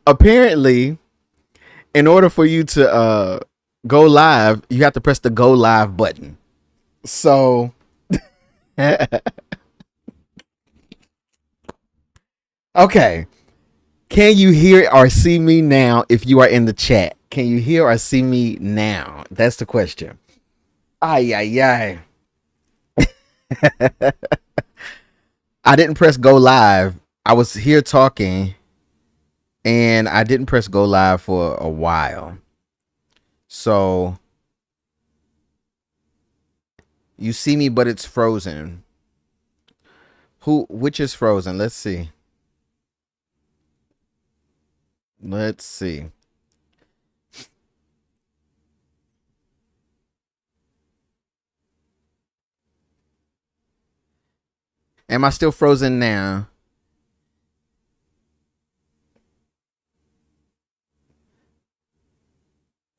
Apparently, in order for you to go live, you have to press the go live button. So, okay. Can you hear or see me now if you are in the chat? Can you hear or see me now? That's the question. Ay, ay, ay. I didn't press go live. I was here talking and I didn't press go live for a while. So you see me, but it's frozen. Which is frozen? Let's see. Let's see. Am I still frozen now?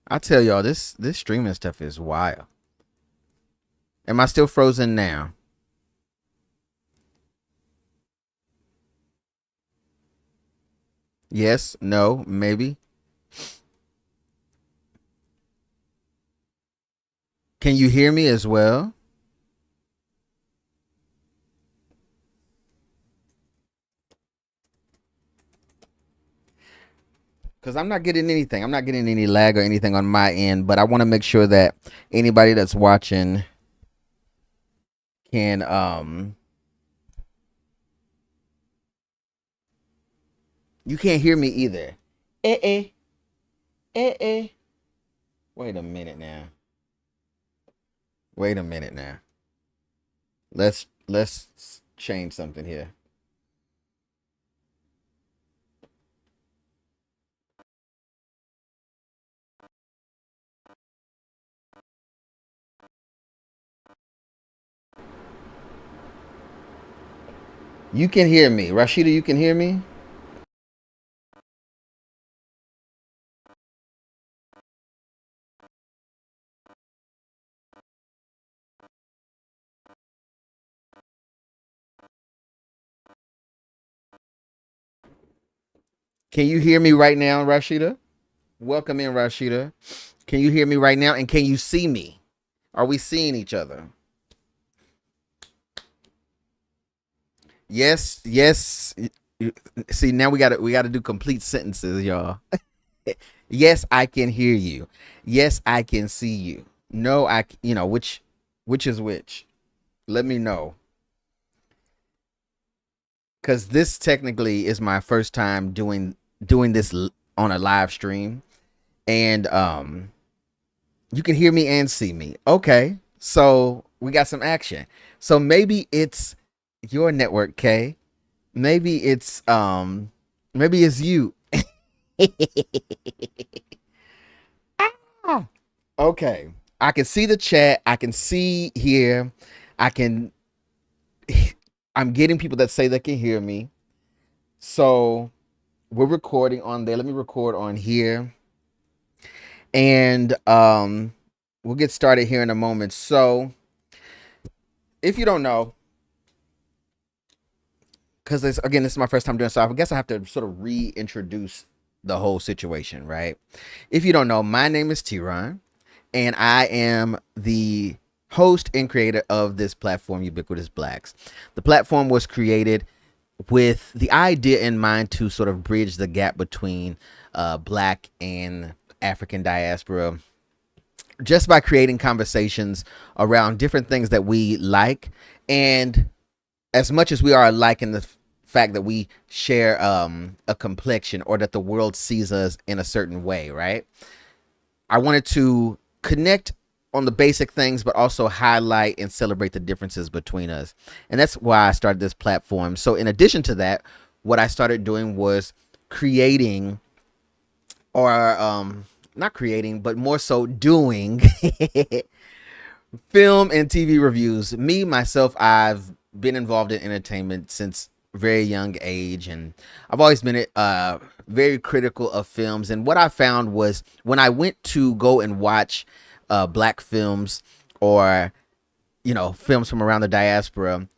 I tell y'all, this streaming stuff is wild. Am I still frozen now? Yes, no, maybe. Can you hear me as well? Because I'm not getting anything. I'm not getting any lag or anything on my end, but I want to make sure that anybody that's watching can you can't hear me either. Eh eh. Eh eh. Wait a minute now. Wait a minute now. Let's change something here. You can hear me. Rashida, you can hear me? Can you hear me right now, Rashida? Welcome in, Rashida. Can you hear me right now? And can you see me? Are we seeing each other? Yes, yes. See, now we gotta do complete sentences, y'all. Yes, I can hear you. Yes, I can see you. No, which is which. Let me know. Cause this technically is my first time doing this on a live stream. And you can hear me and see me. Okay. So we got some action. So maybe it's your network, K. Maybe it's you. Ah. Okay. I can see the chat. I can see here. I can I'm getting people that say they can hear me. So we're recording on there. Let me record on here. And we'll get started here in a moment. So if you don't know, because this is my first time doing so, I guess I have to sort of reintroduce the whole situation, right? If you don't know, my name is TeaRon, and I am the host and creator of this platform, Ubiquitous Blacks. The platform was created with the idea in mind to sort of bridge the gap between Black and African diaspora, just by creating conversations around different things that we like, and as much as we are alike in the fact that we share a complexion, or that the world sees us in a certain way, right? I wanted to connect on the basic things, but also highlight and celebrate the differences between us. And that's why I started this platform. So in addition to that, what I started doing was creating, or not creating, but more so doing film and TV reviews. Me, myself, I've been involved in entertainment since a very young age, and I've always been very critical of films. And what I found was, when I went to go and watch Black films, or films from around the diaspora,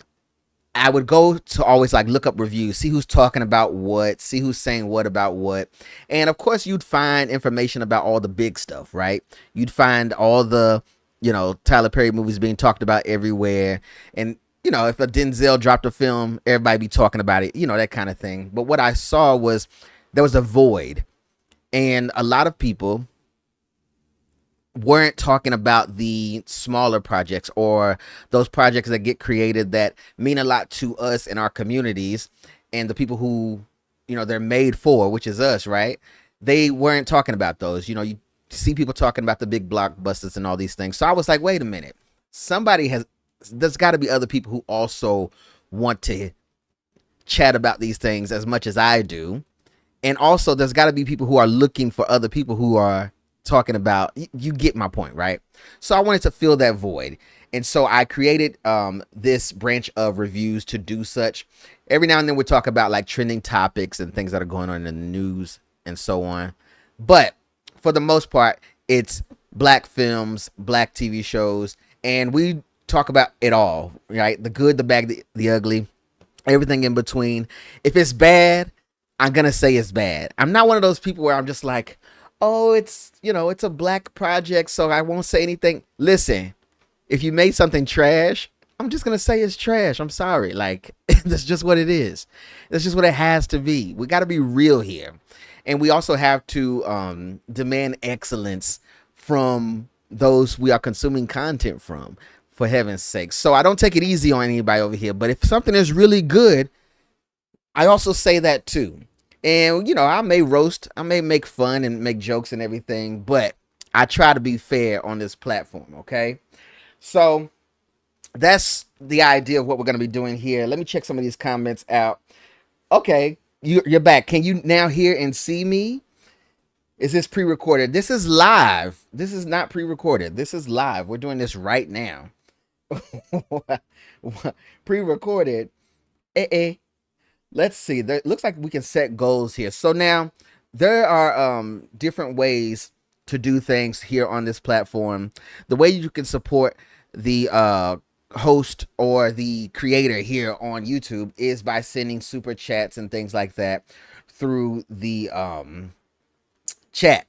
I would go to always like look up reviews, see who's talking about what, see who's saying what about what. And of course, you'd find information about all the big stuff, right? You'd find all the, Tyler Perry movies being talked about everywhere. And, if a Denzel dropped a film, everybody be talking about it, that kind of thing. But what I saw was there was a void. And a lot of people weren't talking about the smaller projects or those projects that get created that mean a lot to us in our communities and the people who they're made for, which is us, right? They weren't talking about those. You see people talking about the big blockbusters and all these things. So I was like, wait a minute, there's got to be other people who also want to chat about these things as much as I do. And also there's got to be people who are looking for other people who are talking about, you get my point, right? So I wanted to fill that void. And so I created this branch of reviews to do such. Every now and then we talk about like trending topics and things that are going on in the news and so on. But for the most part, it's black films, black TV shows, and we talk about it all, right? The good, the bad, the ugly, everything in between. If it's bad, I'm going to say it's bad. I'm not one of those people where I'm just like, oh, it's a black project, so I won't say anything. Listen, if you made something trash, I'm just going to say it's trash. I'm sorry. Like, that's just what it is. That's just what it has to be. We got to be real here. And we also have to demand excellence from those we are consuming content from, for heaven's sake. So I don't take it easy on anybody over here. But if something is really good, I also say that too. And, I may roast, I may make fun and make jokes and everything, but I try to be fair on this platform, okay? So that's the idea of what we're going to be doing here. Let me check some of these comments out. Okay, you're back. Can you now hear and see me? Is this pre-recorded? This is live. This is not pre-recorded. This is live. We're doing this right now. Pre-recorded. Let's see. There looks like we can set goals here. So now there are different ways to do things here on this platform. The way you can support the host or the creator here on YouTube is by sending super chats and things like that through the chat.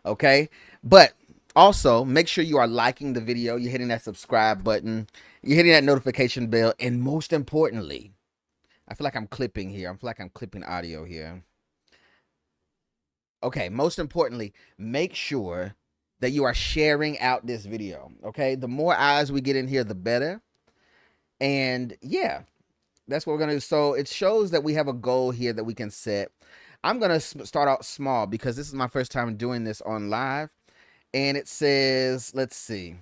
Okay. But also make sure you are liking the video. You're hitting that subscribe button. You're hitting that notification bell. And most importantly, I feel like I'm clipping here. I feel like I'm clipping audio here. Okay, most importantly, make sure that you are sharing out this video, okay? The more eyes we get in here, the better. And yeah, that's what we're going to do. So it shows that we have a goal here that we can set. I'm going to start out small because this is my first time doing this on live. And it says, let's see.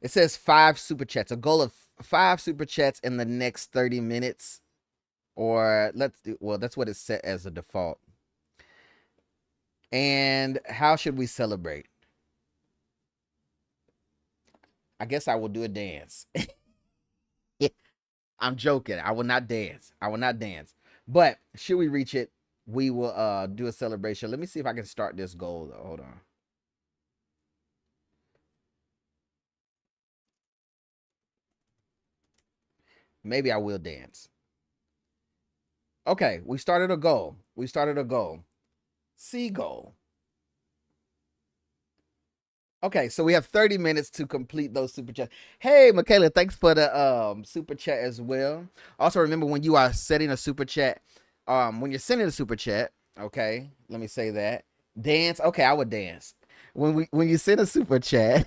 It says 5 super chats, a goal of 5 super chats in the next 30 minutes. Or that's what it's set as a default. And how should we celebrate? I guess I will do a dance. I'm joking. I will not dance. I will not dance. But should we reach it, we will do a celebration. Let me see if I can start this goal though. Hold on. Maybe I will dance. Okay, we started a goal. Seagull. Okay, so we have 30 minutes to complete those super chats. Hey, Michaela, thanks for the super chat as well. Also, remember when you are setting a super chat, when you're sending a super chat, okay, let me say that. Dance. Okay, I would dance. When you send a super chat,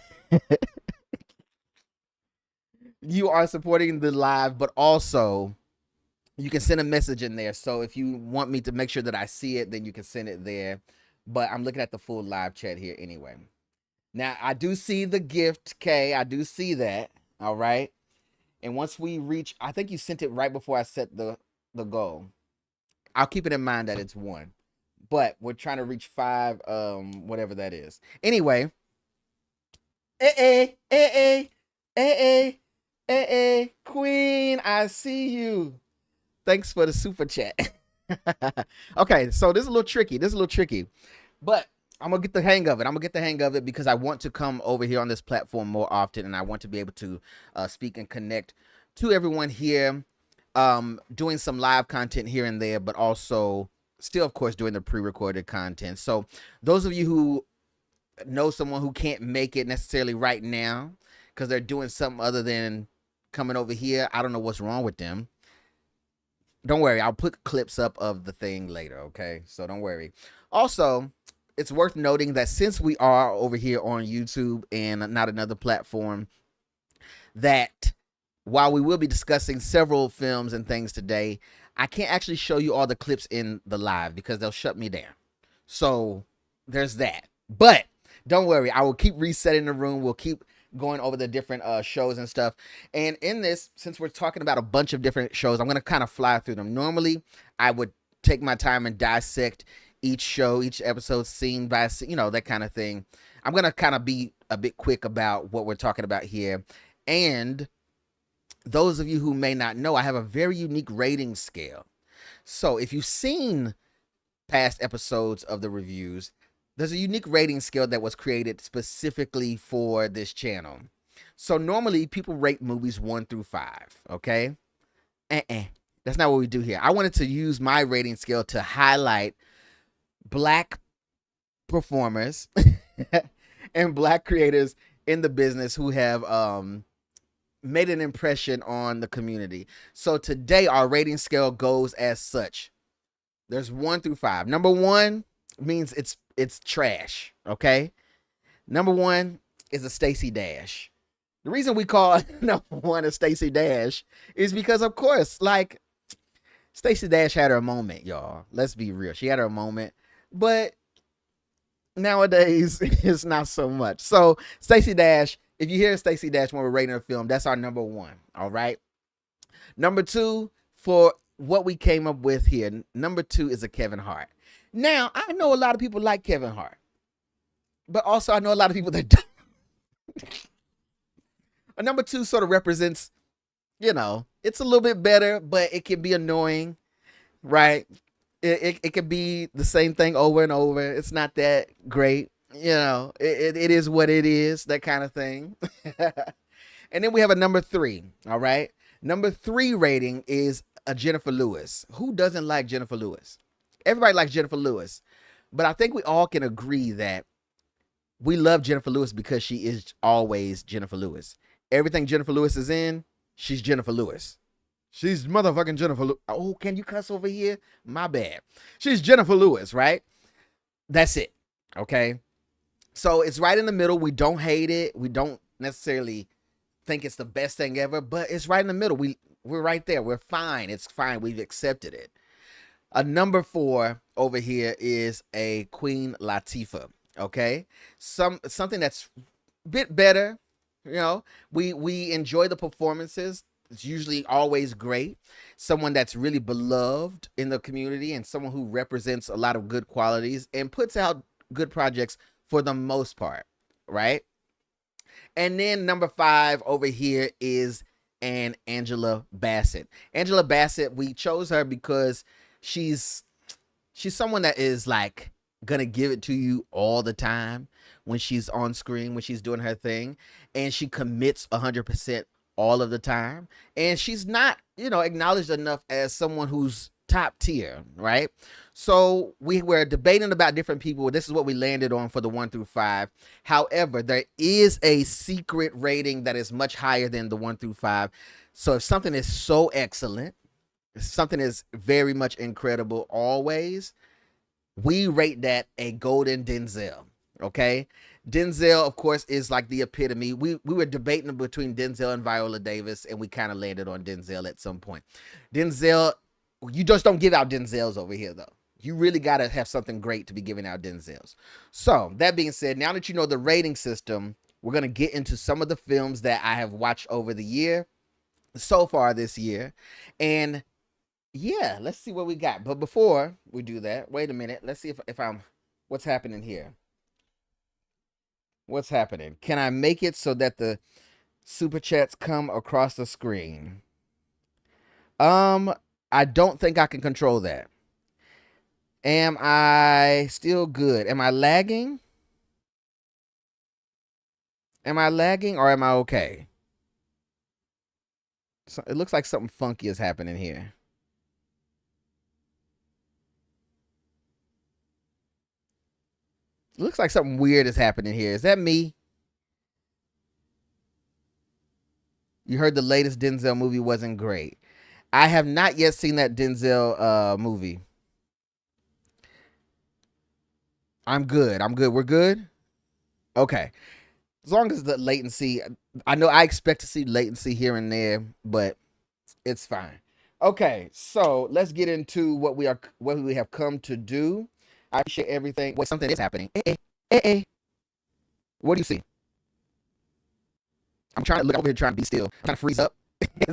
you are supporting the live, but also you can send a message in there. So if you want me to make sure that I see it, then you can send it there. But I'm looking at the full live chat here anyway. Now, I do see the gift, Kay. I do see that. All right. And once we reach, I think you sent it right before I set the goal. I'll keep it in mind that it's 1. But we're trying to reach 5, whatever that is. Anyway. Queen, I see you. Thanks for the super chat. Okay, so this is a little tricky. But I'm gonna get the hang of it. I'm gonna get the hang of it because I want to come over here on this platform more often, and I want to be able to speak and connect to everyone here, doing some live content here and there, but also still, of course, doing the pre-recorded content. So those of you who know someone who can't make it necessarily right now because they're doing something other than coming over here, I don't know what's wrong with them. Don't worry, I'll put clips up of the thing later, okay? So don't worry. Also, it's worth noting that since we are over here on YouTube and not another platform, that while we will be discussing several films and things today, I can't actually show you all the clips in the live because they'll shut me down. So there's that. But don't worry, I will keep resetting the room. We'll keep going over the different shows and stuff. And in this, since we're talking about a bunch of different shows, I'm going to kind of fly through them. Normally, I would take my time and dissect each show, each episode, scene by scene, that kind of thing. I'm going to kind of be a bit quick about what we're talking about here. And those of you who may not know, I have a very unique rating scale. So if you've seen past episodes of the reviews, there's a unique rating scale that was created specifically for this channel. So normally people rate movies 1 through 5, okay? That's not what we do here. I wanted to use my rating scale to highlight Black performers and Black creators in the business who have made an impression on the community. So today our rating scale goes as such. There's 1 through 5. Number 1 means it's trash, okay? Number 1 is a Stacey Dash. The reason we call number 1 a Stacey Dash is because, of course, like, Stacey Dash had her moment, y'all. Let's be real. She had her moment, but nowadays it's not so much. So Stacey Dash, if you hear Stacey Dash when we're rating a film, that's our number 1, all right? Number 2, for what we came up with here, number 2 is a Kevin Hart. Now, I know a lot of people like Kevin Hart, but also I know a lot of people that don't. A number 2 sort of represents, it's a little bit better, but it can be annoying, right? It can be the same thing over and over. It's not that great. It is what it is, that kind of thing. And then we have a number 3, all right? Number 3 rating is a Jennifer Lewis. Who doesn't like Jennifer Lewis? Everybody likes Jennifer Lewis. But I think we all can agree that we love Jennifer Lewis because she is always Jennifer Lewis. Everything Jennifer Lewis is in, she's Jennifer Lewis. She's motherfucking Jennifer Lewis. Oh, can you cuss over here? My bad. She's Jennifer Lewis, right? That's it, okay? So it's right in the middle. We don't hate it. We don't necessarily think it's the best thing ever, but it's right in the middle. We're right there. We're fine. It's fine. We've accepted it. A number 4 over here is a Queen Latifah, okay? Something that's a bit better, We enjoy the performances. It's usually always great. Someone that's really beloved in the community and someone who represents a lot of good qualities and puts out good projects for the most part, right? And then number 5 over here is an Angela Bassett. Angela Bassett, we chose her because she's someone that is like gonna give it to you all the time when she's on screen, when she's doing her thing, and she commits 100% all of the time. And she's not, acknowledged enough as someone who's top tier, right? So we were debating about different people. This is what we landed on for the 1 through 5. However, there is a secret rating that is much higher than the 1 through 5. So if something is so excellent, something is very much incredible always, we rate that a golden Denzel, okay? Denzel, of course, is like the epitome. We were debating between Denzel and Viola Davis, and we kind of landed on Denzel at some point. Denzel, you just don't give out Denzels over here, though. You really got to have something great to be giving out Denzels. So, that being said, now that you know the rating system, we're going to get into some of the films that I have watched over the year, so far this year. And yeah, let's see what we got. But before we do that, wait a minute. Let's see if I'm, what's happening here? What's happening? Can I make it so that the super chats come across the screen? I don't think I can control that. Am I still good? Am I lagging? Am I lagging or am I okay? So it looks like something funky is happening here. It looks like something weird is happening here. Is that me? You heard the latest Denzel movie wasn't great. I have not yet seen that Denzel movie. I'm good. I'm good. We're good? Okay. As long as the latency, I know I expect to see latency here and there, but it's fine. Okay, so let's get into what we have come to do. I appreciate everything. Wait, something is happening. What do you see? I'm trying to look over here, trying to be still. I'm trying to freeze up.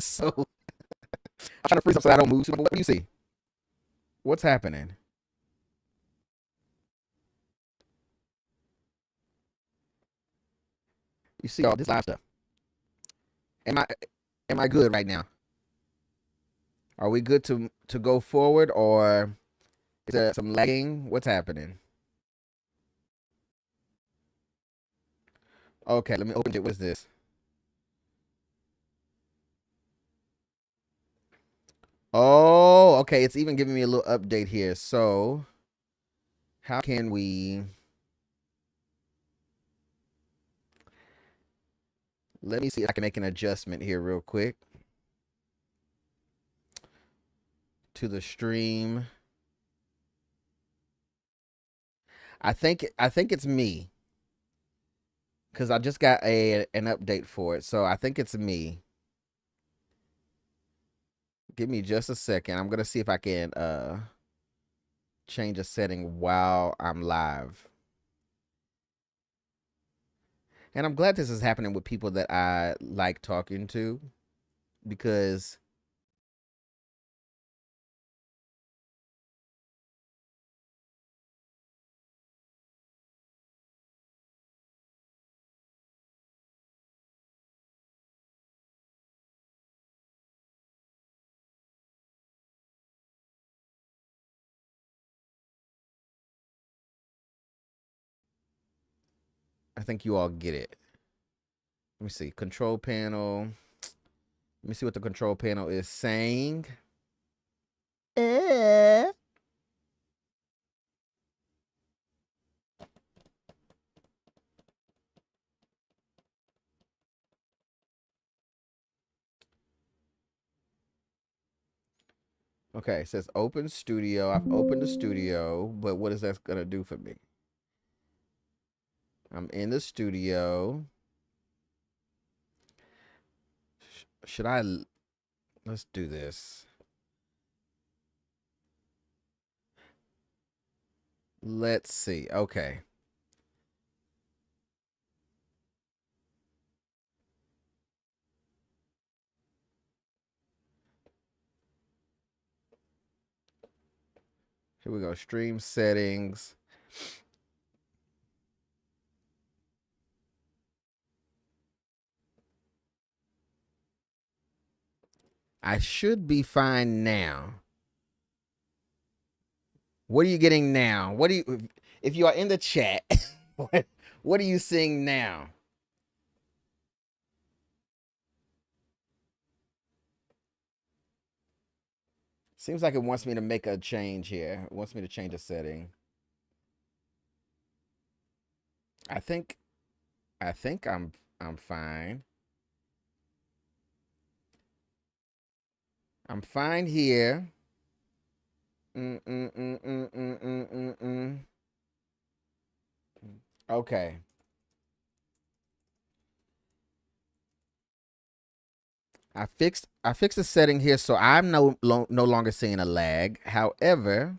So I'm trying to freeze up so I don't move too much. What do you see? What's happening? You see all this live stuff. Am I am I good right now? Are we good to go forward or is there some lagging? What's happening? Okay, let me open it. What's this? Oh, okay. It's even giving me a little update here. So, how can we? Let me see if I can make an adjustment here real quick to the stream. I think it's me because I just got an update for it. So I think it's me. Give me just a second. I'm gonna see if I can change a setting while I'm live. And I'm glad this is happening with people that I like talking to because I think you all get it. Let me see. Control panel. Let me see what the control panel is saying. Eh. Okay, it says open studio. I've opened the studio, but what is that going to do for me? I'm in the studio. Should I? Let's do this. Let's see. Okay. Here we go. Stream settings. I should be fine now. What are you getting now? What do you, if you are in the chat, what are you seeing now? Seems like it wants me to make a change here. It wants me to change a setting. I think I'm fine. I'm fine here. Mm, mm, mm, mm, mm, mm, mm, mm. Okay. I fixed the setting here so I'm no longer seeing a lag. However,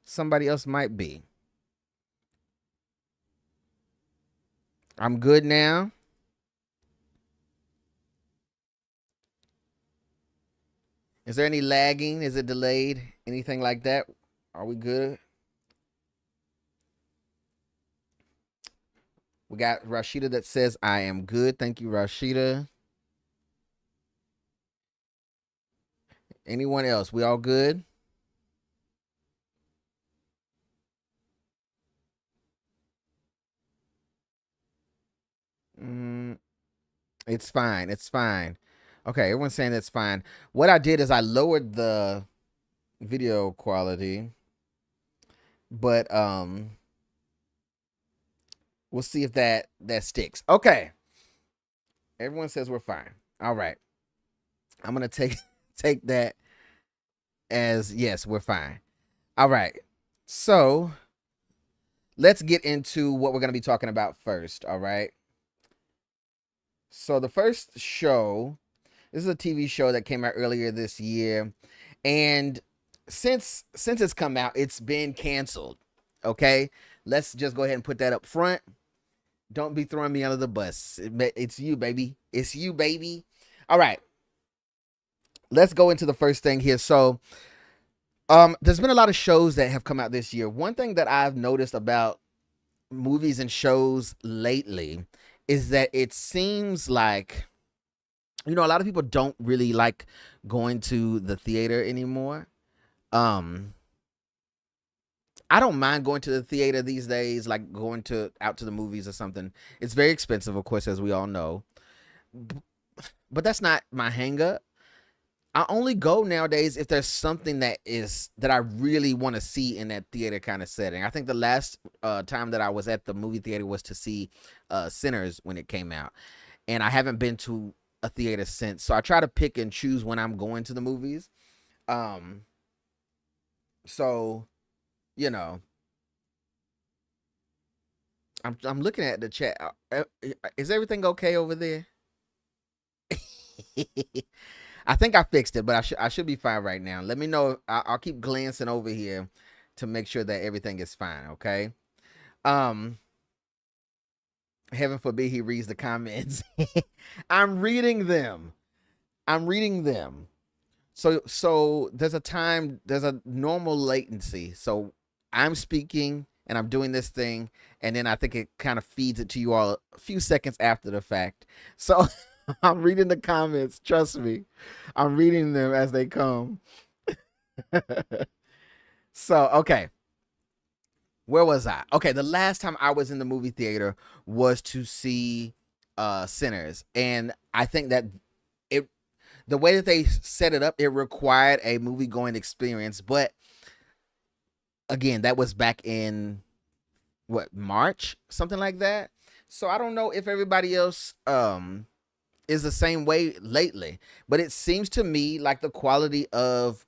somebody else might be. I'm good now. Is there any lagging? Is it delayed? Anything like that? Are we good? We got Rashida that says I am good. Thank you, Rashida. Anyone else? We all good? It's fine. It's fine. Okay, everyone's saying it's fine. What I did is I lowered the video quality, but we'll see if that sticks. Okay. Everyone says we're fine. All right. I'm gonna take that as yes, we're fine. All right. So let's get into what we're gonna be talking about first. All right. So the first show, this is a TV show that came out earlier this year, and since it's come out, it's been canceled. Okay, let's just go ahead and put that up front. Don't be throwing me under the bus. It's you, baby. It's you, baby. All right, let's go into the first thing here. So, there's been a lot of shows that have come out this year. One thing that I've noticed about movies and shows lately is that it seems like, a lot of people don't really like going to the theater anymore. Um, I don't mind going to the theater these days, like going out to the movies or something. It's very expensive, of course, as we all know. But that's not my hang up. I only go nowadays if there's something that I really want to see in that theater kind of setting. I think the last time that I was at the movie theater was to see Sinners when it came out, and I haven't been to a theater since. So I try to pick and choose when I'm going to the movies. Um, so you know, I'm looking at the chat. Is everything okay over there? I think I fixed it, but I should be fine right now. Let me know. I'll keep glancing over here to make sure that everything is fine. Okay. Um, Heaven forbid he reads the comments. I'm reading them. I'm reading them. So there's a normal latency. So I'm speaking and I'm doing this thing, and then I think it kind of feeds it to you all a few seconds after the fact. So I'm reading the comments. Trust me, I'm reading them as they come. So okay, where was I? Okay, the last time I was in the movie theater was to see Sinners, and I think that it the way that they set it up, it required a movie going experience. But again, that was back in what, March, something like that. So I don't know if everybody else is the same way lately, but it seems to me like the quality of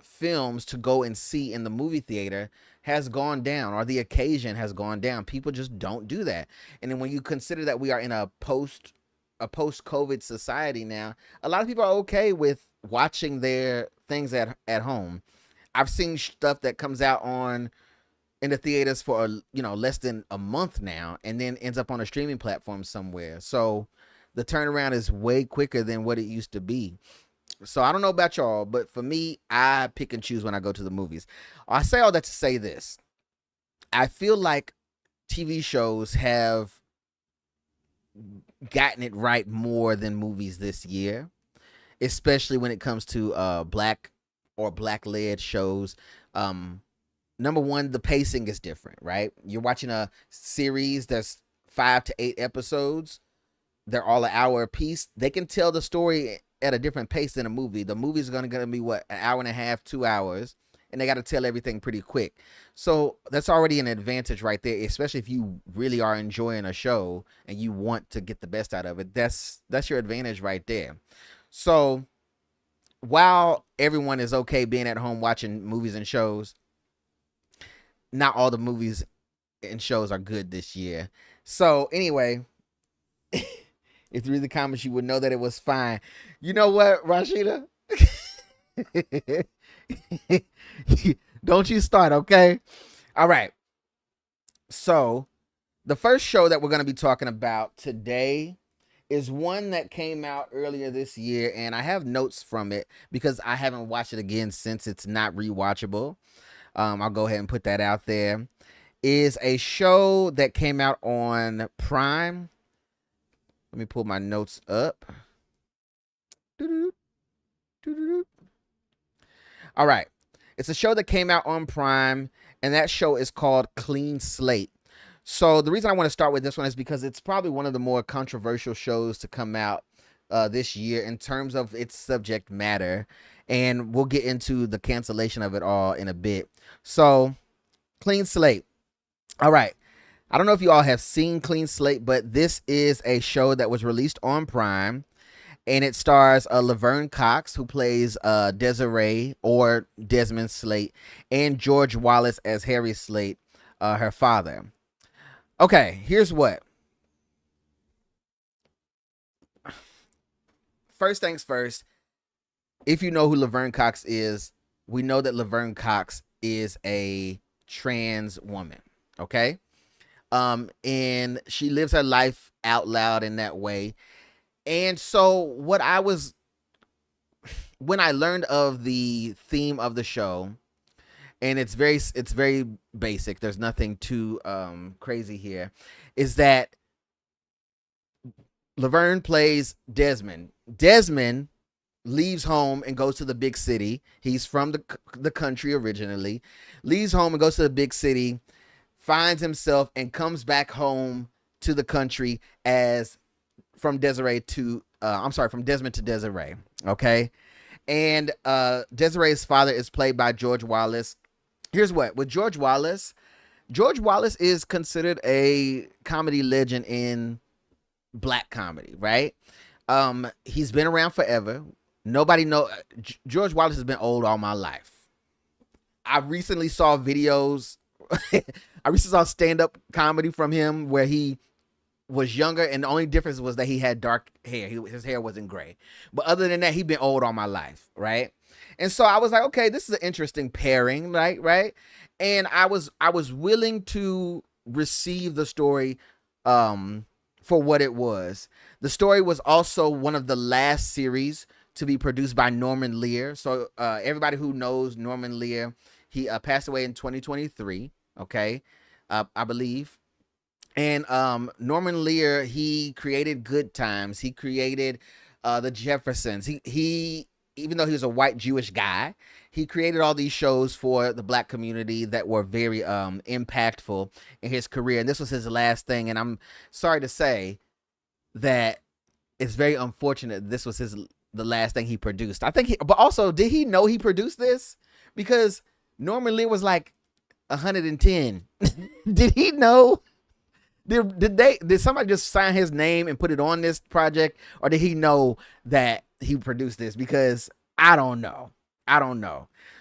films to go and see in the movie theater has gone down, or the occasion has gone down. People just don't do that. And then when you consider that we are in a post COVID society now, a lot of people are okay with watching their things at home. I've seen stuff that comes out on in the theaters for less than a month now, and then ends up on a streaming platform somewhere. So the turnaround is way quicker than what it used to be. So I don't know about y'all, but for me, I pick and choose when I go to the movies. I say all that to say this. I feel like TV shows have gotten it right more than movies this year, especially when it comes to black or black led shows. Number one, the pacing is different, right? You're watching a series that's 5 to 8 episodes. They're all an hour a piece. They can tell the story at a different pace than a movie. The movie's gonna be what, an hour and a half, 2 hours, and they got to tell everything pretty quick. So that's already an advantage right there, especially if you really are enjoying a show and you want to get the best out of it. That's your advantage right there. So while everyone is okay being at home watching movies and shows, not all the movies and shows are good this year. So anyway, if you read the comments, you would know that it was fine. You know what, Rashida? Don't you start, okay? All right. So the first show that we're going to be talking about today is one that came out earlier this year, and I have notes from it because I haven't watched it again since it's not rewatchable. I'll go ahead and put that out there. Is a show that came out on Prime. Let me pull my notes up. All right. It's a show that came out on Prime, and that show is called Clean Slate. So the reason I want to start with this one is because it's probably one of the more controversial shows to come out this year in terms of its subject matter, and we'll get into the cancellation of it all in a bit. So, Clean Slate. All right. I don't know if you all have seen Clean Slate, but this is a show that was released on Prime, and it stars Laverne Cox, who plays Desiree or Desmond Slate, and George Wallace as Harry Slate, her father. Okay, here's what. First things first, if you know who Laverne Cox is, we know that Laverne Cox is a trans woman, okay? And she lives her life out loud in that way. And so when I learned of the theme of the show, and it's very basic, there's nothing too crazy here, is that Laverne plays Desmond. Desmond leaves home and goes to the big city. He's from the country originally, leaves home and goes to the big city, finds himself and comes back home to the country as from Desmond to Desiree. Okay. And Desiree's father is played by George Wallace. Here's what, with George Wallace is considered a comedy legend in black comedy, right? He's been around forever. Nobody know George Wallace has been old all my life. I recently saw videos. I recently saw stand-up comedy from him where he was younger, and the only difference was that he had dark hair. His hair wasn't gray. But other than that, he'd been old all my life, right? And so I was like, okay, this is an interesting pairing, right? And I was willing to receive the story for what it was. The story was also one of the last series to be produced by Norman Lear. So everybody who knows Norman Lear, he passed away in 2023, okay, I believe. And Norman Lear, he created Good Times. He created The Jeffersons. He even though he was a white Jewish guy, he created all these shows for the black community that were very impactful in his career. And this was his last thing. And I'm sorry to say that it's very unfortunate this was the last thing he produced. I think but also, did he know he produced this? Because Norman Lear was like 110. Did he know? Did somebody just sign his name and put it on this project, or did he know that he produced this? Because I don't know.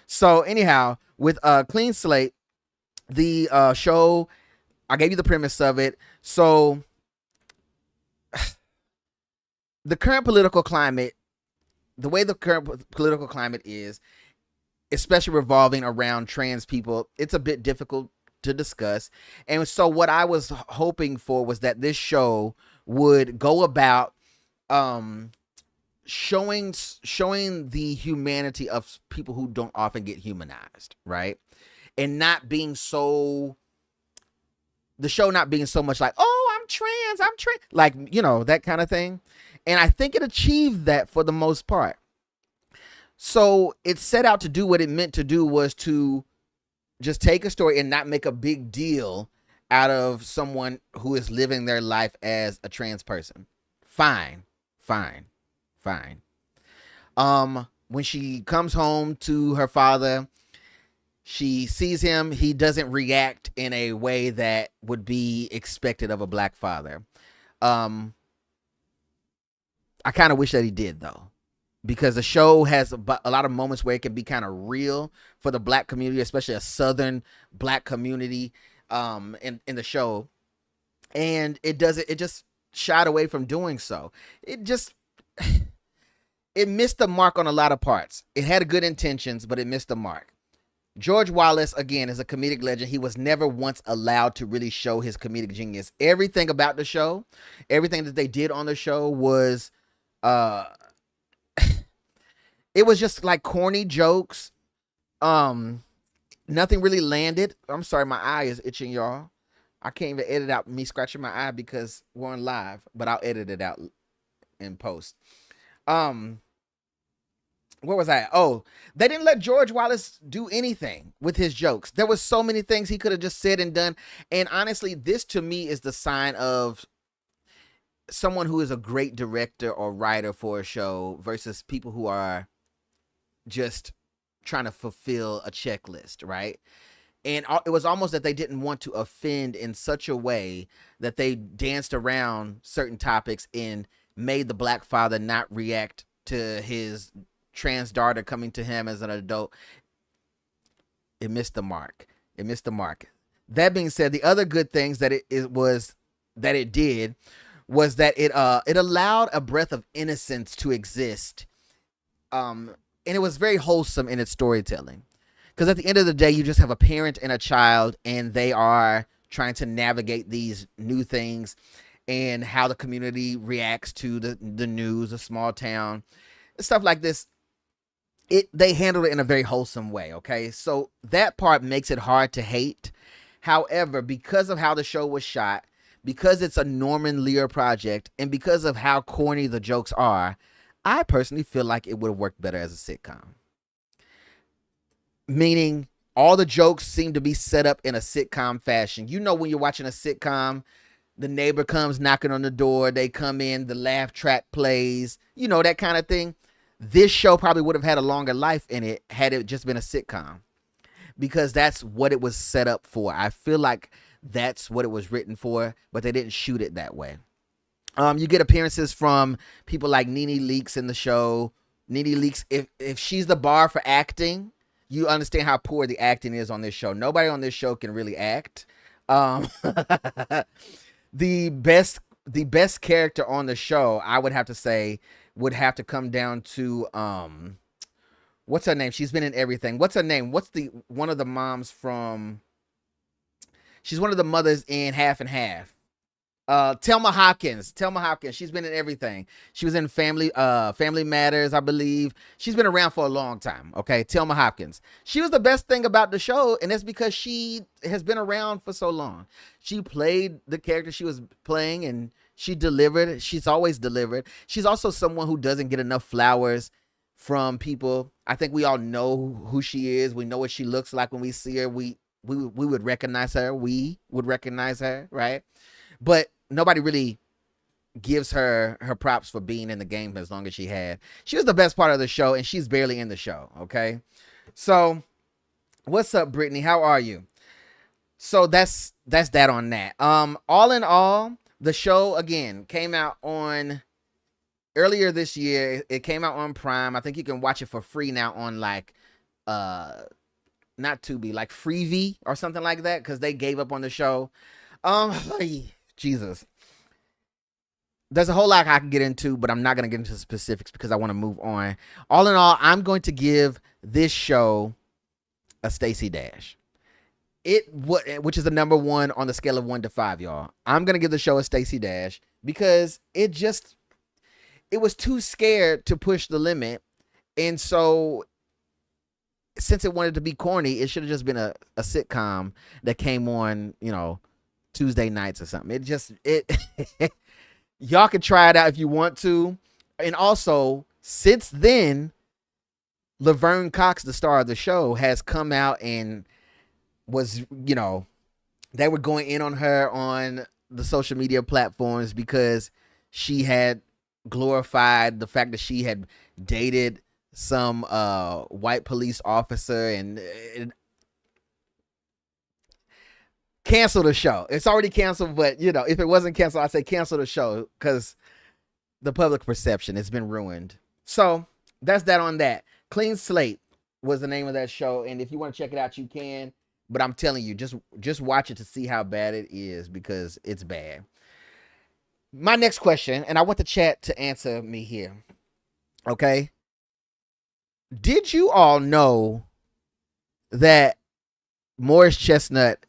So anyhow, with Clean Slate, the show, I gave you the premise of it. So the current political climate, the way the current political climate is, especially revolving around trans people, it's a bit difficult to discuss. And so what I was hoping for was that this show would go about showing the humanity of people who don't often get humanized, right? And not being so, the show not being so much like, oh, I'm trans, like, you know, that kind of thing. And I think it achieved that for the most part. So it set out to do what it meant to do, was to just take a story and not make a big deal out of someone who is living their life as a trans person. Fine. When she comes home to her father, she sees him. He doesn't react in a way that would be expected of a black father. I kind of wish that he did, though, because the show has a lot of moments where it can be kind of real for the black community, especially a southern black community in the show. And it just shied away from doing so. It missed the mark on a lot of parts. It had good intentions, but it missed the mark. George Wallace, again, is a comedic legend. He was never once allowed to really show his comedic genius. Everything about the show, everything that they did on the show was it was just like corny jokes. Nothing really landed. I'm sorry, my eye is itching, y'all. I can't even edit out me scratching my eye because we're on live, but I'll edit it out in post. Where was I? Oh, they didn't let George Wallace do anything with his jokes. There was so many things he could have just said and done. And honestly, this to me is the sign of someone who is a great director or writer for a show versus people who are just trying to fulfill a checklist, right? And it was almost that they didn't want to offend in such a way that they danced around certain topics and made the black father not react to his trans daughter coming to him as an adult. It missed the mark. It missed the mark. That being said, the other good things that it did was that it allowed a breath of innocence to exist, and it was very wholesome in its storytelling. Because at the end of the day, you just have a parent and a child, and they are trying to navigate these new things and how the community reacts to the news, a small town, stuff like this. They handled it in a very wholesome way. Okay, so that part makes it hard to hate. However, because of how the show was shot, because it's a Norman Lear project, and because of how corny the jokes are, I personally feel like it would have worked better as a sitcom. Meaning, all the jokes seem to be set up in a sitcom fashion. You know, when you're watching a sitcom, the neighbor comes knocking on the door, they come in, the laugh track plays, you know, that kind of thing. This show probably would have had a longer life in it had it just been a sitcom, because that's what it was set up for. I feel like that's what it was written for, but they didn't shoot it that way. You get appearances from people like Nene Leakes in the show. Nene Leakes, if she's the bar for acting, you understand how poor the acting is on this show. Nobody on this show can really act. The best character on the show, I would have to say, would have to come down to what's her name? She's been in everything. What's her name? What's the one of the moms from? She's one of the mothers in Half and Half. Thelma Hopkins. Thelma Hopkins. She's been in everything. She was in Family Matters, I believe. She's been around for a long time. Okay, Thelma Hopkins. She was the best thing about the show, and that's because she has been around for so long. She played the character she was playing, and she delivered. She's always delivered. She's also someone who doesn't get enough flowers from people. I think we all know who she is. We know what she looks like when we see her. We would recognize her. We would recognize her, right? But nobody really gives her props for being in the game as long as she had. She was the best part of the show, and she's barely in the show, okay? So, what's up, Brittany? How are you? So that's that on that. All in all, the show, again, came out on earlier this year. It came out on Prime. I think you can watch it for free now on like not Tubi, like Freevee or something like that, because they gave up on the show. Jesus. There's a whole lot I can get into, but I'm not going to get into specifics because I want to move on. All in all, I'm going to give this show a Stacey Dash. Which is the number 1 on the scale of 1 to 5, y'all. I'm going to give the show a Stacey Dash because it was too scared to push the limit. And so, since it wanted to be corny, it should have just been a sitcom that came on, you know, Tuesday nights or something. Y'all can try it out if you want to. And also, since then, Laverne Cox, the star of the show, has come out and was, you know, they were going in on her on the social media platforms because she had glorified the fact that she had dated some white police officer and cancel the show. It's already canceled, but you know, if it wasn't canceled, I'd say cancel the show because the public perception has been ruined. So that's that on that. Clean Slate was the name of that show, and if you want to check it out, you can. But I'm telling you, just watch it to see how bad it is because it's bad. My next question, and I want the chat to answer me here. Okay. Did you all know that Morris Chestnut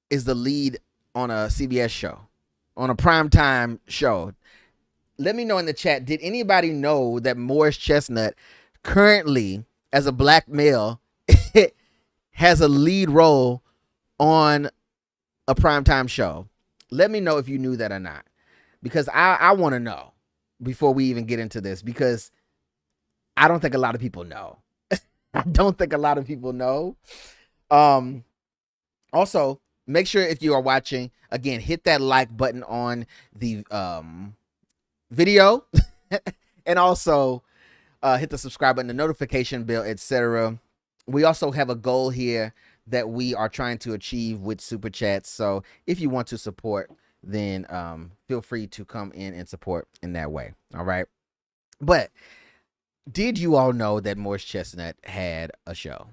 is the lead on a CBS show, on a primetime show? Let me know in the chat. Did anybody know that Morris Chestnut currently, as a black male, has a lead role on a primetime show? Let me know if you knew that or not, because I want to know before we even get into this, because I don't think a lot of people know. I don't think a lot of people know. Um, Also, make sure if you are watching, again, hit that like button on the video, and also hit the subscribe button, the notification bell, etc. We also have a goal here that we are trying to achieve with super chats. So if you want to support, then feel free to come in and support in that way. All right. But did you all know that Morris Chestnut had a show?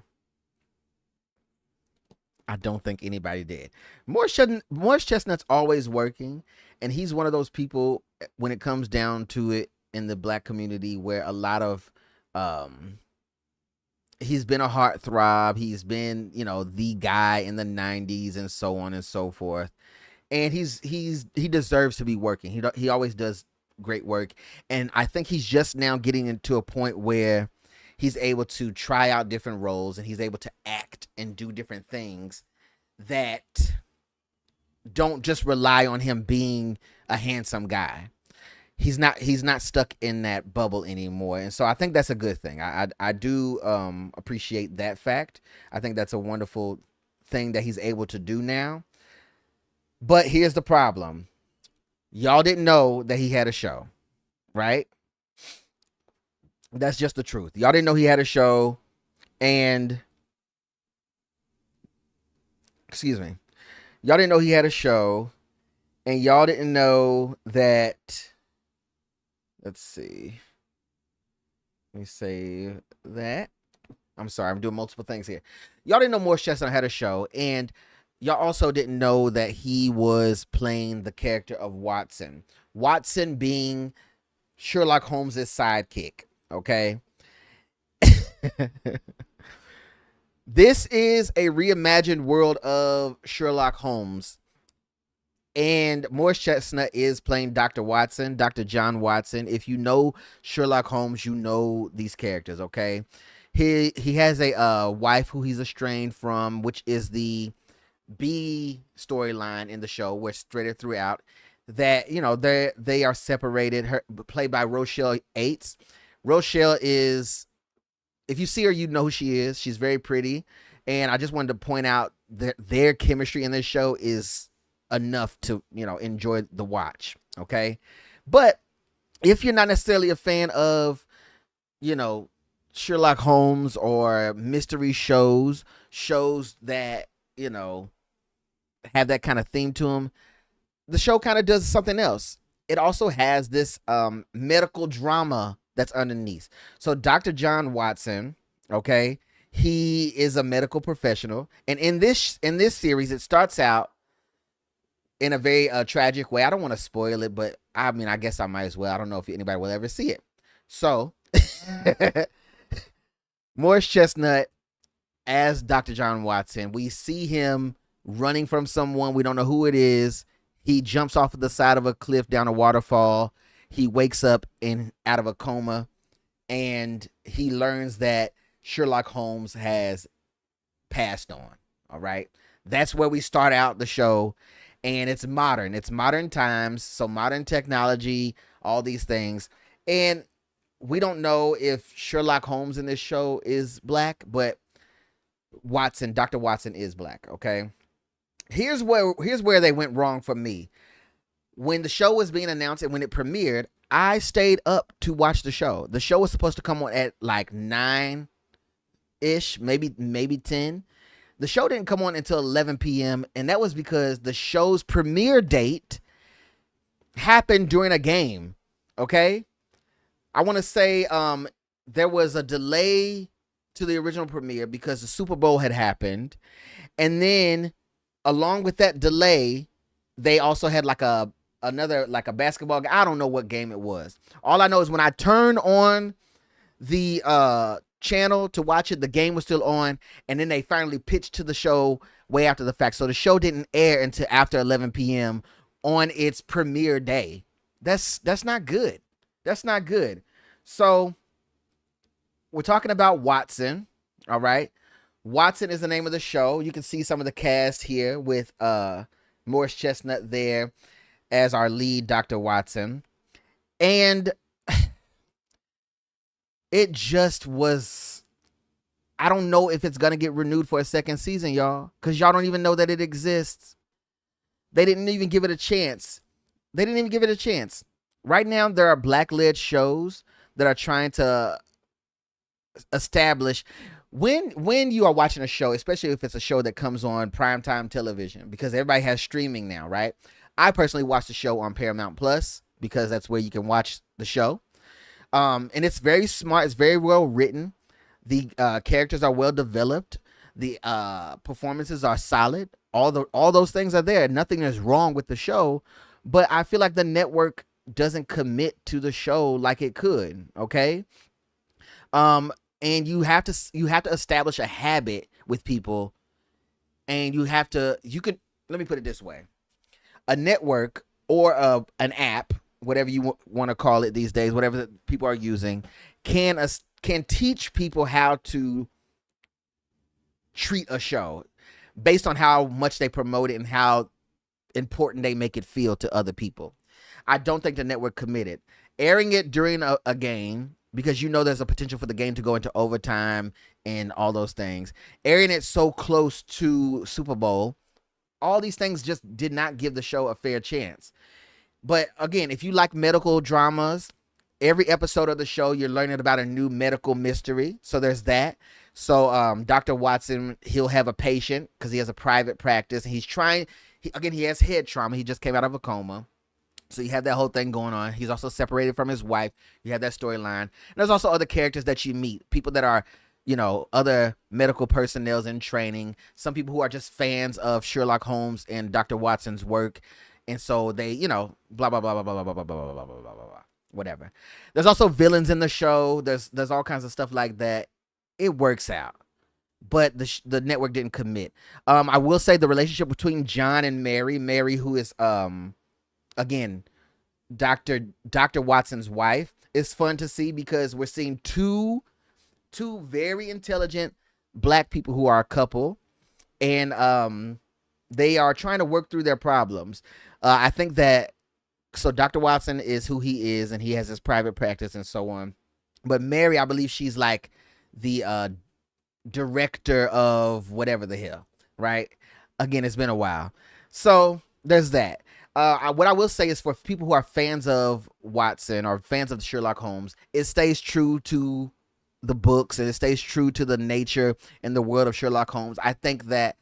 I don't think anybody did. Morris Chestnut's always working, and he's one of those people when it comes down to it in the black community where a lot of he's been a heartthrob. He's been, the guy in the 90s and so on and so forth. And he deserves to be working. He always does great work, and I think he's just now getting into a point where he's able to try out different roles and he's able to act and do different things that don't just rely on him being a handsome guy. He's not stuck in that bubble anymore, and so I think that's a good thing. I do appreciate that fact. I think that's a wonderful thing that he's able to do now. But here's the problem: y'all didn't know that he had a show, right? That's just the truth. Y'all didn't know he had a show, and excuse me, y'all didn't know he had a show, and y'all didn't know that. Let's see. Let me say that. I'm sorry, I'm doing multiple things here. Y'all didn't know Morris Chestnut had a show, and y'all also didn't know that he was playing the character of Watson. Watson being Sherlock Holmes' sidekick, okay? This is a reimagined world of Sherlock Holmes. And Morris Chestnut is playing Dr. Watson, Dr. John Watson. If you know Sherlock Holmes, you know these characters, okay? He has a wife who he's estranged from, which is the B storyline in the show. We're threaded throughout that, they are separated. Her played by Rochelle Aites. Rochelle is, if you see her, you know who she is. She's very pretty, and I just wanted to point out that their chemistry in this show is enough to enjoy the watch, okay? But if you're not necessarily a fan of Sherlock Holmes or mystery shows that have that kind of theme to them, the show kind of does something else. It also has this medical drama that's underneath. So Dr. John Watson, okay, he is a medical professional, and in this series, it starts out in a very tragic way. I don't want to spoil it, but I mean, I guess I might as well. I don't know if anybody will ever see it. So, Morris Chestnut as Dr. John Watson, we see him running from someone. We don't know who it is. He jumps off of the side of a cliff down a waterfall. He wakes up out of a coma, and he learns that Sherlock Holmes has passed on. All right. That's where we start out the show. And it's modern. It's modern times. So modern technology, all these things. And we don't know if Sherlock Holmes in this show is black, but Dr. Watson is black. Okay. Here's where they went wrong for me. When the show was being announced and when it premiered, I stayed up to watch the show. The show was supposed to come on at like 9-ish, maybe 10. The show didn't come on until 11 p.m., and that was because the show's premiere date happened during a game, okay? I want to say there was a delay to the original premiere because the Super Bowl had happened, and then along with that delay, they also had like another basketball game. I don't know what game it was. All I know is when I turned on the channel to watch it, the game was still on, and then they finally pitched to the show way after the fact. So the show didn't air until after 11 p.m. on its premiere day. That's not good. That's not good. So we're talking about Watson. All right. Watson is the name of the show. You can see some of the cast here with Morris Chestnut there as our lead, Dr. Watson. And It just was. I don't know if it's gonna get renewed for a second season, y'all, because y'all don't even know that it exists. They didn't even give it a chance. They didn't even give it a chance. Right now, there are black-led shows that are trying to establish when you are watching a show, especially if it's a show that comes on primetime television, because everybody has streaming now, right? I personally watch the show on Paramount Plus because that's where you can watch the show. And it's very smart. It's very well written. The characters are well developed. The performances are solid. All those things are there. Nothing is wrong with the show, but I feel like the network doesn't commit to the show like it could. Okay. And you have to establish a habit with people, and you can, let me put it this way: a network or an app, whatever you want to call it these days, whatever people are using, can teach people how to treat a show based on how much they promote it and how important they make it feel to other people. I don't think the network committed. Airing it during a game, because you know there's a potential for the game to go into overtime and all those things. Airing it so close to Super Bowl, all these things just did not give the show a fair chance. But again, if you like medical dramas, every episode of the show, you're learning about a new medical mystery. So there's that. So Dr. Watson, he'll have a patient because he has a private practice. And he has head trauma. He just came out of a coma. So you have that whole thing going on. He's also separated from his wife. You have that storyline. And there's also other characters that you meet. People that are, other medical personnel in training. Some people who are just fans of Sherlock Holmes and Dr. Watson's work. And so they, blah, blah, blah, blah, blah, blah, blah, blah, blah, blah, blah, blah, blah, whatever. There's also villains in the show. There's all kinds of stuff like that. It works out. But the network didn't commit. I will say the relationship between John and Mary, who is, again, Dr. Watson's wife, is fun to see because we're seeing two very intelligent black people who are a couple, and they are trying to work through their problems. I think that, so Dr. Watson is who he is, and he has his private practice and so on. But Mary, I believe she's like the director of whatever the hell, right? Again, it's been a while. So there's that. What I will say is, for people who are fans of Watson or fans of Sherlock Holmes, it stays true to the books and it stays true to the nature and the world of Sherlock Holmes. I think that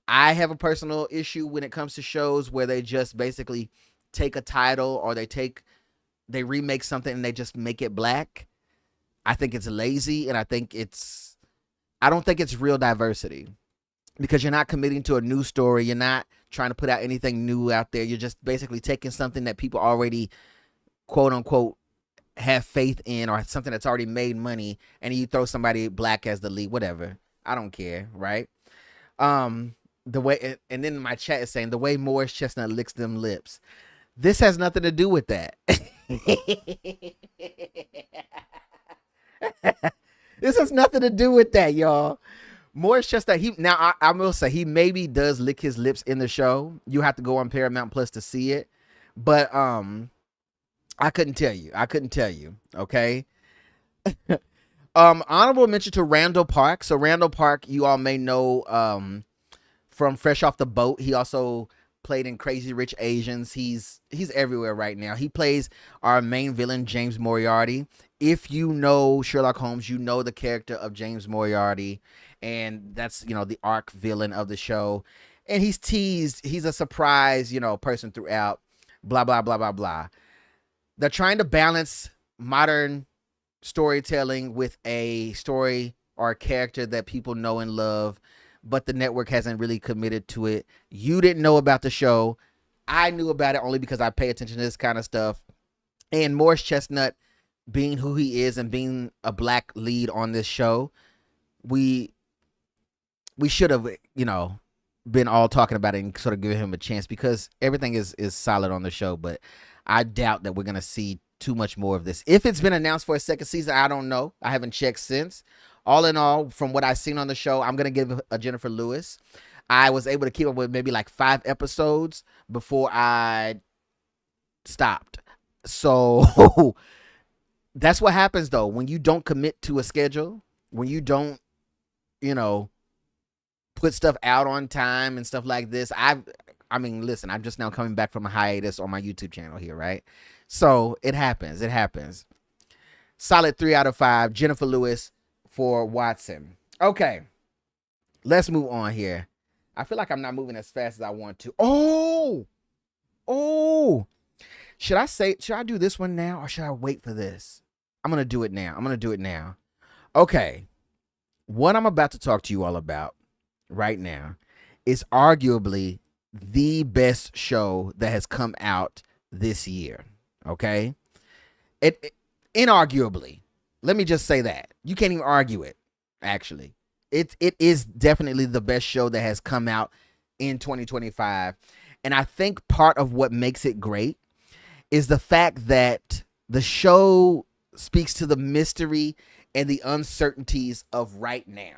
I have a personal issue when it comes to shows where they just basically take a title or they remake something and they just make it black. I think it's lazy, and I don't think it's real diversity, because you're not committing to a new story. You're not trying to put out anything new out there. You're just basically taking something that people already, quote unquote, have faith in, or something that's already made money, and you throw somebody black as the lead, whatever. I don't care, right? The way, and then my chat is saying the way Morris Chestnut licks them lips. This has nothing to do with that. This has nothing to do with that, y'all. Morris Chestnut, I will say he maybe does lick his lips in the show. You have to go on Paramount Plus to see it. But I couldn't tell you. Okay. Honorable mention to Randall Park. So Randall Park, you all may know from Fresh Off the Boat. He also played in Crazy Rich Asians. He's everywhere right now. He plays our main villain, James Moriarty. If you know Sherlock Holmes, you know the character of James Moriarty, and that's, the arc villain of the show. And he's teased. He's a surprise, person throughout. Blah, blah, blah, blah, blah. They're trying to balance modern storytelling with a story or a character that people know and love, but the network hasn't really committed to it. You didn't know about the show. I knew about it only because I pay attention to this kind of stuff. And Morris Chestnut, being who he is and being a black lead on this show, we should have, been all talking about it and sort of giving him a chance, because everything is solid on the show. But I doubt that we're going to see too much more of this. If it's been announced for a second season, I don't know. I haven't checked since. All in all, from what I've seen on the show, I'm going to give a Jennifer Lewis. I was able to keep up with maybe like 5 episodes before I stopped. So That's what happens though when you don't commit to a schedule, when you don't, you know, put stuff out on time and stuff like this. I mean, listen, I'm just now coming back from a hiatus on my YouTube channel here, right? So it happens. It happens. Solid 3 out of 5. Jennifer Lewis for Watson. Okay, let's move on here. I feel like I'm not moving as fast as I want to. Oh, should I do this one now or should I wait for this? I'm going to do it now. Okay. What I'm about to talk to you all about right now is arguably the best show that has come out this year. Okay. Inarguably. Let me just say that. You can't even argue it, actually. It is definitely the best show that has come out in 2025. And I think part of what makes it great is the fact that the show speaks to the mystery and the uncertainties of right now.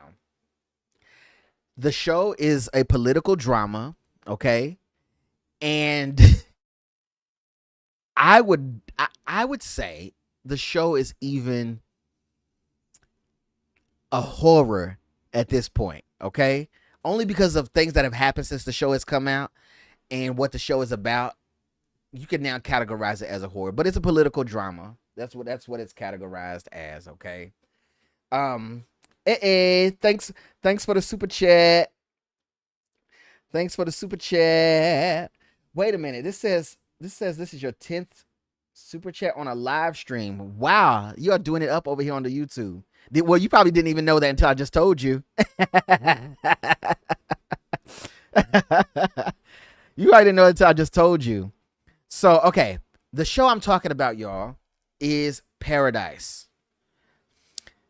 The show is a political drama, okay? And I would say the show is even a horror at this point, okay? Only because of things that have happened since the show has come out and what the show is about. You can now categorize it as a horror, but it's a political drama. That's what it's categorized as, okay? Thanks for the super chat. Thanks for the super chat. Wait a minute. This says this is your 10th super chat on a live stream. Wow, you are doing it up over here on the YouTube. Well, you probably didn't even know that until I just told you. You already know it until I just told you. So, okay, the show I'm talking about, y'all, is Paradise.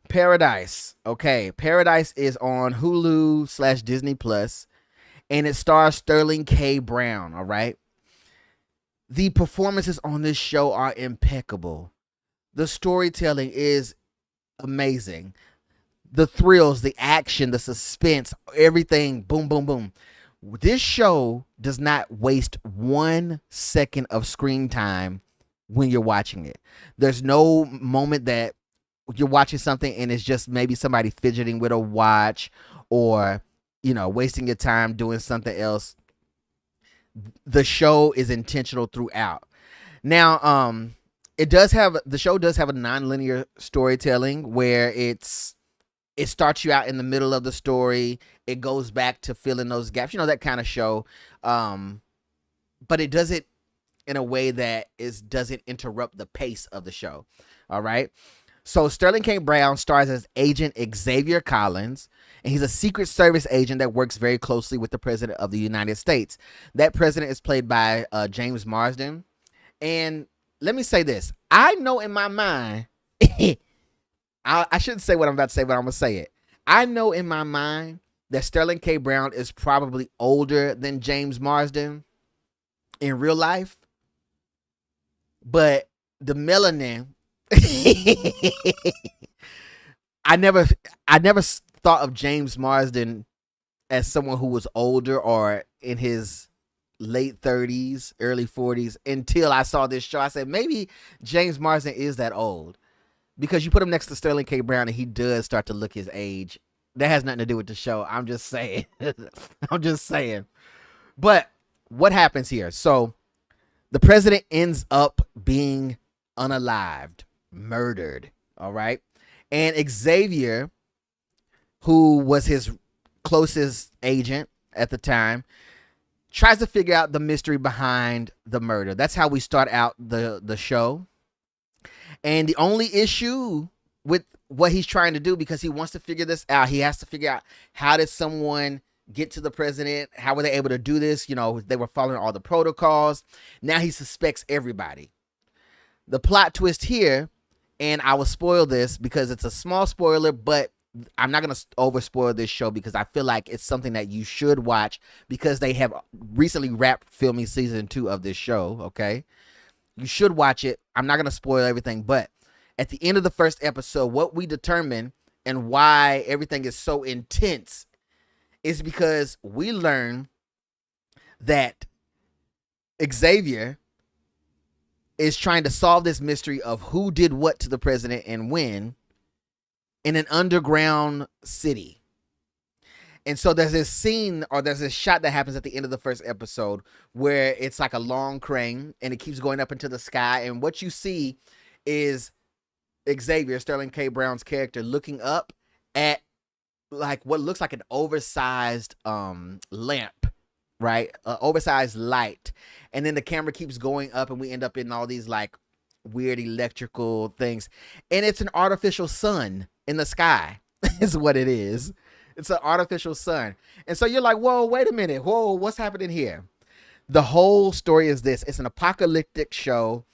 Paradise. Okay, Paradise is on Hulu / Disney Plus, and it stars Sterling K. Brown. All right. The performances on this show are impeccable. The storytelling is amazing. The thrills, the action, the suspense, everything, boom, boom, boom. This show does not waste 1 second of screen time when you're watching it. There's no moment that you're watching something and it's just maybe somebody fidgeting with a watch or, wasting your time doing something else. The show is intentional throughout. Now, the show does have a non-linear storytelling where it starts you out in the middle of the story. It goes back to filling those gaps, that kind of show. But it does it in a way that doesn't interrupt the pace of the show. All right. So Sterling K. Brown stars as Agent Xavier Collins, and he's a Secret Service agent that works very closely with the President of the United States. That president is played by James Marsden. And let me say this. I know in my mind, I shouldn't say what I'm about to say, but I'm going to say it. I know in my mind that Sterling K. Brown is probably older than James Marsden in real life. But the melanin, I never thought of James Marsden as someone who was older or in his late 30s, early 40s until I saw this show. I said, maybe James Marsden is that old. Because you put him next to Sterling K. Brown and he does start to look his age. That has nothing to do with the show. I'm just saying. But what happens here? So the president ends up being unalived, murdered. All right. And Xavier, who was his closest agent at the time, tries to figure out the mystery behind the murder. That's how we start out the show. And the only issue with what he's trying to do, because he wants to figure this out, he has to figure out, how did someone get to the president? How were they able to do this? They were following all the protocols. Now he suspects everybody. The plot twist here, and I will spoil this because it's a small spoiler, but I'm not going to over spoil this show because I feel like it's something that you should watch because they have recently wrapped filming season 2 of this show. Okay. You should watch it. I'm not going to spoil everything, but at the end of the first episode, what we determine and why everything is so intense is because we learn that Xavier is trying to solve this mystery of who did what to the president and when in an underground city. And so there's this scene, or there's this shot that happens at the end of the first episode where it's like a long crane and it keeps going up into the sky. And what you see is Xavier, Sterling K. Brown's character, looking up at like what looks like an oversized lamp, right? Oversized light. And then the camera keeps going up and we end up in all these like weird electrical things. And it's an artificial sun in the sky is what it is. It's an artificial sun. And so you're like, whoa, wait a minute. Whoa, what's happening here? The whole story is this. It's an apocalyptic show.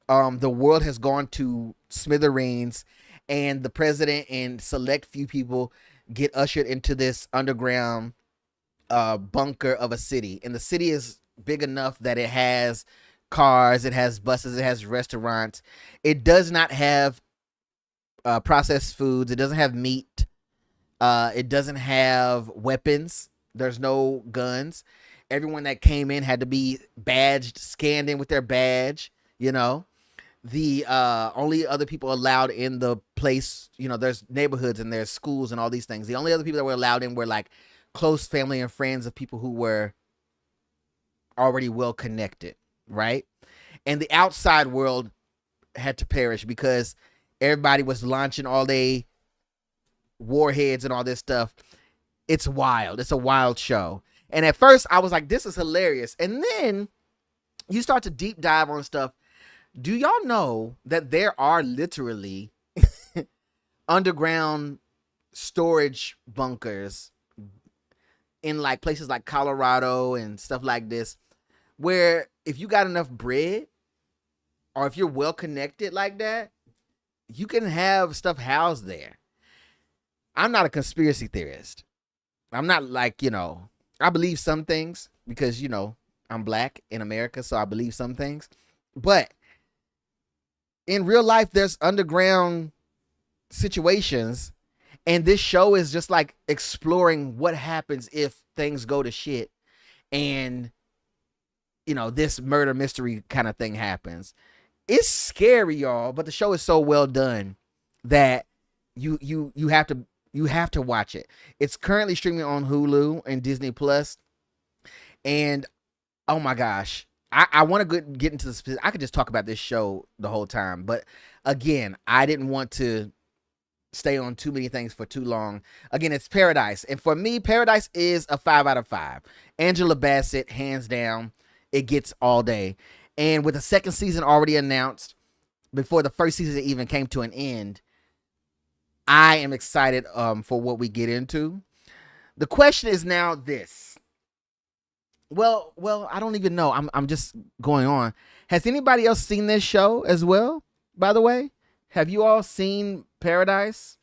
The world has gone to smithereens, and the president and select few people get ushered into this underground bunker of a city. And the city is big enough that it has cars, it has buses, it has restaurants. It does not have processed foods. It doesn't have meat. It doesn't have weapons. There's no guns. Everyone that came in had to be badged, scanned in with their badge, you know. The only other people allowed in the place, you know, there's neighborhoods and there's schools and all these things. The only other people that were allowed in were like close family and friends of people who were already well connected, right? And the outside world had to perish because everybody was launching all day warheads and all this stuff. It's wild. It's a wild show. And at first I was like, this is hilarious. And then you start to deep dive on stuff. Do y'all know that there are literally underground storage bunkers in like places like Colorado and stuff like this, where if you got enough bread or if you're well connected like that, you can have stuff housed there. I'm not a conspiracy theorist. I'm not like, you know, I believe some things because, you know, I'm black in America, so I believe some things. But in real life, there's underground situations, and this show is just like exploring what happens if things go to shit and, you know, this murder mystery kind of thing happens. It's scary, y'all, but the show is so well done that you have to watch it. It's currently streaming on Hulu and Disney Plus. And oh my gosh, I want to get into the specifics. I could just talk about this show the whole time. But again, I didn't want to stay on too many things for too long. Again, it's Paradise. And for me, Paradise is a 5 out of 5. Angela Bassett, hands down, it gets all day. And with the second season already announced, before the first season even came to an end, I am excited for what we get into. The question is now this. Well, I don't even know. I'm just going on. Has anybody else seen this show as well? By the way, have you all seen Paradise?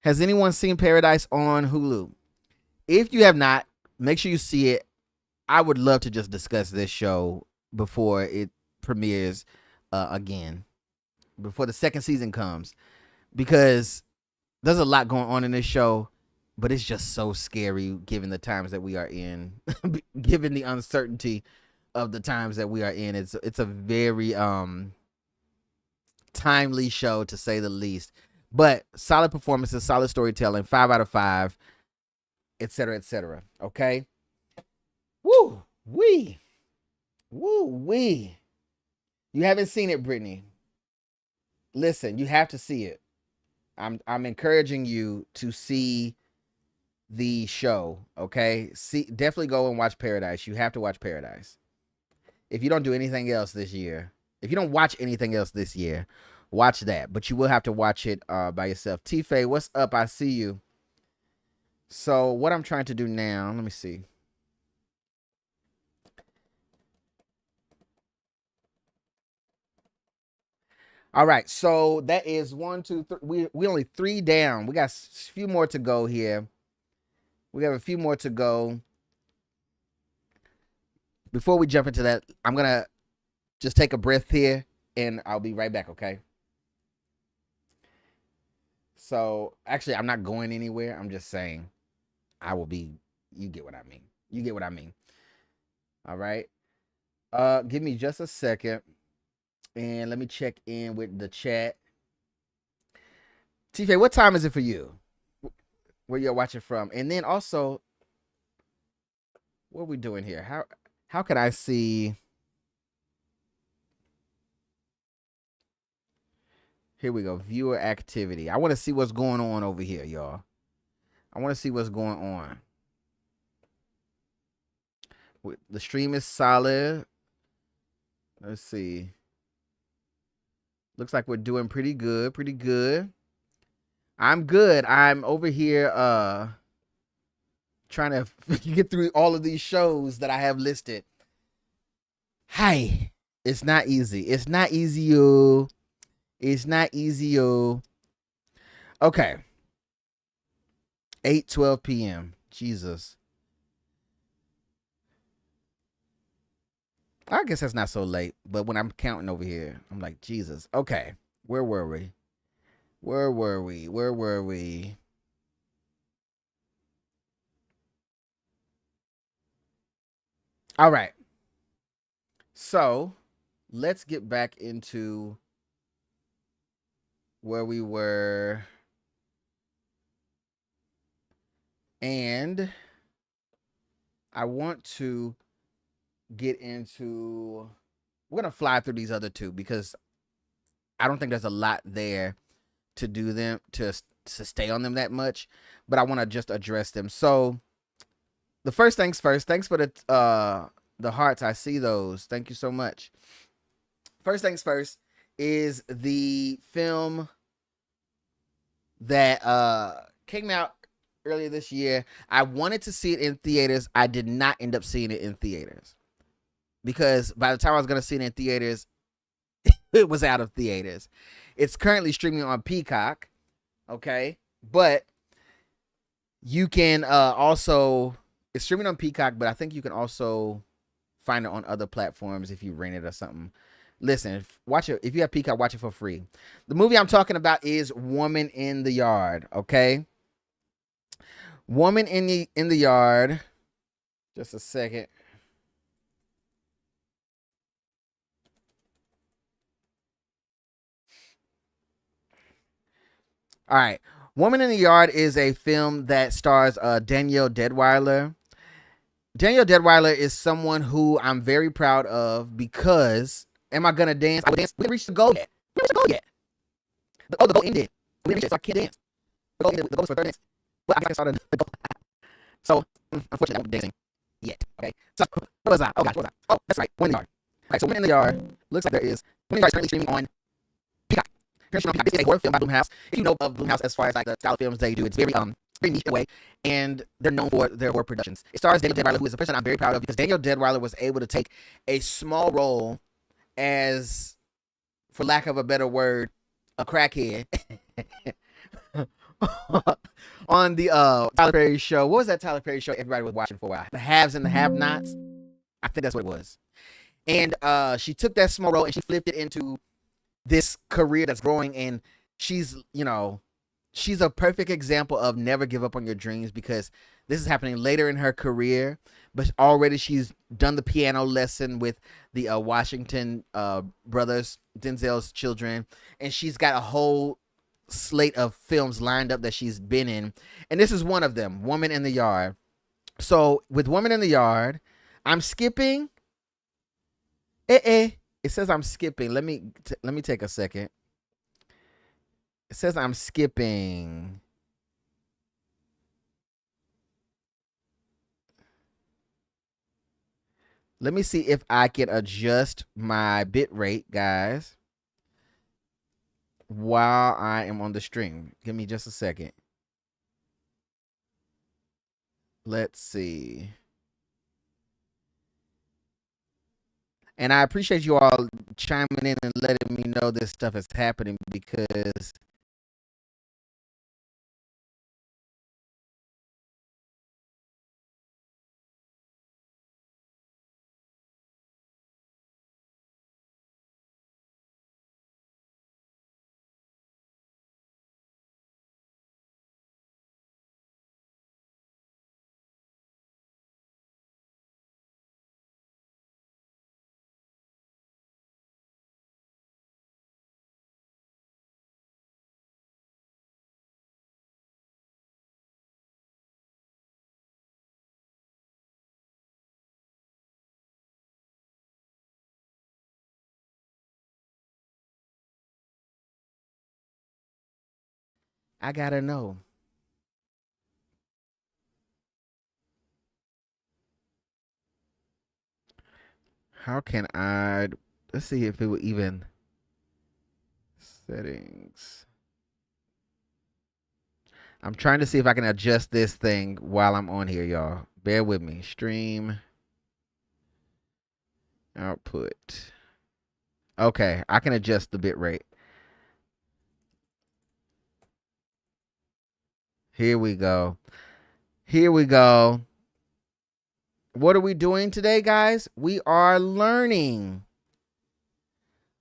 Has anyone seen Paradise on Hulu? If you have not, make sure you see it. I would love to just discuss this show before it premieres again, before the second season comes, because there's a lot going on in this show. But it's just so scary given the times that we are in, given the uncertainty of the times that we are in. It's a very timely show, to say the least. But solid performances, solid storytelling, 5 out of 5, etc., etc. Okay? Woo! Wee! Woo! Wee! You haven't seen it, Brittany. Listen, you have to see it. I'm encouraging you to see the show, okay? Definitely go and watch Paradise. You have to watch Paradise. If you don't do anything else this year, if you don't watch anything else this year, watch that. But you will have to watch it by yourself. T-Faye, what's up? I see you. So what I'm trying to do now, let me see. All right, so that is 1, 2, 3. We only 3 down. We got a few more to go here. We have a few more to go. Before we jump into that, I'm going to just take a breath here, and I'll be right back, okay? So, actually, I'm not going anywhere. I'm just saying I will be, you get what I mean. You get what I mean. All right? Give me just a second. And let me check in with the chat. Tife, what time is it for you? Where you're watching from? And then also, what are we doing here? How can I see? Here we go. Viewer activity. I want to see what's going on over here, y'all. I want to see what's going on. The stream is solid. Let's see. Looks like we're doing pretty good. Pretty good. I'm good. I'm over here trying to get through all of these shows that I have listed. Hi. It's not easy. It's not easy, yo. It's not easy, yo. Okay. 8:12 p.m. Jesus. I guess that's not so late, but when I'm counting over here, I'm like, Jesus. Okay. Where were we? Where were we? Where were we? All right. So let's get back into where we were. And I want to get into, we're going to fly through these other two because I don't think there's a lot there to do them, to stay on them that much, but I want to just address them. So the first things first, thanks for the hearts. I see those. Thank you so much. First things first is the film that came out earlier this year. I wanted to see it in theaters. I did not end up seeing it in theaters because by the time I was going to see it in theaters, it was out of theaters. It's currently streaming on Peacock. Okay. But you can also, it's streaming on Peacock, but I think you can also find it on other platforms if you rent it or something. Listen, watch it. If you have Peacock, watch it for free. The movie I'm talking about is Woman in the Yard. Okay. Woman in the Yard. Just a second. All right. Woman in the Yard is a film that stars Danielle Deadwyler. Danielle Deadwyler is someone who I'm very proud of because, am I gonna dance? I would dance. We didn't reach the goal yet. We didn't reach the goal yet. The goal ended. We didn't reach it, so I can't dance. The goal ended. The goal was for third dance. But I started the goal. So, unfortunately, I wasn't dancing yet. Okay. So, what was I? Oh gosh, what was I? Oh, that's right. Woman in the Yard. All right. So, Woman in the Yard looks like there is. Woman in the Yard is currently streaming on Peacock. This is a horror film by Blumhouse. If you know of Blumhouse as far as like the style of films they do, it's very niche in a way, and they're known for their horror productions. It stars Danielle Deadwyler, who is a person I'm very proud of because Danielle Deadwyler was able to take a small role as, for lack of a better word, a crackhead on the Tyler Perry show. What was that Tyler Perry show everybody was watching for a while? The Haves and the Have-Nots. I think that's what it was. And she took that small role and she flipped it into this career that's growing, and she's a perfect example of never give up on your dreams because this is happening later in her career, but already she's done the piano lesson with the Washington brothers, Denzel's children, and she's got a whole slate of films lined up that she's been in, and this is one of them, Woman in the Yard. So with Woman in the Yard, I'm skipping. It says I'm skipping. Let me take a second. It says I'm skipping. Let me see if I can adjust my bit rate, guys, while I am on the stream. Give me just a second. Let's see. And I appreciate you all chiming in and letting me know this stuff is happening because I gotta know. How can I? Let's see if it will even settings. I'm trying to see if I can adjust this thing while I'm on here, y'all. Bear with me. Stream output. Okay, I can adjust the bit rate. Here we go. Here we go. What are we doing today, guys? We are learning.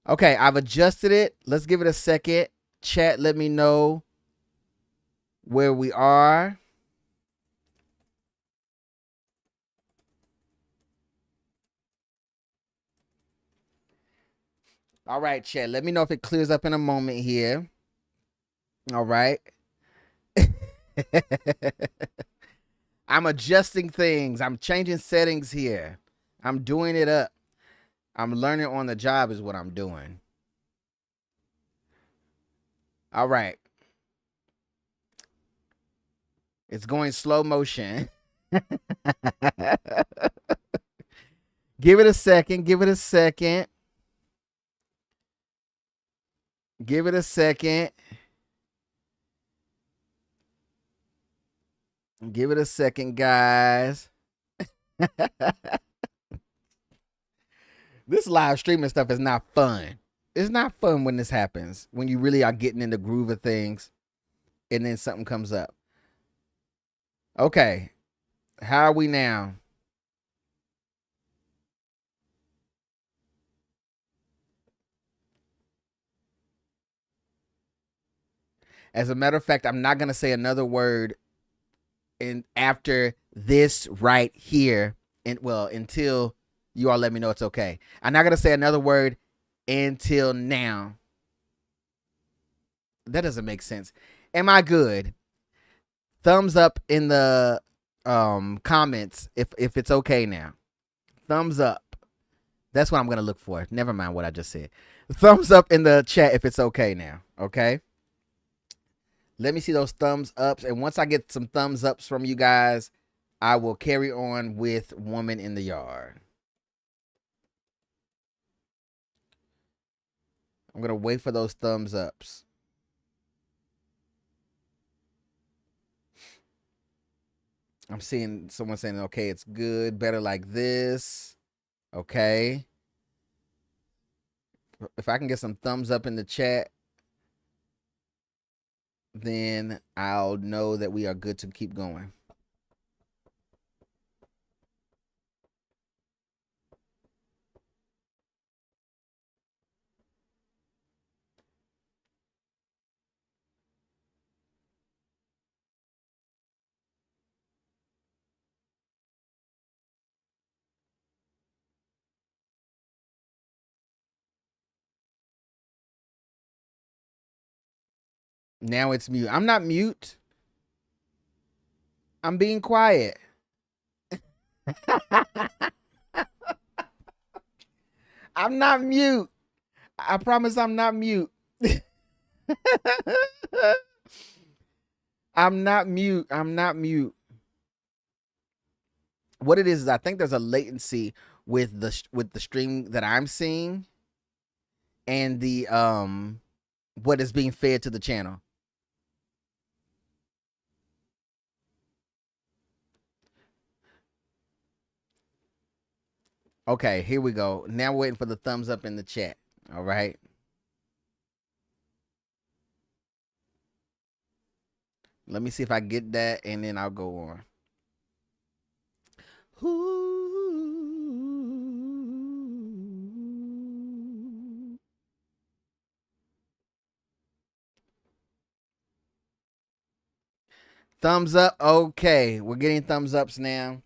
Okay, I've adjusted it. Let's give it a second. Chat, let me know where we are. All right, chat. Let me know if it clears up in a moment here. All right. I'm adjusting things. I'm changing settings here. I'm doing it up. I'm learning on the job is what I'm doing. All right. It's going slow motion. Give it a second. Give it a second. Give it a second. Give it a second, guys. This live streaming stuff is not fun. It's not fun when this happens, when you really are getting in the groove of things and then something comes up. Okay. How are we now? As a matter of fact, I'm not going to say another word in after this right here, and well, until you all let me know it's okay. I'm not going to say another word until now. That doesn't make sense. Am I good? Thumbs up in the comments if it's okay now. Thumbs up. That's what I'm going to look for. Never mind what I just said. Thumbs up in the chat if it's okay now. Okay? Let me see those thumbs ups. And once I get some thumbs ups from you guys, I will carry on with Woman in the Yard. I'm going to wait for those thumbs ups. I'm seeing someone saying, okay, it's good, better like this. Okay. If I can get some thumbs up in the chat, then I'll know that we are good to keep going. Now it's mute. I'm not mute. I'm being quiet. I'm not mute. I promise I'm not mute. I'm not mute. I'm not mute. What it is I think there's a latency with the stream that I'm seeing and the what is being fed to the channel. Okay, here we go. Now we're waiting for the thumbs up in the chat. All right. Let me see if I get that, and then I'll go on. Thumbs up. Okay, we're getting thumbs ups now.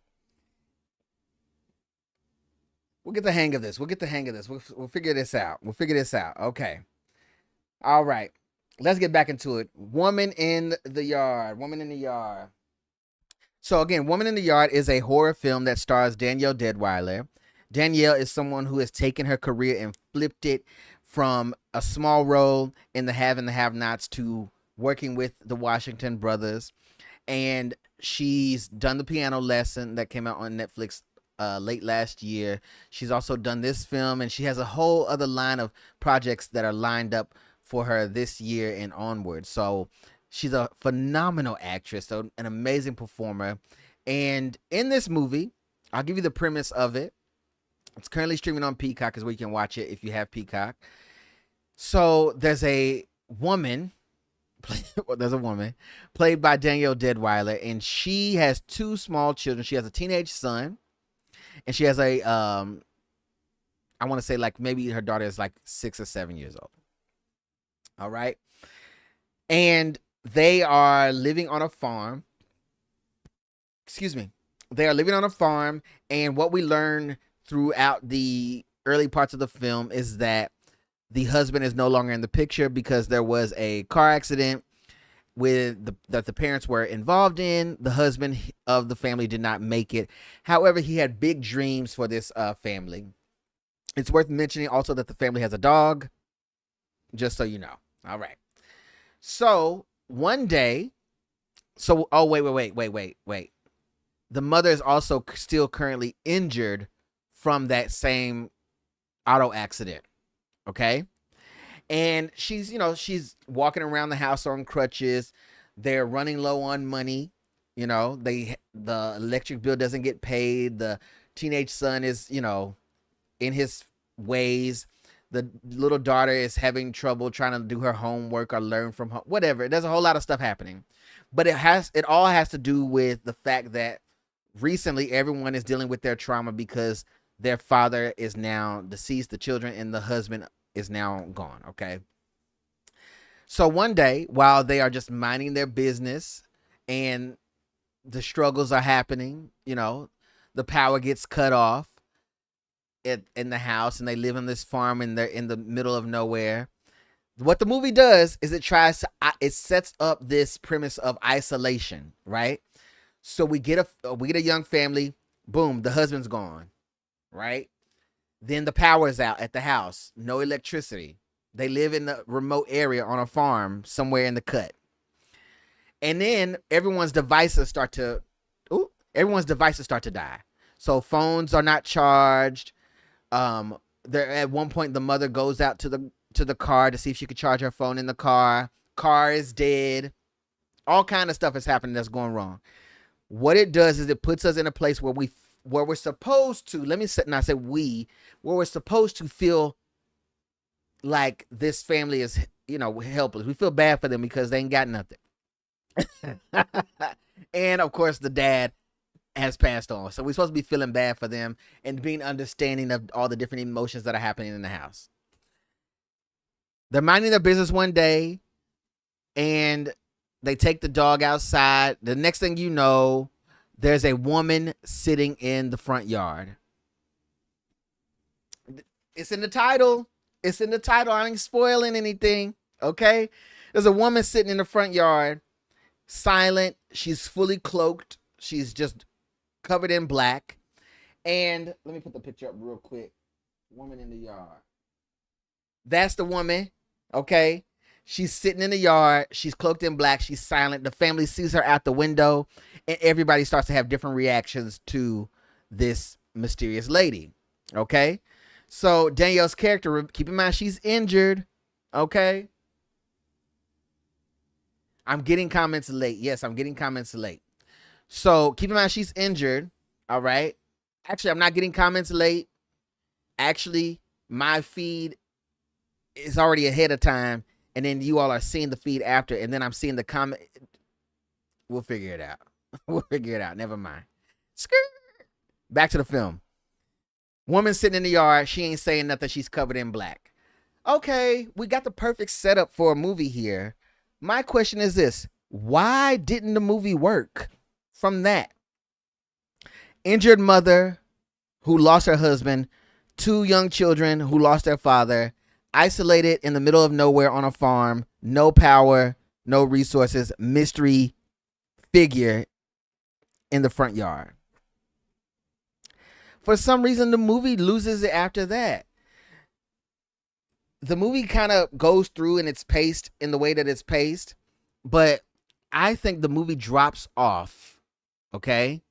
We'll get the hang of this. We'll get the hang of this. We'll figure this out. We'll figure this out. Okay. All right. Let's get back into it. Woman in the Yard. Woman in the Yard. So again, Woman in the Yard is a horror film that stars Danielle Deadwyler. Danielle is someone who has taken her career and flipped it from a small role in the have and the have-nots to working with the Washington brothers, and she's done the piano lesson that came out on Netflix late last year. She's also done this film, and she has a whole other line of projects that are lined up for her this year and onward. So she's a phenomenal actress, so an amazing performer. And in this movie, I'll give you the premise of it. It's currently streaming on Peacock, is where you can watch it if you have Peacock. So there's a woman played by Danielle Deadwyler, and she has two small children. She has a teenage son, and she has a I want to say like maybe her daughter is like 6 or 7 years old. All right. And they are living on a farm. Excuse me. They are living on a farm, and what we learn throughout the early parts of the film is that the husband is no longer in the picture because there was a car accident that the parents were involved in. The husband of the family did not make it. However, he had big dreams for this family. It's worth mentioning also that the family has a dog, just so you know. All right. So one day, wait. The mother is also still currently injured from that same auto accident. Okay. And she's walking around the house on crutches. They're running low on money. The electric bill doesn't get paid. The teenage son is, in his ways. The little daughter is having trouble trying to do her homework or learn from home, whatever. There's a whole lot of stuff happening, but it all has to do with the fact that recently everyone is dealing with their trauma because their father is now deceased, the children, and the husband is now gone. Okay. So one day, while they are just minding their business and the struggles are happening, the power gets cut off in the house, and they live on this farm, and they're in the middle of nowhere. What the movie does is it sets up this premise of isolation, right? So we get a young family. Boom, the husband's gone, right? Then the power is out at the house. No electricity. They live in the remote area on a farm somewhere in the cut. And then everyone's devices start to die. So phones are not charged. There at one point the mother goes out to the car to see if she could charge her phone in the car. Car is dead. All kind of stuff is happening that's going wrong. What it does is it puts us in a place where we're supposed to, where we're supposed to feel like this family is, helpless. We feel bad for them because they ain't got nothing. And of course the dad has passed on. So we're supposed to be feeling bad for them and being understanding of all the different emotions that are happening in the house. They're minding their business one day, and they take the dog outside. The next thing you know, there's a woman sitting in the front yard. It's in the title. I ain't spoiling anything. Okay. There's a woman sitting in the front yard, silent. She's fully cloaked. She's just covered in black. And let me put the picture up real quick. Woman in the yard. That's the woman. Okay. She's sitting in the yard. She's cloaked in black. She's silent. The family sees her out the window, and everybody starts to have different reactions to this mysterious lady. Okay. So Danielle's character, keep in mind, she's injured. Okay. I'm getting comments late. Yes, I'm getting comments late. So keep in mind, she's injured. All right. Actually, I'm not getting comments late. Actually, my feed is already ahead of time. And then you all are seeing the feed after. And then I'm seeing the comment. We'll figure it out. Never mind. Back to the film. Woman sitting in the yard. She ain't saying nothing. She's covered in black. Okay. We got the perfect setup for a movie here. My question is this. Why didn't the movie work from that? Injured mother who lost her husband, two young children who lost their father, isolated in the middle of nowhere on a farm, no power, no resources, mystery figure in the front yard. For some reason, the movie loses it after that. The movie kind of goes through and it's paced in the way that it's paced. But I think the movie drops off, okay?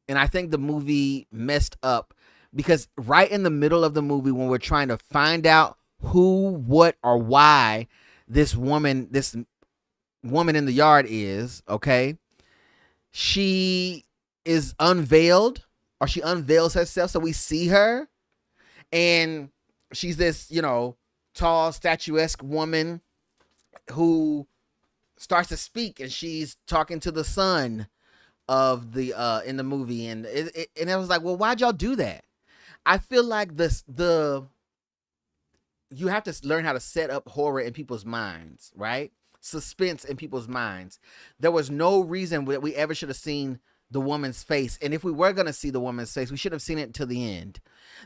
And I think the movie messed up because right in the middle of the movie, when we're trying to find out who, what, or why this woman in the yard is, okay, she is unveiled, or she unveils herself, so we see her, and she's this, tall, statuesque woman who starts to speak, and she's talking to the son of the in the movie, and and I was like, well, why'd y'all do that? I feel like the you have to learn how to set up horror in people's minds, right? Suspense in people's minds. There was no reason that we ever should have seen the woman's face, and if we were going to see the woman's face, we should have seen it until the end.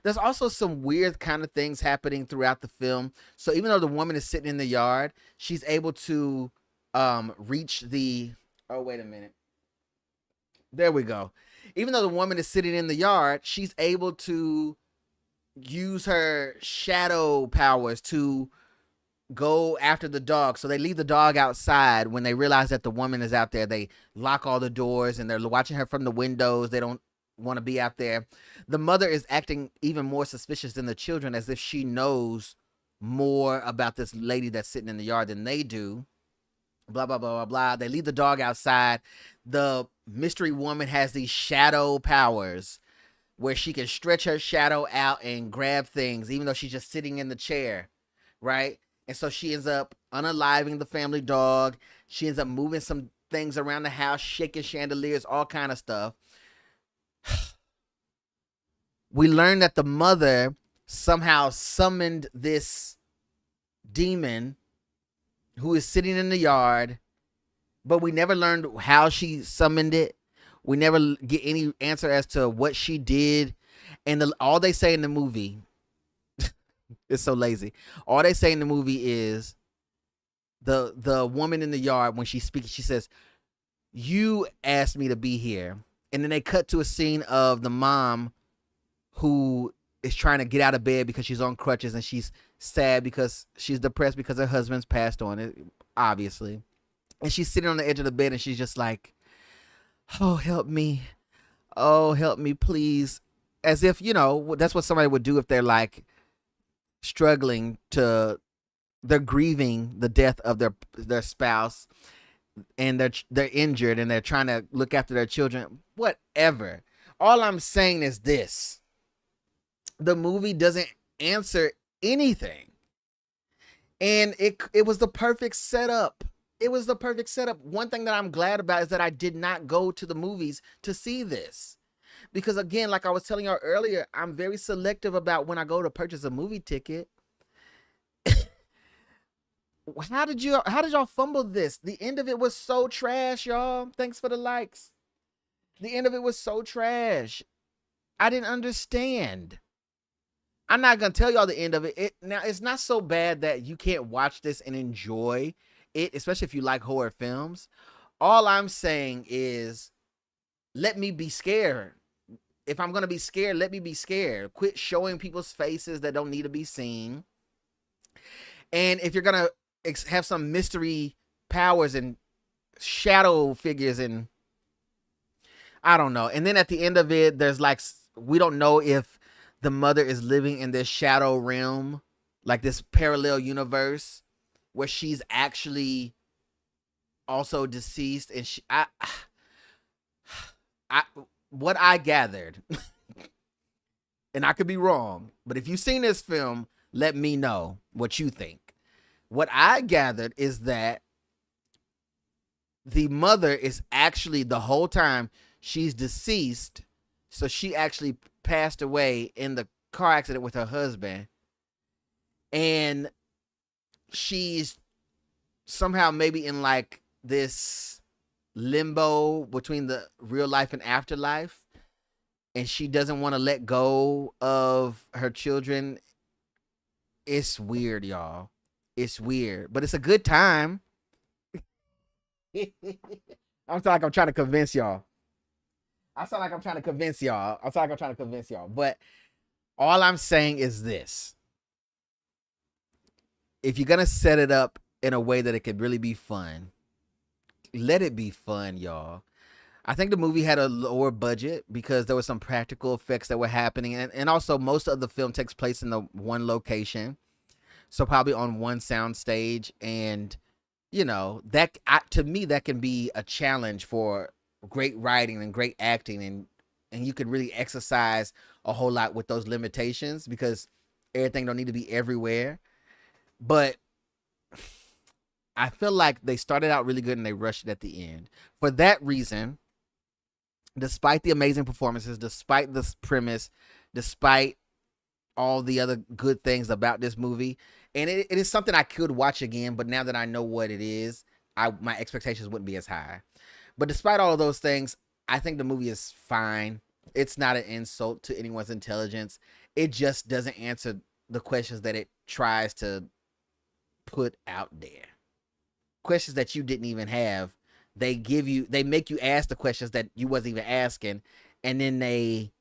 There's also some weird kind of things happening throughout the film. So even though the woman is sitting in the yard, she's able to reach the. Oh, wait a minute. There we go. Even though the woman is sitting in the yard, she's able to use her shadow powers to go after the dog. So they leave the dog outside. When they realize that the woman is out there, they lock all the doors and they're watching her from the windows. They don't want to be out there. The mother is acting even more suspicious than the children, as if she knows more about this lady that's sitting in the yard than they do. Blah, blah, blah, blah, blah. They leave the dog outside. The mystery woman has these shadow powers where she can stretch her shadow out and grab things, even though she's just sitting in the chair, right? And so she ends up unaliving the family dog. She ends up moving some things around the house, shaking chandeliers, all kind of stuff. We learn that the mother somehow summoned this demon who is sitting in the yard, but we never learned how she summoned it. We never get any answer as to what she did. And all they say in the movie, it's so lazy. All they say in the movie is the woman in the yard, when she speaks, she says, "You asked me to be here." And then they cut to a scene of the mom who is trying to get out of bed because she's on crutches, and she's sad because she's depressed because her husband's passed on, obviously. And she's sitting on the edge of the bed, and she's just like, "Oh, help me. Oh, help me, please." As if, that's what somebody would do if they're like struggling they're grieving the death of their spouse, and they're injured, and they're trying to look after their children. Whatever. All I'm saying is this. The movie doesn't answer anything. And it was the perfect setup. It was the perfect setup. One thing that I'm glad about is that I did not go to the movies to see this. Because again, like I was telling y'all earlier, I'm very selective about when I go to purchase a movie ticket. How did y'all fumble this? The end of it was so trash, y'all. Thanks for the likes. The end of it was so trash. I didn't understand. I'm not going to tell y'all the end of it. Now, it's not so bad that you can't watch this and enjoy it, especially if you like horror films. All I'm saying is, let me be scared. If I'm going to be scared, let me be scared. Quit showing people's faces that don't need to be seen. And if you're going to have some mystery powers and shadow figures, and I don't know. And then at the end of it, there's like, we don't know if the mother is living in this shadow realm, like this parallel universe where she's actually also deceased. And what I gathered, and I could be wrong, but if you've seen this film, let me know what you think. What I gathered is that the mother is actually, the whole time, she's deceased. So she actually passed away in the car accident with her husband. And she's somehow maybe in like this limbo between the real life and afterlife. And she doesn't want to let go of her children. It's weird, y'all. It's weird. But it's a good time. I'm like I'm trying to convince y'all. I sound like I'm trying to convince y'all. But all I'm saying is this. If you're going to set it up in a way that it could really be fun, let it be fun, y'all. I think the movie had a lower budget because there were some practical effects that were happening, and also most of the film takes place in the one location, so probably on one sound stage, and to me that can be a challenge for great writing and great acting, and you can really exercise a whole lot with those limitations because everything don't need to be everywhere. But I feel like they started out really good and they rushed it at the end. For that reason, despite the amazing performances, despite this premise, despite all the other good things about this movie, and it is something I could watch again, but now that I know what it is, my expectations wouldn't be as high. But despite all of those things, I think the movie is fine. It's not an insult to anyone's intelligence. It just doesn't answer the questions that it tries to put out there. Questions that you didn't even have. They make you ask the questions that you wasn't even asking, and then they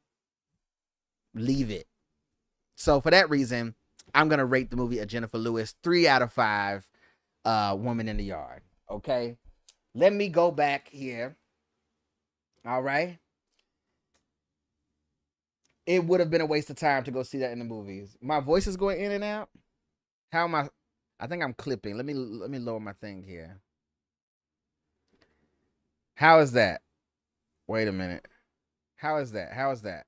leave it. So for that reason, I'm gonna rate the movie a Jennifer Lewis 3 out of 5. Woman in the Yard. Okay, let me go back here. All right, it would have been a waste of time to go see that in the movies. My voice is going in and out. How am I? I think I'm clipping. Let me lower my thing here. How is that? Wait a minute. How is that? How is that?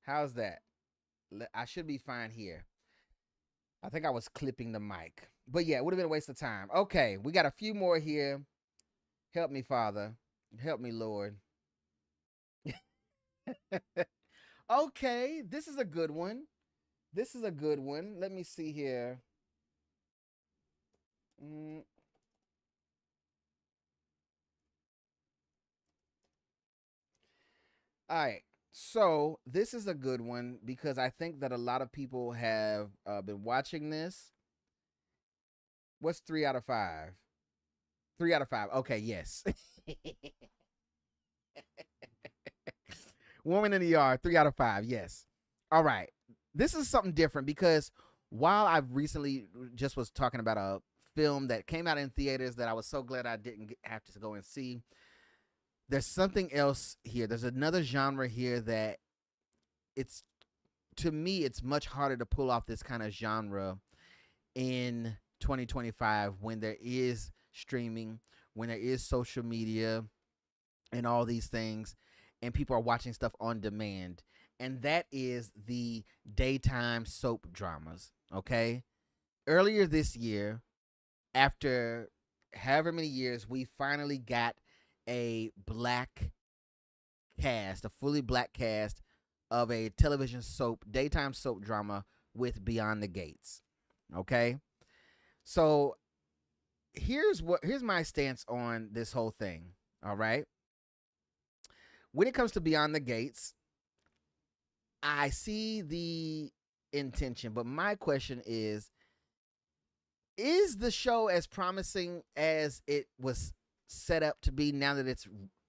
How's that? I should be fine here. I think I was clipping the mic. But yeah, it would have been a waste of time. Okay, we got a few more here. Help me, Father. Help me, Lord. Okay, this is a good one. This is a good one. Let me see here. Mm, all right. So this is a good one because I think that a lot of people have been watching this. What's 3 out of 5? 3 out of 5. Okay, yes. Woman in the Yard, 3 out of 5. Yes. All right. This is something different because while I recently just was talking about a film that came out in theaters that I was so glad I didn't have to go and see, there's something else here. There's another genre here that it's to me it's much harder to pull off this kind of genre in 2025 when there is streaming, when there is social media and all these things, and people are watching stuff on demand. And that is the daytime soap dramas. Okay. Earlier this year, after however many years, we finally got a black cast, a fully black cast of a television soap, daytime soap drama with Beyond the Gates. Okay. So here's my stance on this whole thing. All right. When it comes to Beyond the Gates, I see the intention, but my question is the show as promising as it was set up to be now that it's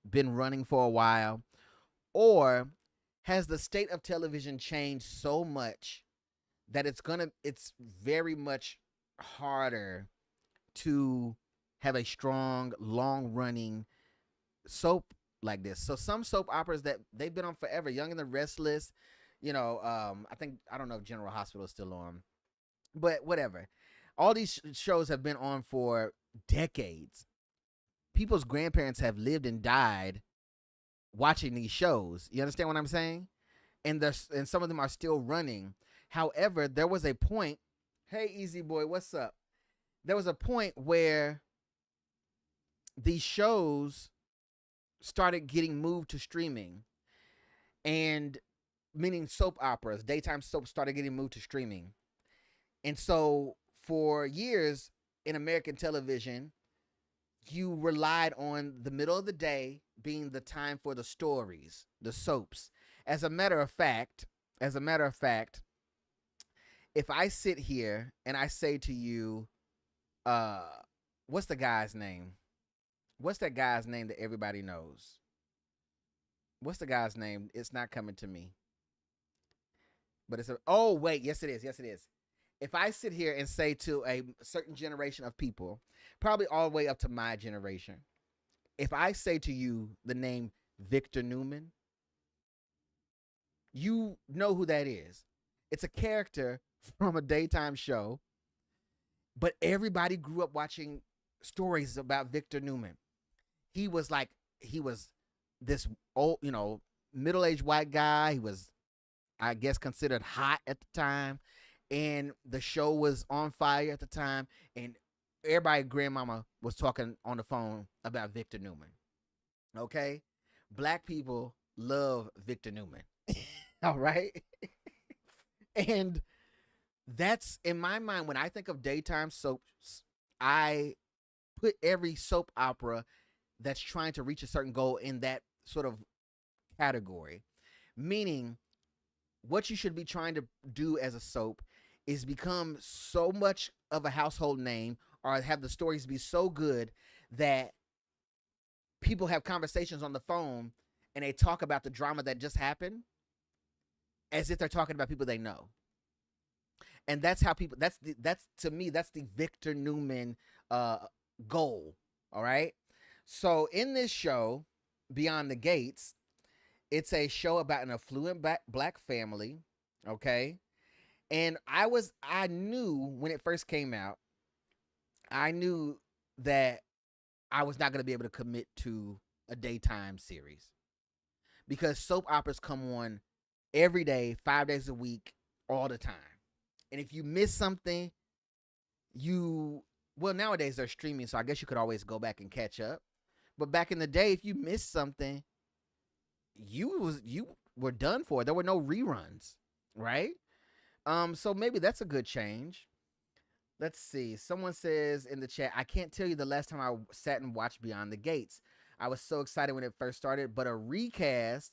been running for a while? Or has the state of television changed so much that it's very much harder to have a strong, long running soap like this? So some soap operas that they've been on forever, Young and the Restless, I don't know if General Hospital is still on, but whatever. All these shows have been on for decades. People's grandparents have lived and died watching these shows. You understand what I'm saying? And some of them are still running. However, there was a point. Hey, Easy Boy, what's up? There was a point where these shows started getting moved to streaming, and meaning soap operas, daytime soaps started getting moved to streaming. And so for years in American television, you relied on the middle of the day being the time for the stories, the soaps. As a matter of fact, if I sit here and I say to you, uh, what's the guy's name? What's that guy's name that everybody knows? What's the guy's name? It's not coming to me. But oh wait, yes it is. Yes it is. if I sit here and say to a certain generation of people, probably all the way up to my generation, if I say to you the name Victor Newman, you know who that is. It's a character from a daytime show, but everybody grew up watching stories about Victor Newman. He was this old, middle-aged white guy. He was, I guess, considered hot at the time, and the show was on fire at the time, and everybody grandmama was talking on the phone about Victor Newman. Okay? Black people love Victor Newman. All right? And that's, in my mind, when I think of daytime soaps, I put every soap opera that's trying to reach a certain goal in that sort of category. Meaning, what you should be trying to do as a soap is become so much of a household name, or have the stories be so good that people have conversations on the phone and they talk about the drama that just happened as if they're talking about people they know. And that's how people, that's to me, that's the Victor Newman goal. All right. So in this show, Beyond the Gates, it's a show about an affluent black family. Okay. And I knew when it first came out, I knew that I was not going to be able to commit to a daytime series, because soap operas come on every day, 5 days a week, all the time. And if you miss something, well, nowadays they're streaming, so I guess you could always go back and catch up. But back in the day, if you missed something, you were done for. There were no reruns, right? So maybe that's a good change. Let's see. Someone says in the chat, I can't tell you the last time I sat and watched Beyond the Gates. I was so excited when it first started, but a recast,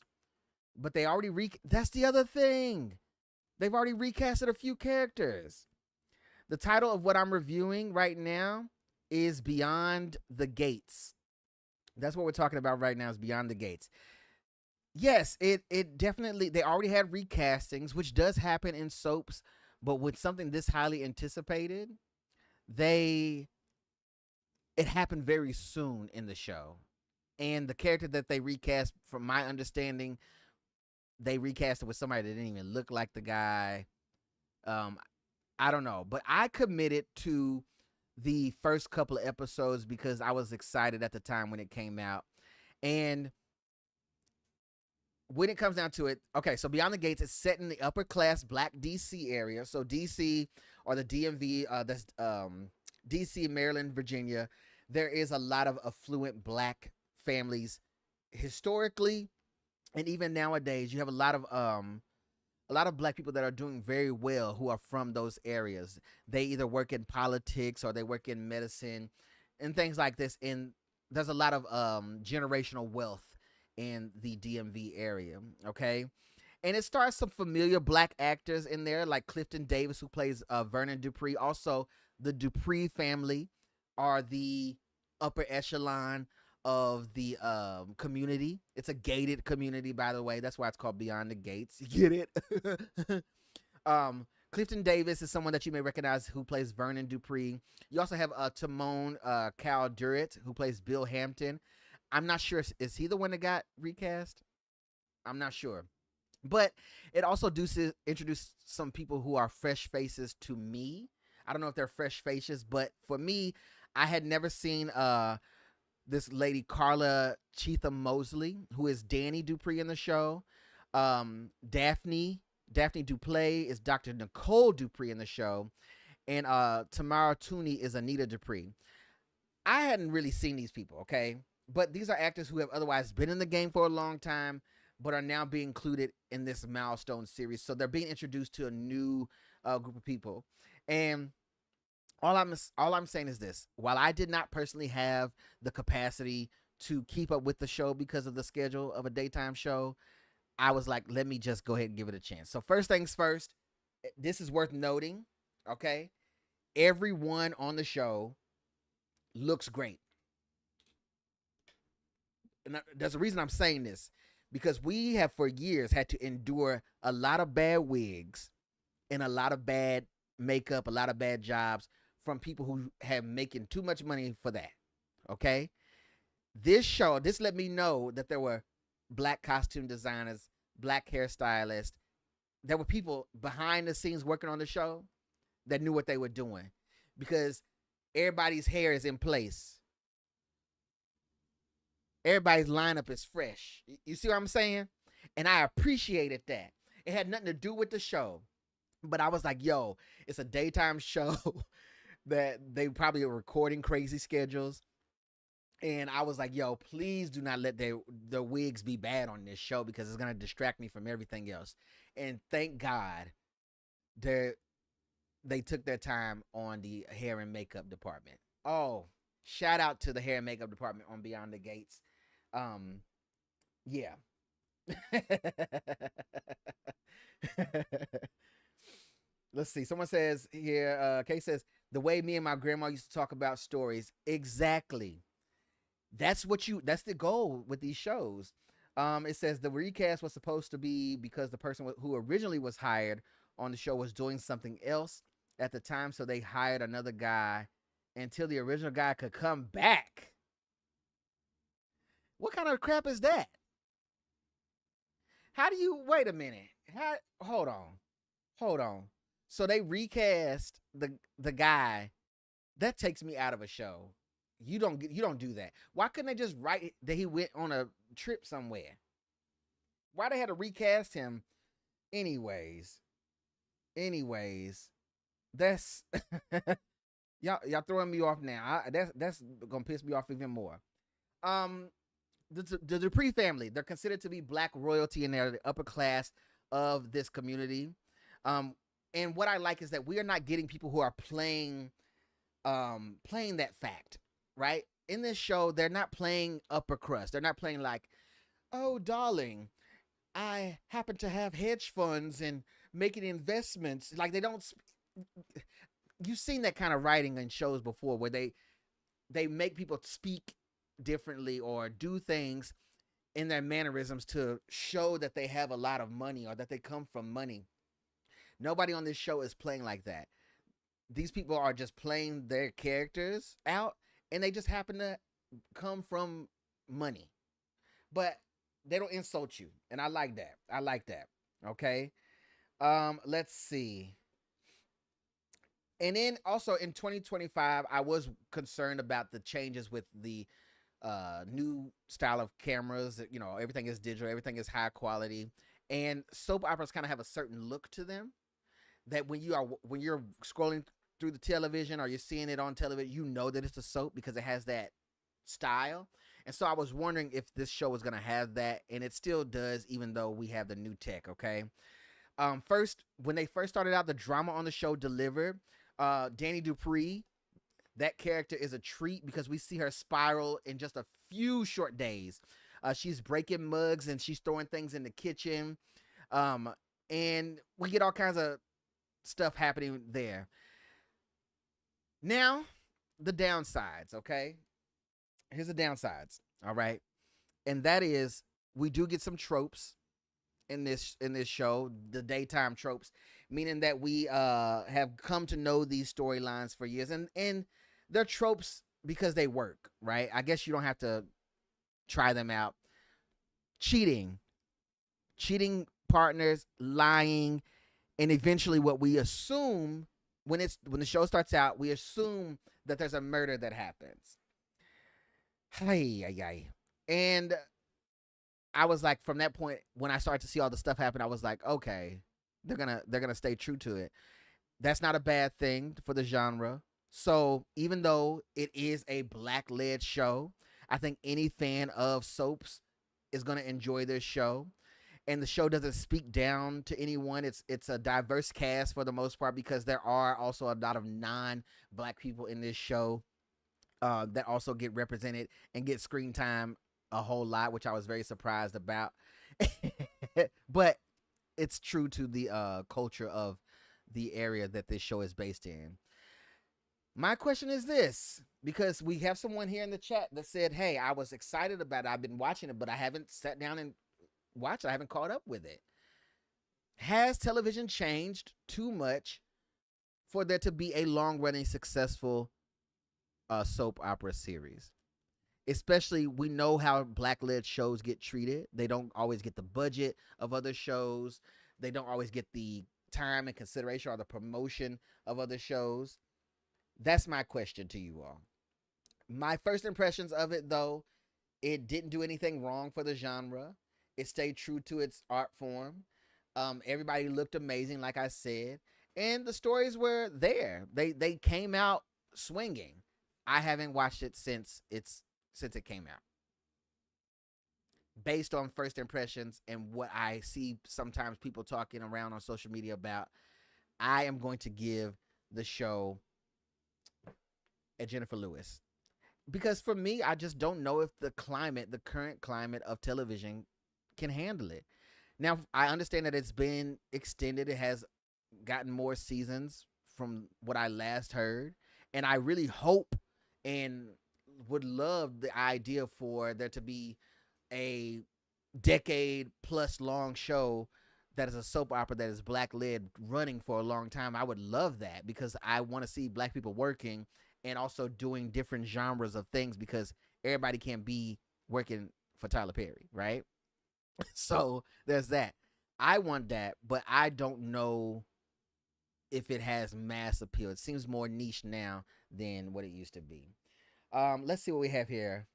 but they already that's the other thing. They've already recasted a few characters. The title of what I'm reviewing right now is Beyond the Gates. That's what we're talking about right now, is Beyond the Gates. Yes, it definitely, they already had recastings, which does happen in soaps, but with something this highly anticipated, it happened very soon in the show. And the character that they recast, from my understanding, they recast it with somebody that didn't even look like the guy. I don't know, but I committed to the first couple of episodes because I was excited at the time when it came out. And when it comes down to it, okay, so Beyond the Gates is set in the upper class black DC area. So DC, or the DMV, that's DC, Maryland, Virginia. There is a lot of affluent black families historically, and even nowadays you have a lot of black people that are doing very well who are from those areas. They either work in politics or they work in medicine and things like this. And there's a lot of generational wealth in the DMV area. Okay. And it stars some familiar black actors in there, like Clifton Davis, who plays Vernon Dupree. Also, the Dupree family are the upper echelon of the community. It's a gated community, by the way. That's why it's called Beyond the Gates. You get it? Clifton Davis is someone that you may recognize, who plays Vernon Dupree. You also have Timon Cal Durrett, who plays Bill Hampton. I'm not sure. Is he the one that got recast? I'm not sure. But it also introduced some people who are fresh faces to me. I don't know if they're fresh faces, but for me, I had never seen this lady, Carla Cheatham Mosley, who is Danny Dupree in the show. Daphne Duplay is Dr. Nicole Dupree in the show. And Tamara Tooney is Anita Dupree. I hadn't really seen these people, okay? But these are actors who have otherwise been in the game for a long time, but are now being included in this milestone series. So they're being introduced to a new group of people. And all I'm saying is this: while I did not personally have the capacity to keep up with the show because of the schedule of a daytime show, I was like, let me just go ahead and give it a chance. So first things first, this is worth noting, okay? Everyone on the show looks great. And there's a reason I'm saying this, because we have for years had to endure a lot of bad wigs and a lot of bad makeup, a lot of bad jobs from people who have making too much money for that. Okay? This let me know that there were black costume designers, black hairstylists. There were people behind the scenes working on the show that knew what they were doing because everybody's hair is in place. Everybody's lineup is fresh. You see what I'm saying? And I appreciated that. It had nothing to do with the show. But I was like, yo, it's a daytime show that they probably are recording crazy schedules. And I was like, yo, please do not let the wigs be bad on this show because it's going to distract me from everything else. And thank God they took their time on the hair and makeup department. Oh, shout out to the hair and makeup department on Beyond the Gates. Yeah. Let's see. Someone says here, Kay says, the way me and my grandma used to talk about stories. Exactly. That's the goal with these shows. It says the recast was supposed to be because the person who originally was hired on the show was doing something else at the time, so they hired another guy until the original guy could come back. What kind of crap is that? How do you wait a minute? Hold on. So they recast the guy. That takes me out of a show. You don't do that. Why couldn't they just write that he went on a trip somewhere? Why they had to recast him? Anyways, that's y'all throwing me off now. That's gonna piss me off even more. The Dupree family, they're considered to be black royalty and they're the upper class of this community. And what I like is that we are not getting people who are playing that fact, right? In this show, they're not playing upper crust. They're not playing like, oh, darling, I happen to have hedge funds and making investments. Like they don't. You've seen that kind of writing in shows before where they make people speak differently or do things in their mannerisms to show that they have a lot of money or that they come from money. Nobody on this show is playing like that. These people are just playing their characters out and they just happen to come from money. But they don't insult you. And I like that. Okay? Let's see. And then also in 2025, I was concerned about the changes with the new style of cameras. You know, everything is digital, everything is high quality, and soap operas kind of have a certain look to them that when you're scrolling through the television or you're seeing it on television, you know that it's a soap because it has that style. And so I was wondering if this show was going to have that, and it still does, even though we have the new tech. Okay. When they first started out, the drama on the show delivered. Danny Dupree, that character is a treat because we see her spiral in just a few short days. She's breaking mugs and she's throwing things in the kitchen. And we get all kinds of stuff happening there. Now, the downsides, okay? Here's the downsides, all right? And that is we do get some tropes in this show, the daytime tropes, meaning that we have come to know these storylines for years, and they're tropes because they work, right? I guess you don't have to try them out. Cheating partners, lying, and eventually what we assume when the show starts out, we assume that there's a murder that happens. And I was like, from that point, when I started to see all the stuff happen, I was like, okay, they're gonna stay true to it. That's not a bad thing for the genre. So even though it is a black-led show, I think any fan of soaps is gonna enjoy this show. And the show doesn't speak down to anyone. It's a diverse cast for the most part because there are also a lot of non-black people in this show that also get represented and get screen time a whole lot, which I was very surprised about. But it's true to the culture of the area that this show is based in. My question is this, because we have someone here in the chat that said, hey, I was excited about it. I've been watching it, but I haven't sat down and watched it. I haven't caught up with it. Has television changed too much for there to be a long running successful soap opera series. Especially, we know how black led shows get treated. They don't always get the budget of other shows, they don't always get the time and consideration or the promotion of other shows. That's my question to you all. My first impressions of it, though, it didn't do anything wrong for the genre. It stayed true to its art form. Everybody looked amazing, like I said, and the stories were there. They came out swinging. I haven't watched it since it came out. Based on first impressions and what I see sometimes people talking around on social media about, I am going to give the show a Jennifer Lewis. Because for me, I just don't know if the current climate of television can handle it. Now, I understand that it's been extended. It has gotten more seasons from what I last heard. And I really hope and would love the idea for there to be a decade plus long show that is a soap opera that is black led running for a long time. I would love that because I want to see black people working and also doing different genres of things because everybody can't be working for Tyler Perry, right? So there's that. I want that, but I don't know if it has mass appeal. It seems more niche now than what it used to be. Let's see what we have here.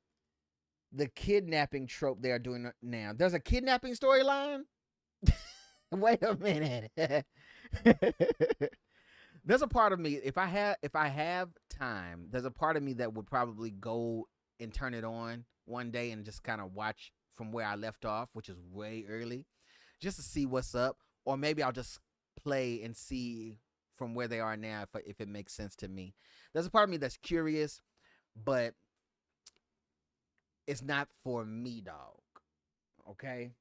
The kidnapping trope they are doing now. There's a kidnapping storyline? Wait a minute. There's a part of me, if I have time, there's a part of me that would probably go and turn it on one day and just kind of watch from where I left off, which is way early, just to see what's up. Or maybe I'll just play and see from where they are now if it makes sense to me. There's a part of me that's curious, but it's not for me, dog. Okay?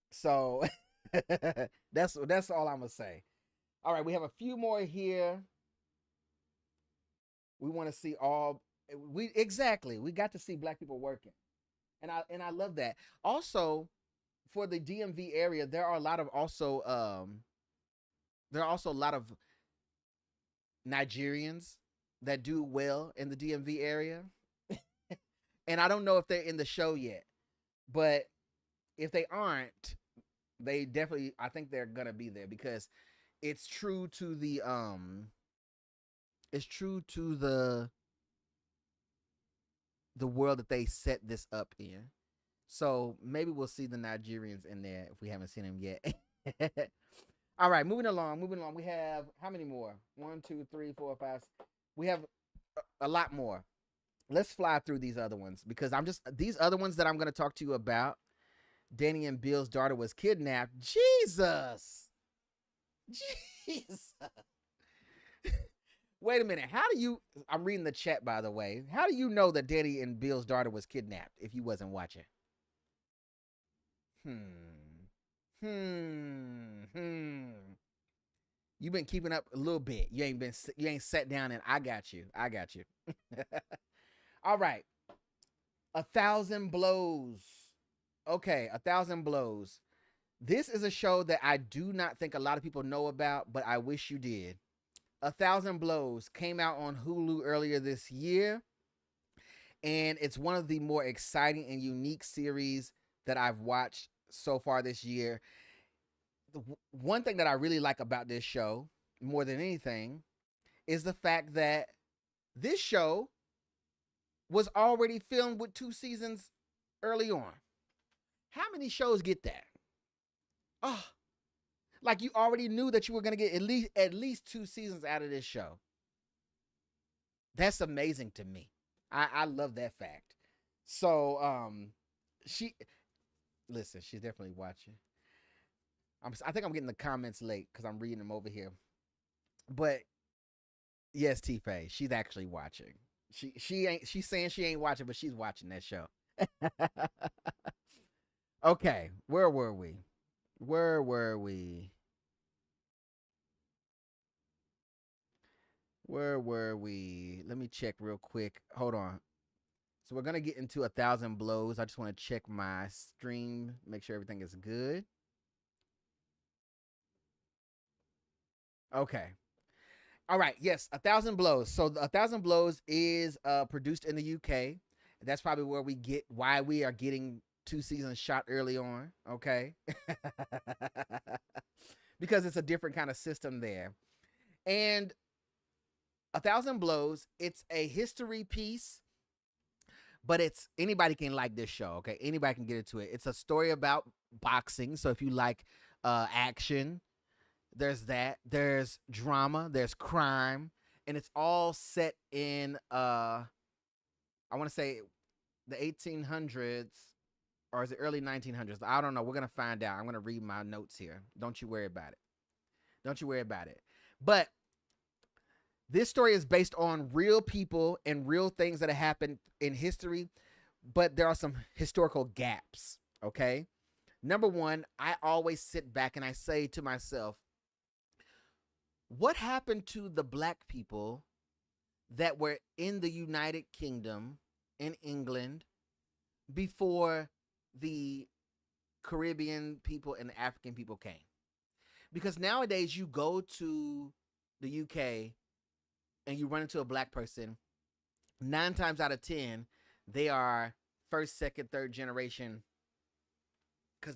So that's all I'm gonna say. All right, we have a few more here. We want to see all we got to see black people working. And I love that. Also, for the DMV area, there are a lot of a lot of Nigerians that do well in the DMV area. And I don't know if they're in the show yet, but if they aren't, they definitely I think they're gonna be there because it's true to the it's true to the world that they set this up in. So maybe we'll see the Nigerians in there if we haven't seen them yet. All right, moving along, moving along. We have how many more? 1, 2, 3, 4, 5. We have a lot more. Let's fly through these other ones because these other ones that I'm going to talk to you about. Danny and Bill's daughter was kidnapped. Jesus. Jesus. Wait a minute. I'm reading the chat, by the way. How do you know that Danny and Bill's daughter was kidnapped if you wasn't watching? You've been keeping up a little bit. You ain't sat down and I got you. All right. 1,000 Blows. Okay, 1,000 Blows. This is a show that I do not think a lot of people know about, but I wish you did. 1,000 Blows came out on Hulu earlier this year, and it's one of the more exciting and unique series that I've watched so far this year. One thing that I really like about this show, more than anything, is the fact that this show was already filmed with 2 seasons early on. How many shows get that? Oh, like you already knew that you were going to get at least 2 seasons out of this show. That's amazing to me. I love that fact. So she's definitely watching. I think I'm getting the comments late because I'm reading them over here. But yes, T-Faye, she's actually watching. She's saying she ain't watching, but she's watching that show. Okay, where were we? Where were we? Let me check real quick. Hold on. So we're gonna get into 1,000 Blows. I just want to check my stream, make sure everything is good. Okay. All right, yes, A Thousand Blows. So A Thousand Blows is produced in the UK. That's probably where we get why we are getting 2 seasons shot early on. Okay, because it's a different kind of system there. And A Thousand Blows, it's a history piece, but it's anybody can like this show. Okay, anybody can get into it. It's a story about boxing. So if you like action, there's that. There's drama. There's crime, and it's all set in I want to say the 1800s, or is it early 1900s? I don't know. We're gonna find out. I'm gonna read my notes here. Don't you worry about it. Don't you worry about it. But this story is based on real people and real things that have happened in history, but there are some historical gaps. Okay. Number one, I always sit back and I say to myself, what happened to the black people that were in the United Kingdom, in England, before the Caribbean people and the African people came? Because nowadays you go to the UK and you run into a black person, 9 times out of 10, they are first, second, third generation, because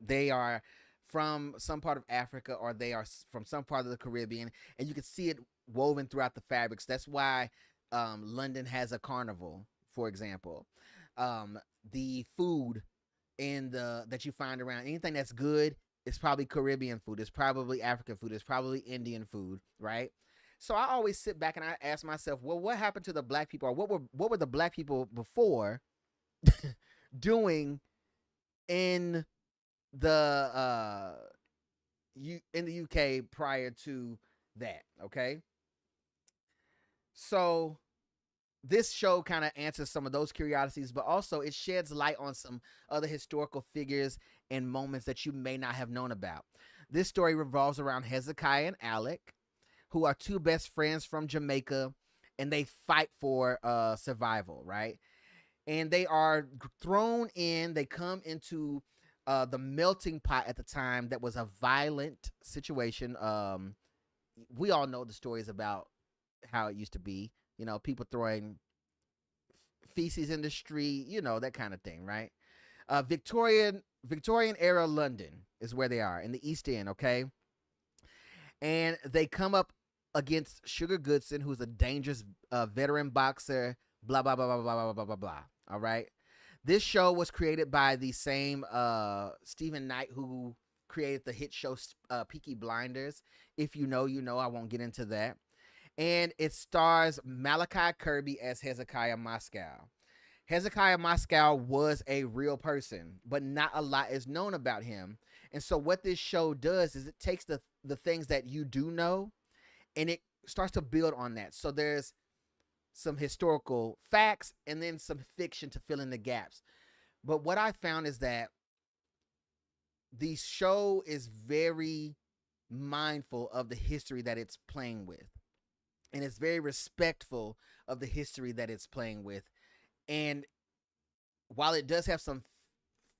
they are from some part of Africa, or they are from some part of the Caribbean, and you can see it woven throughout the fabrics. That's why London has a carnival, for example. The food that you find around, anything that's good, it's probably Caribbean food, it's probably African food, it's probably Indian food, right? So I always sit back and I ask myself, well, what happened to the black people, or what were the black people before doing in the in the UK prior to that? Okay, so this show kind of answers some of those curiosities, but also it sheds light on some other historical figures and moments that you may not have known about. This story revolves around Hezekiah and Alec, who are two best friends from Jamaica, and they fight for survival, right? And they are they come into the melting pot at the time that was a violent situation. We all know the stories about how it used to be, people throwing feces in the street, that kind of thing, right? Victorian era London is where they are, in the East End, okay? And they come up against Sugar Goodson, who's a dangerous veteran boxer, blah, blah, blah, blah, blah, blah, blah, blah, blah. All right. This show was created by the same Stephen Knight who created the hit show Peaky Blinders. If you know, you know. I won't get into that. And it stars Malachi Kirby as Hezekiah Moscow. Hezekiah Moscow was a real person, but not a lot is known about him. And so what this show does is it takes the things that you do know, and it starts to build on that. So there's some historical facts and then some fiction to fill in the gaps. But what I found is that the show is very mindful of the history that it's playing with. And it's very respectful of the history that it's playing with. And while it does have some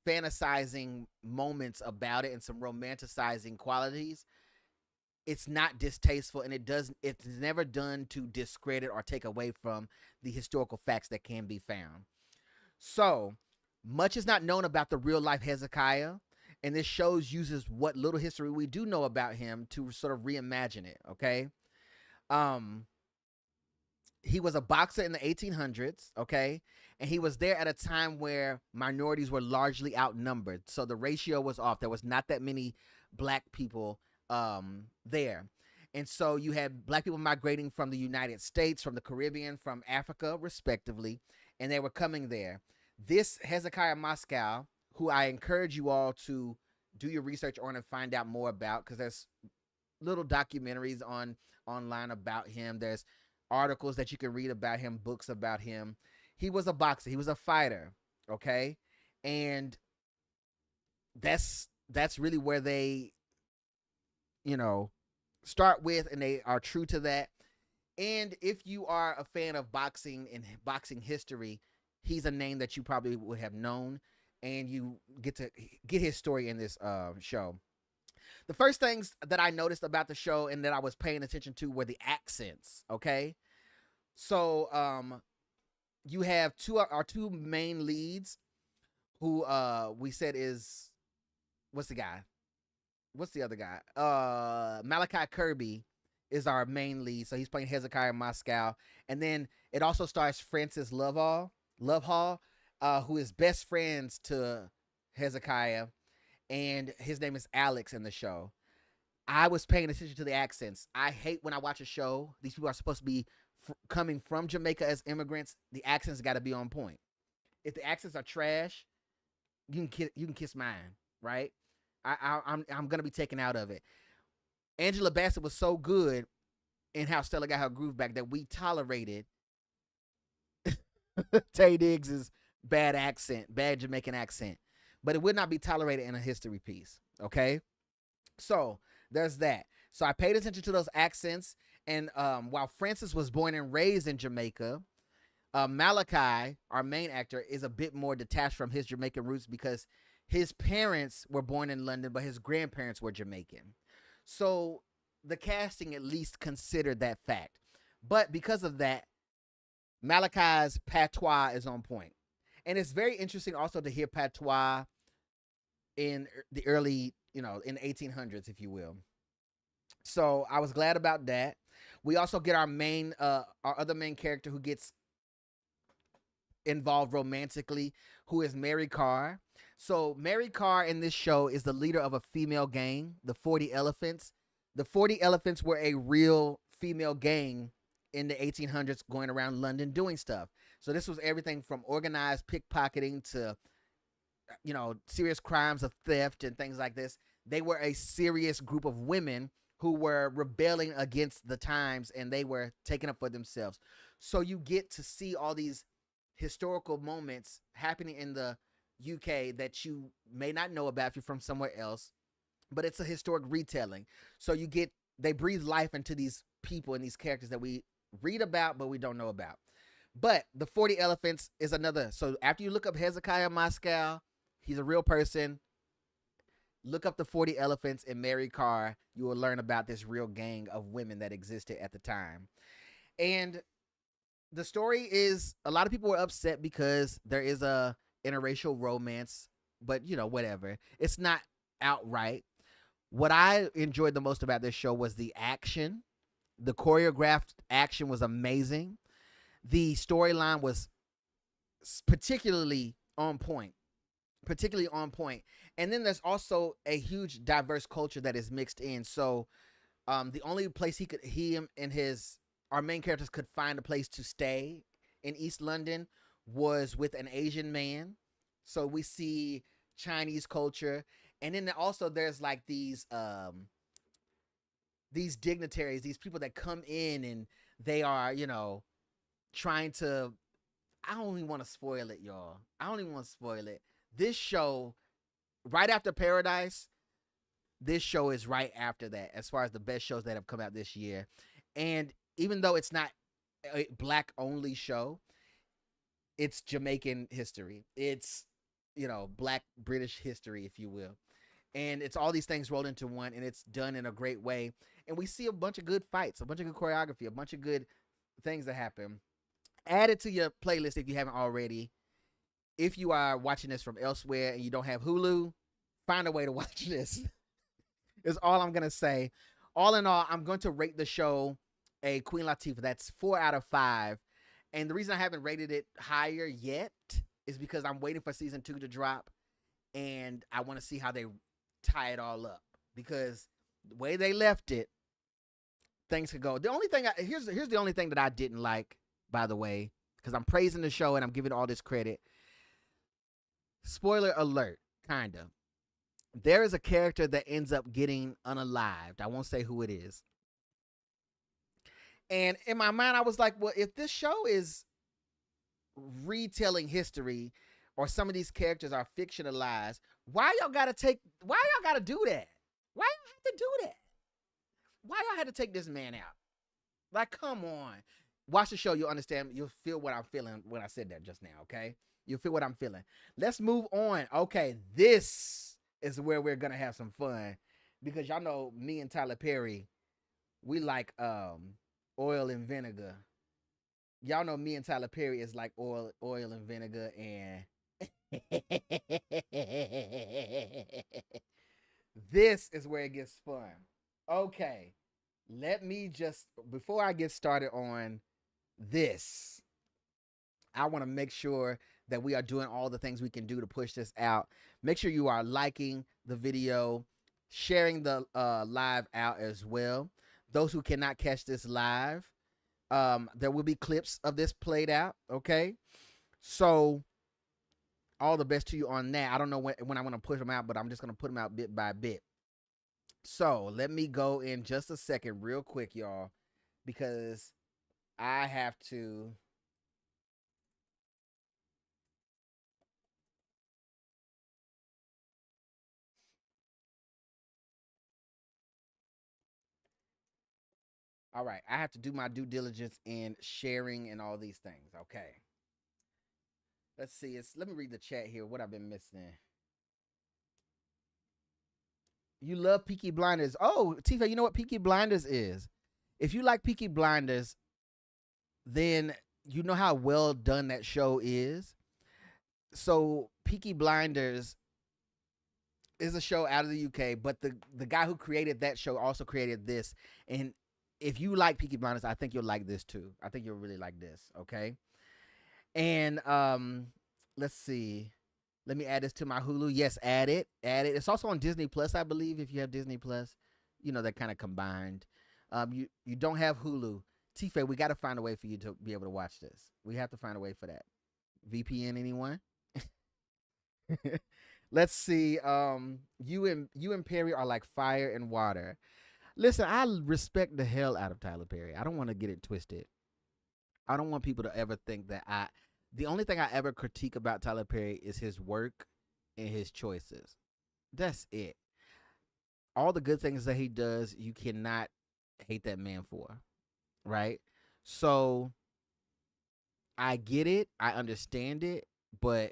fantasizing moments about it and some romanticizing qualities, it's not distasteful, and it's never done to discredit or take away from the historical facts that can be found. So much is not known about the real life Hezekiah, and this show uses what little history we do know about him to sort of reimagine it. Okay. He was a boxer in the 1800s, okay? And he was there at a time where minorities were largely outnumbered. So the ratio was off. There was not that many black people there. And so you had black people migrating from the United States, from the Caribbean, from Africa, respectively, and they were coming there. This Hezekiah Moscow, who I encourage you all to do your research on and find out more about, because there's little documentaries online about him. There's articles that you can read about him, books about him. He was a boxer. He was a fighter, okay? And that's really where they, start with, and they are true to that. And if you are a fan of boxing and boxing history, he's a name that you probably would have known, and you get to get his story in this show. The first things that I noticed about the show and that I was paying attention to were the accents. Okay, so you have our two main leads, who we said is, what's the guy? What's the other guy? Malachi Kirby is our main lead. So he's playing Hezekiah Moscow. And then it also stars Francis Lovehall, who is best friends to Hezekiah. And his name is Alex in the show. I was paying attention to the accents. I hate when I watch a show. These people are supposed to be coming from Jamaica as immigrants. The accents got to be on point. If the accents are trash, you can kiss mine, right? I'm gonna be taken out of it. Angela Bassett was so good in how Stella got her groove back that we tolerated Tay Diggs's bad Jamaican accent, but it would not be tolerated in a history piece. Okay, so there's that. So I paid attention to those accents, and while Francis was born and raised in Jamaica, Malachi, our main actor, is a bit more detached from his Jamaican roots because his parents were born in London, but his grandparents were Jamaican. So the casting at least considered that fact. But because of that, Malachi's patois is on point. And it's very interesting also to hear patois in the early, in the 1800s, if you will. So I was glad about that. We also get our other main character who gets involved romantically, who is Mary Carr. So Mary Carr in this show is the leader of a female gang, the 40 Elephants. The 40 Elephants were a real female gang in the 1800s going around London doing stuff. So this was everything from organized pickpocketing to, serious crimes of theft and things like this. They were a serious group of women who were rebelling against the times, and they were taking up for themselves. So you get to see all these historical moments happening in the UK that you may not know about if you're from somewhere else, but it's a historic retelling. So they breathe life into these people and these characters that we read about but we don't know about. But the 40 Elephants is another. So after you look up Hezekiah Moscow, he's a real person. Look up the 40 Elephants and Mary Carr. You will learn about this real gang of women that existed at the time. And the story is, a lot of people were upset because there is a interracial romance, but whatever. It's not outright. What I enjoyed the most about this show was the action. The choreographed action was amazing. The storyline was particularly on point. And then there's also a huge diverse culture that is mixed in. So the only place our main characters could find a place to stay in East London was with an Asian man. So we see Chinese culture. And then also there's like these dignitaries, these people that come in and they are, trying to, I don't even want to spoil it, y'all. I don't even want to spoil it. This show, right after Paradise, this show is right after that as far as the best shows that have come out this year. And even though it's not a black only show, it's Jamaican history. It's, black British history, if you will. And it's all these things rolled into one, and it's done in a great way. And we see a bunch of good fights, a bunch of good choreography, a bunch of good things that happen. Add it to your playlist if you haven't already. If you are watching this from elsewhere and you don't have Hulu, find a way to watch this. Is all I'm going to say. All in all, I'm going to rate the show a Queen Latifah. That's 4 out of 5. And the reason I haven't rated it higher yet is because I'm waiting for season 2 to drop, and I want to see how they tie it all up, because the way they left it, things could go. The only thing here's the only thing that I didn't like, by the way, because I'm praising the show and I'm giving all this credit. Spoiler alert, kind of. There is a character that ends up getting unalived. I won't say who it is. And in my mind, I was like, well, if this show is retelling history, or some of these characters are fictionalized, why y'all gotta do that? Why y'all have to do that? Why y'all had to take this man out? Like, come on. Watch the show, you'll understand. You'll feel what I'm feeling when I said that just now, okay? You'll feel what I'm feeling. Let's move on. Okay, this is where we're gonna have some fun. because y'all know me and Tyler Perry, we like oil and vinegar. Y'all know me and Tyler Perry is like oil and vinegar, and this is where it gets fun. Okay, let me just before I get started on this, I want to make sure that we are doing all the things we can do to push this out. Make sure you are liking the video, sharing the live out as well. Those who cannot catch this live, there will be clips of this played out. Okay, so all the best to you on that. I don't know when I'm going to push them out, but I'm just going to put them out bit by bit. So let me go in just a second, real quick, y'all, because I have to. All right, I have to do my due diligence in sharing and all these things. Okay. Let's see. Let me read the chat here. What I've been missing. You love Peaky Blinders. Oh, Tifa, you know what Peaky Blinders is? If you like Peaky Blinders, then you know how well done that show is. So Peaky Blinders is a show out of the UK, but the guy who created that show also created this. And if you like Peaky Blinders, I think you'll like this too. I think you'll really like this. Okay. And let's see. Let me add this to my Hulu. Yes, add it. Add it. It's also on Disney Plus, I believe. If you have Disney Plus, you know they're kind of combined. You don't have Hulu. Tifa, we got to find a way for you to be able to watch this. We have to find a way for that. VPN, anyone? Let's see. You and Perry are like fire and water. Listen, I respect the hell out of Tyler Perry. I don't want to get it twisted. I don't want people to ever think that I. The only thing I ever critique about Tyler Perry is his work and his choices. That's it. All the good things that he does, you cannot hate that man for, right? So I get it, I understand it, but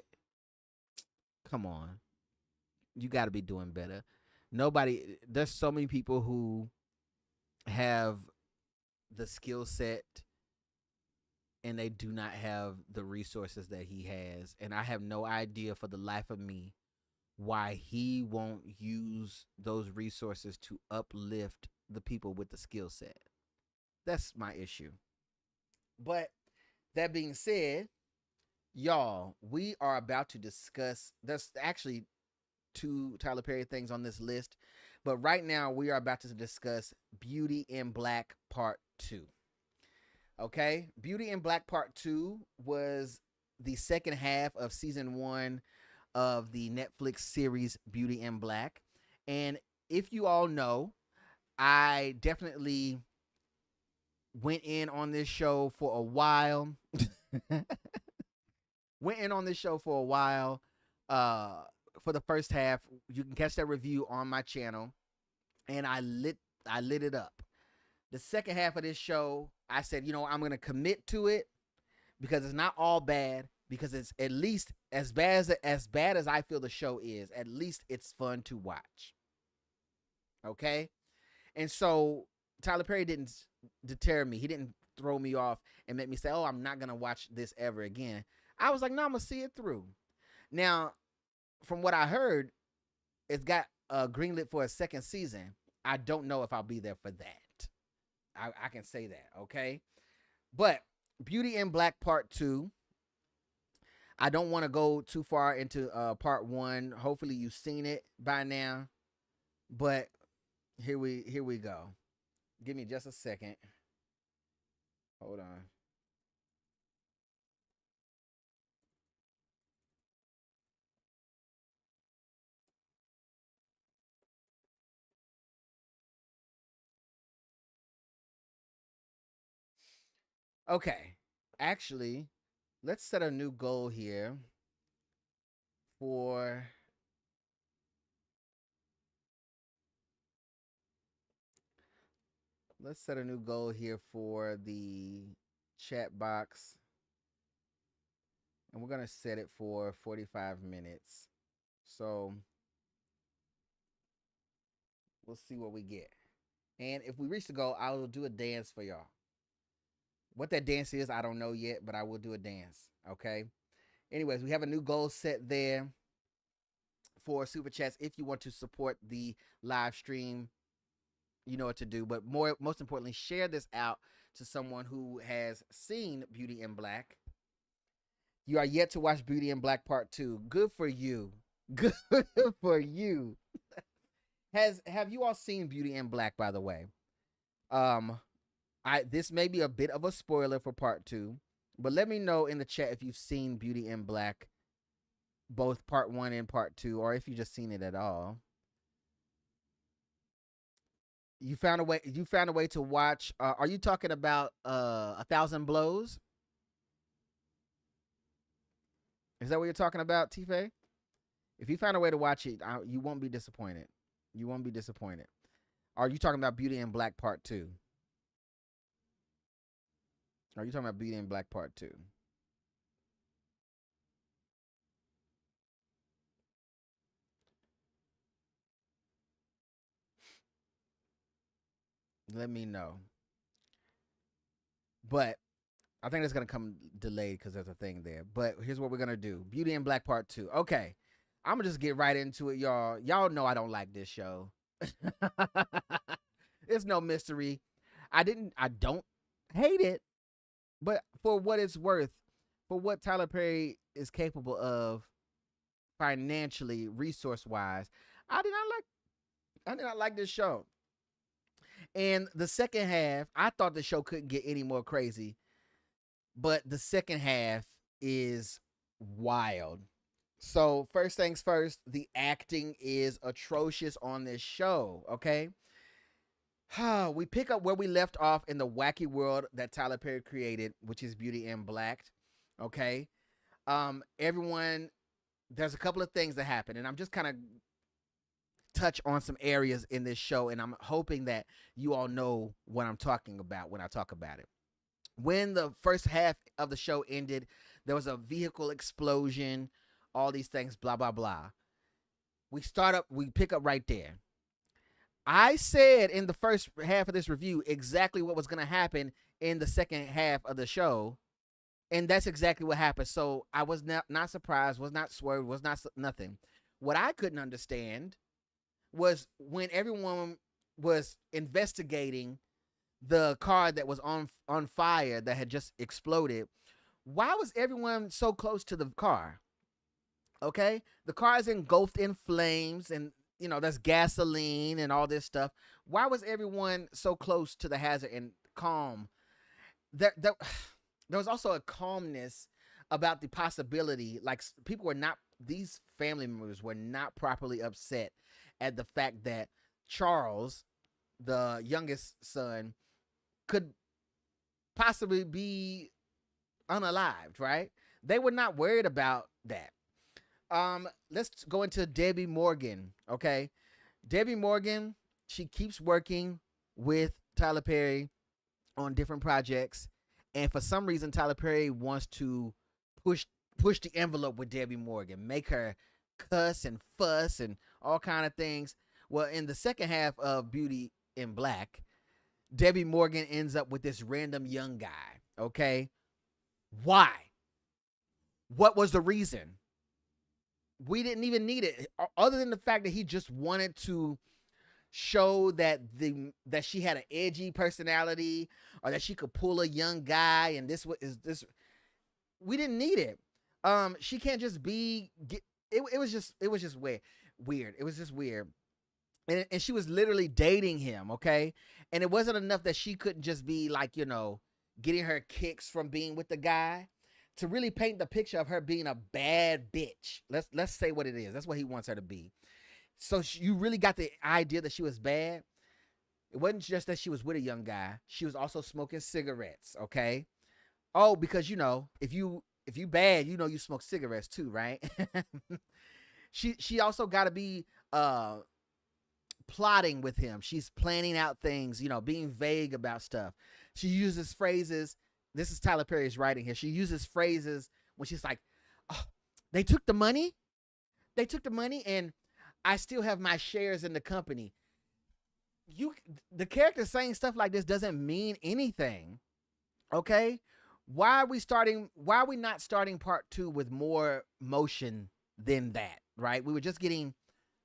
come on, you got to be doing better. Nobody, there's so many people who have the skill set and they do not have the resources that he has. And I have no idea for the life of me why he won't use those resources to uplift the people with the skill set. That's my issue. But that being said, y'all, we are about to discuss. There's actually two Tyler Perry things on this list, but right now we are about to discuss Beauty in Black Part 2. Okay? Beauty in Black Part 2 was the second half of season 1 of the Netflix series Beauty in Black. And if you all know, I definitely went in on this show for a while. Went in on this show for a while. Uh, for the first half, you can catch that review on my channel, and I lit it up. The second half of this show, I said, I'm gonna commit to it because it's not all bad. Because it's at least as bad as I feel the show is, at least it's fun to watch. Okay, and so Tyler Perry didn't deter me. He didn't throw me off and make me say, "Oh, I'm not gonna watch this ever again." I was like, "No, I'm gonna see it through." Now, from what I heard, it's got greenlit for a second season. I don't know if I'll be there for that. I can say that, okay? But Beauty in Black Part 2. I don't want to go too far into Part 1. Hopefully you've seen it by now. But here we go. Give me just a second. Hold on. Okay. Actually, let's set a new goal here for let's set a new goal here for the chat box, and we're going to set it for 45 minutes. So We'll see what we get. And if we reach the goal, I will do a dance for y'all. What that dance is, I don't know yet, but I will do a dance. Okay. Anyways, we have a new goal set there for super chats. If you want to support the live stream, you know what to do. But most importantly, share this out to someone who has seen Beauty in Black. You are yet to watch Beauty in Black Part 2. Good for you. Good for you. Have you all seen Beauty in Black, by the way? This may be a bit of a spoiler for Part 2, but let me know in the chat if you've seen Beauty in Black, both Part 1 and Part 2, or if you just seen it at all. You found a way to watch. Are you talking about 1,000 Blows? Is that what you're talking about, Tife? If you found a way to watch it, you won't be disappointed. You won't be disappointed. Are you talking about Beauty in Black Part 2? Are you talking about Beauty in Black Part 2? Let me know. But I think it's going to come delayed because there's a thing there. But here's what we're going to do. Beauty in Black Part 2. Okay. I'm going to just get right into it, y'all. Y'all know I don't like this show. It's no mystery. I don't hate it. But for what it's worth, for what Tyler Perry is capable of financially, resource-wise, I did not like this show. And the second half, I thought the show couldn't get any more crazy. But the second half is wild. So first things first, the acting is atrocious on this show, okay? We pick up where we left off in the wacky world that Tyler Perry created, which is Beauty in Black, okay? Everyone, there's a couple of things that happen, and I'm just kind of touch on some areas in this show, and I'm hoping that you all know what I'm talking about when I talk about it. When the first half of the show ended, there was a vehicle explosion, all these things, blah, blah, blah. We pick up right there. I said in the first half of this review exactly what was going to happen in the second half of the show, and that's exactly what happened. So I was not surprised, was not swerved, was not nothing. What I couldn't understand was when everyone was investigating the car that was on fire that had just exploded, why was everyone so close to the car? Okay, the car is engulfed in flames, and there's gasoline and all this stuff. Why was everyone so close to the hazard and calm? There was also a calmness about the possibility, like these family members were not properly upset at the fact that Charles, the youngest son, could possibly be unalived, right? They were not worried about that. Let's go into Debbie Morgan, okay? Debbie Morgan, she keeps working with Tyler Perry on different projects, and for some reason Tyler Perry wants to push the envelope with Debbie Morgan, make her cuss and fuss and all kind of things. Well, in the second half of Beauty in Black, Debbie Morgan ends up with this random young guy, okay? Why? What was the reason? We didn't even need it, other than the fact that he just wanted to show that she had an edgy personality, or that she could pull a young guy, and this. We didn't need it. She can't just be. It was just weird. It was just weird. And she was literally dating him, okay? And it wasn't enough that she couldn't just be like, getting her kicks from being with the guy. To really paint the picture of her being a bad bitch. Let's say what it is. That's what he wants her to be. So you really got the idea that she was bad. It wasn't just that she was with a young guy. She was also smoking cigarettes, okay? Oh, because if you bad, you smoke cigarettes too, right? She also got to be plotting with him. She's planning out things, being vague about stuff. She uses phrases. This is Tyler Perry's writing here. She uses phrases when she's like, oh, they took the money, and I still have my shares in the company. the character saying stuff like this doesn't mean anything. Okay? Why are we not starting part 2 with more motion than that, right? We were just getting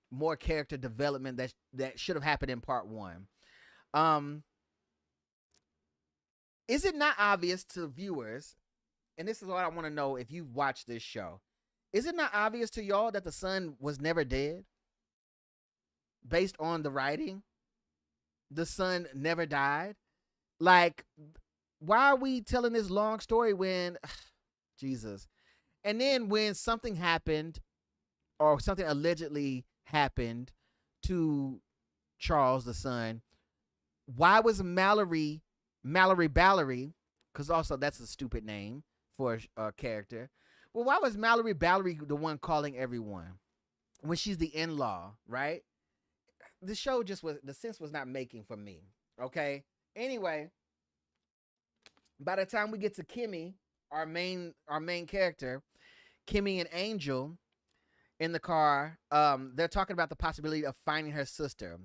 more character development that should have happened in part 1. Is it not obvious to viewers, and this is what I want to know if you've watched this show, is it not obvious to y'all that the son was never dead? Based on the writing, the son never died. Like, why are we telling this long story when Jesus? And then when something happened, or something allegedly happened to Charles, the son, why was Mallory Ballery, because also that's a stupid name for a character. Well, why was Mallory Ballery the one calling everyone when she's the in-law, right? The show the sense was not making for me. Okay. Anyway, by the time we get to Kimmy, our main character, Kimmy and Angel in the car, they're talking about the possibility of finding her sister.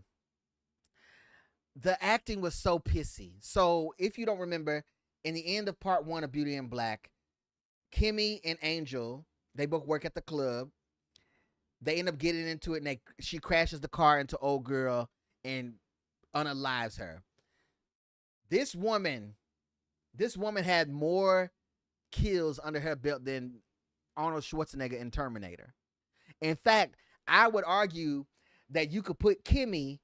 The acting was so pissy. So if you don't remember, in the end of part 1 of Beauty in Black, Kimmy and Angel, they both work at the club. They end up getting into it, and she crashes the car into old girl and unalives her. This woman had more kills under her belt than Arnold Schwarzenegger in Terminator. In fact, I would argue that you could put Kimmy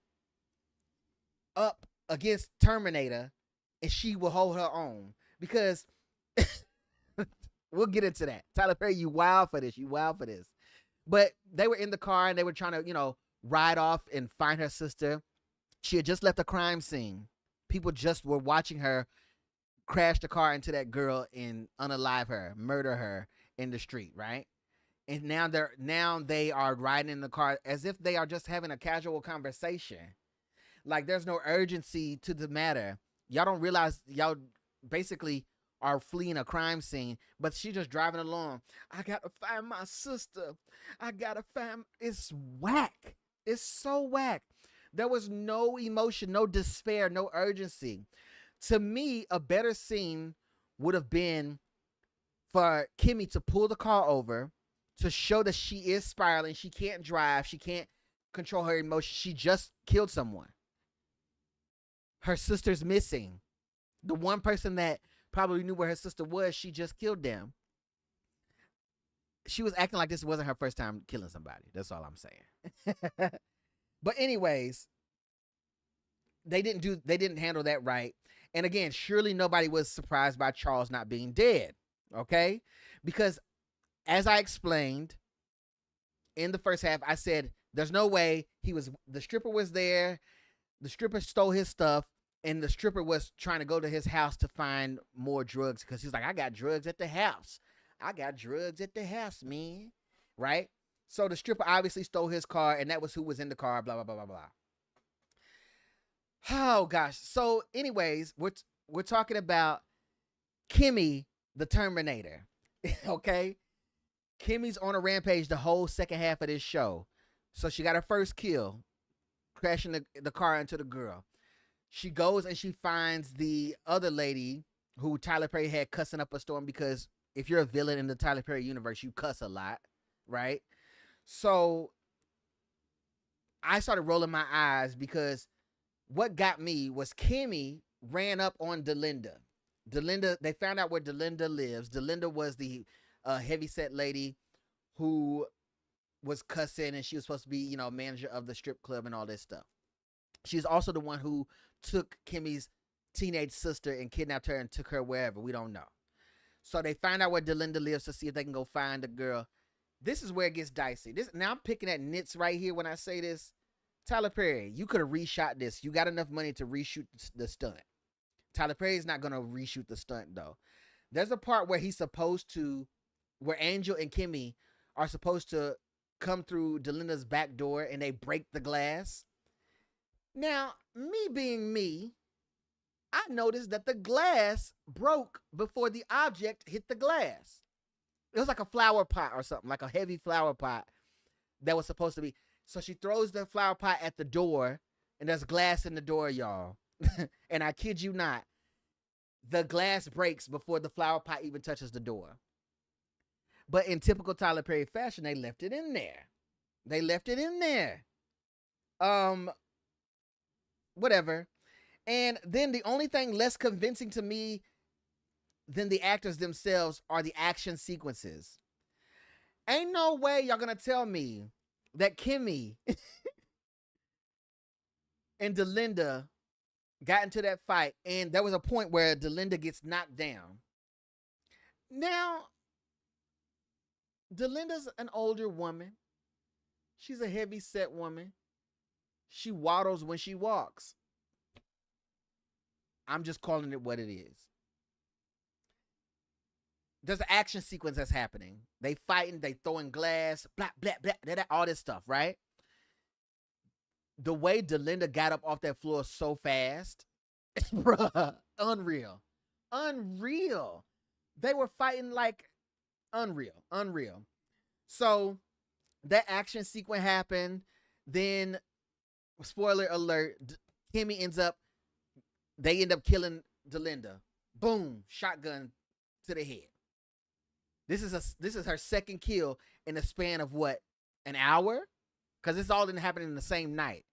up against Terminator and she will hold her own, because we'll get into that. Tyler Perry, you wild for this. But they were in the car and they were trying to, ride off and find her sister. She had just left the crime scene. People just were watching her crash the car into that girl and unalive her, murder her in the street, right? And now they are riding in the car as if they are just having a casual conversation. Like, there's no urgency to the matter. Y'all don't realize y'all basically are fleeing a crime scene, but she's just driving along. I gotta find my sister. It's whack. It's so whack. There was no emotion, no despair, no urgency. To me, a better scene would have been for Kimmy to pull the car over to show that she is spiraling. She can't drive. She can't control her emotions. She just killed someone. Her sister's missing. The one person that probably knew where her sister was, she just killed them. She was acting like this wasn't her first time killing somebody. That's all I'm saying. But anyways, they didn't handle that right. And again, surely nobody was surprised by Charles not being dead. Okay? Because as I explained in the first half, I said there's no way the stripper was there. The stripper stole his stuff, and the stripper was trying to go to his house to find more drugs, because he's like, I got drugs at the house. Man. Right? So the stripper obviously stole his car, and that was who was in the car, blah, blah, blah, blah, blah. Oh, gosh. So anyways, we're talking about Kimmy, the Terminator. Okay? Kimmy's on a rampage the whole second half of this show. So she got her first kill, crashing the car into the girl. She goes and she finds the other lady who Tyler Perry had cussing up a storm, because if you're a villain in the Tyler Perry universe, you cuss a lot, right? So I started rolling my eyes, because what got me was Kimmy ran up on Delinda. They found out where Delinda lives. Delinda was the heavyset lady who was cussing, and she was supposed to be, manager of the strip club and all this stuff. She's also the one who took Kimmy's teenage sister and kidnapped her and took her wherever. We don't know. So they find out where Delinda lives to see if they can go find the girl. This is where it gets dicey. Now I'm picking at nits right here when I say this. Tyler Perry, you could have reshot this. You got enough money to reshoot the stunt. Tyler Perry's not going to reshoot the stunt, though. There's a part where where Angel and Kimmy are supposed to come through Delinda's back door, and they break the glass. Now, me being me, I noticed that the glass broke before the object hit the glass. It was like a flower pot or something, like a heavy flower pot that was supposed to be. So she throws the flower pot at the door, and there's glass in the door, y'all. And I kid you not, the glass breaks before the flower pot even touches the door. But in typical Tyler Perry fashion, they left it in there. They left it in there. Whatever. And then the only thing less convincing to me than the actors themselves are the action sequences. Ain't no way y'all gonna tell me that Kimmy and Delinda got into that fight, and there was a point where Delinda gets knocked down. Now, Delinda's an older woman. She's a heavy-set woman. She waddles when she walks. I'm just calling it what it is. There's an action sequence that's happening. They fighting, they throwing glass, blah, blah, blah, blah, all this stuff, right? The way Delinda got up off that floor so fast, bruh, unreal. Unreal. They were fighting like unreal. So that action sequence happened. Then, spoiler alert, Kimmy they end up killing Delinda. Boom, shotgun to the head. This is her second kill in the span of what, an hour? Because this all didn't happen in the same night.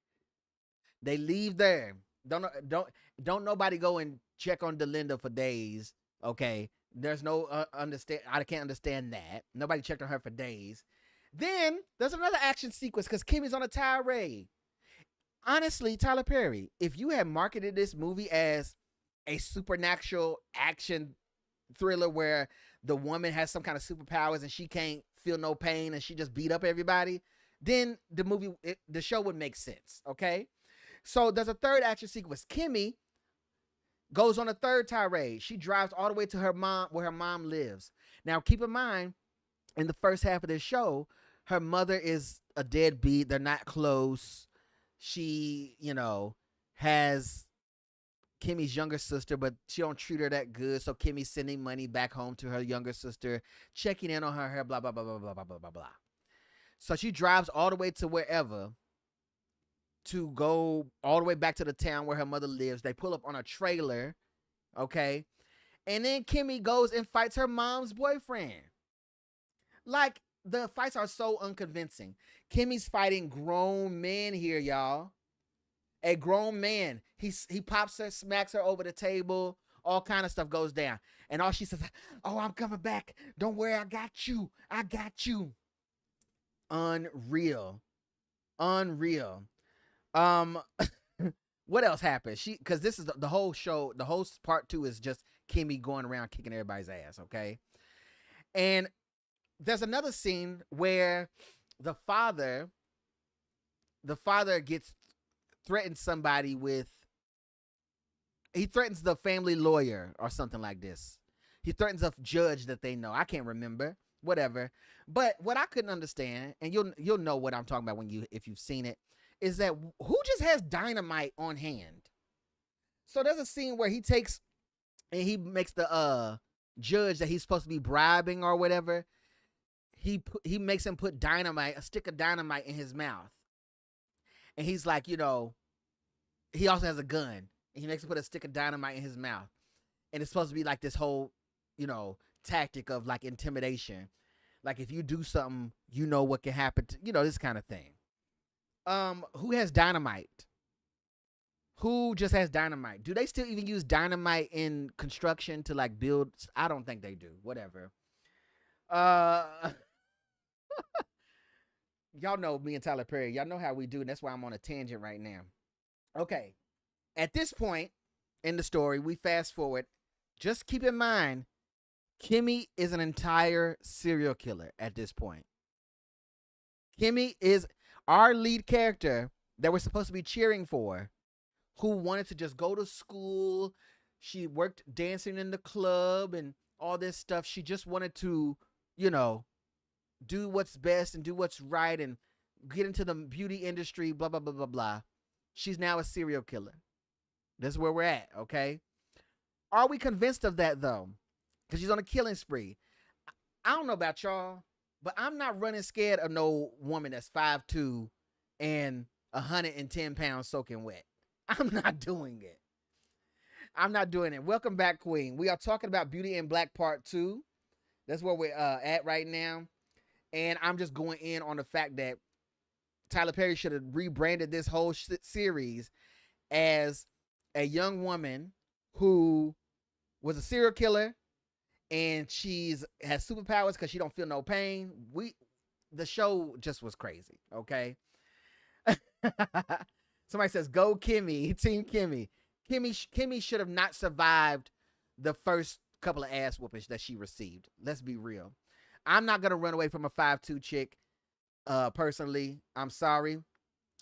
They leave there. Don't nobody go and check on Delinda for days. Okay, there's no understand. I can't understand that. Nobody checked on her for days. Then there's another action sequence because Kimmy's on a tirade. Honestly, Tyler Perry, if you had marketed this movie as a supernatural action thriller where the woman has some kind of superpowers and she can't feel no pain and she just beat up everybody, then the show would make sense. Okay. So there's a third action sequence. Kimmy goes on a third tirade. She drives all the way to where her mom lives. Now, keep in mind, in the first half of this show, her mother is a deadbeat. They're not close. She, has Kimmy's younger sister, but she don't treat her that good. So Kimmy's sending money back home to her younger sister, checking in on her, blah, blah, blah, blah, blah, blah, blah, blah, blah. So she drives all the way to wherever to go all the way back to the town where her mother lives. They pull up on a trailer, okay? And then Kimmy goes and fights her mom's boyfriend. Like, the fights are so unconvincing. Kimmy's fighting grown men here, y'all. A grown man. He pops her, smacks her over the table. All kind of stuff goes down. And all she says, "Oh, I'm coming back. Don't worry, I got you. I got you." Unreal. What else happened? Because this is the whole show. The whole part 2 is just Kimmy going around kicking everybody's ass, okay? And there's another scene where the father threatens somebody he threatens the family lawyer or something like this. He threatens a judge that they know. I can't remember. Whatever. But what I couldn't understand, and you'll know what I'm talking about if you've seen it, is that who just has dynamite on hand? So there's a scene where he takes and he makes the judge that he's supposed to be bribing or whatever. He makes him put a stick of dynamite in his mouth. And he's like, he also has a gun. And he makes him put a stick of dynamite in his mouth. And it's supposed to be like this whole, tactic of like intimidation. Like if you do something, what can happen to, this kind of thing. Who has dynamite? Who just has dynamite? Do they still even use dynamite in construction to like build? I don't think they do. Whatever. Y'all know me and Tyler Perry. Y'all know how we do, and that's why I'm on a tangent right now. Okay. At this point in the story, we fast forward. Just keep in mind, Kimmy is an entire serial killer at this point. Kimmy is our lead character that we're supposed to be cheering for, who wanted to just go to school. She worked dancing in the club and all this stuff. She just wanted to, do what's best and do what's right and get into the beauty industry, blah, blah, blah, blah, blah. She's now a serial killer. That's where we're at, okay? Are we convinced of that, though? Because she's on a killing spree. I don't know about y'all, but I'm not running scared of no woman that's 5'2" and 110 pounds soaking wet. I'm not doing it. I'm not doing it. Welcome back, Queen. We are talking about Beauty in Black Part 2. That's where we're at right now. And I'm just going in on the fact that Tyler Perry should have rebranded this whole series as a young woman who was a serial killer and she's has superpowers because she don't feel no pain. The show just was crazy, okay? Somebody says, go Kimmy, Team Kimmy. Kimmy should have not survived the first couple of ass whoopings that she received. Let's be real. I'm not going to run away from a 5'2" chick, personally. I'm sorry,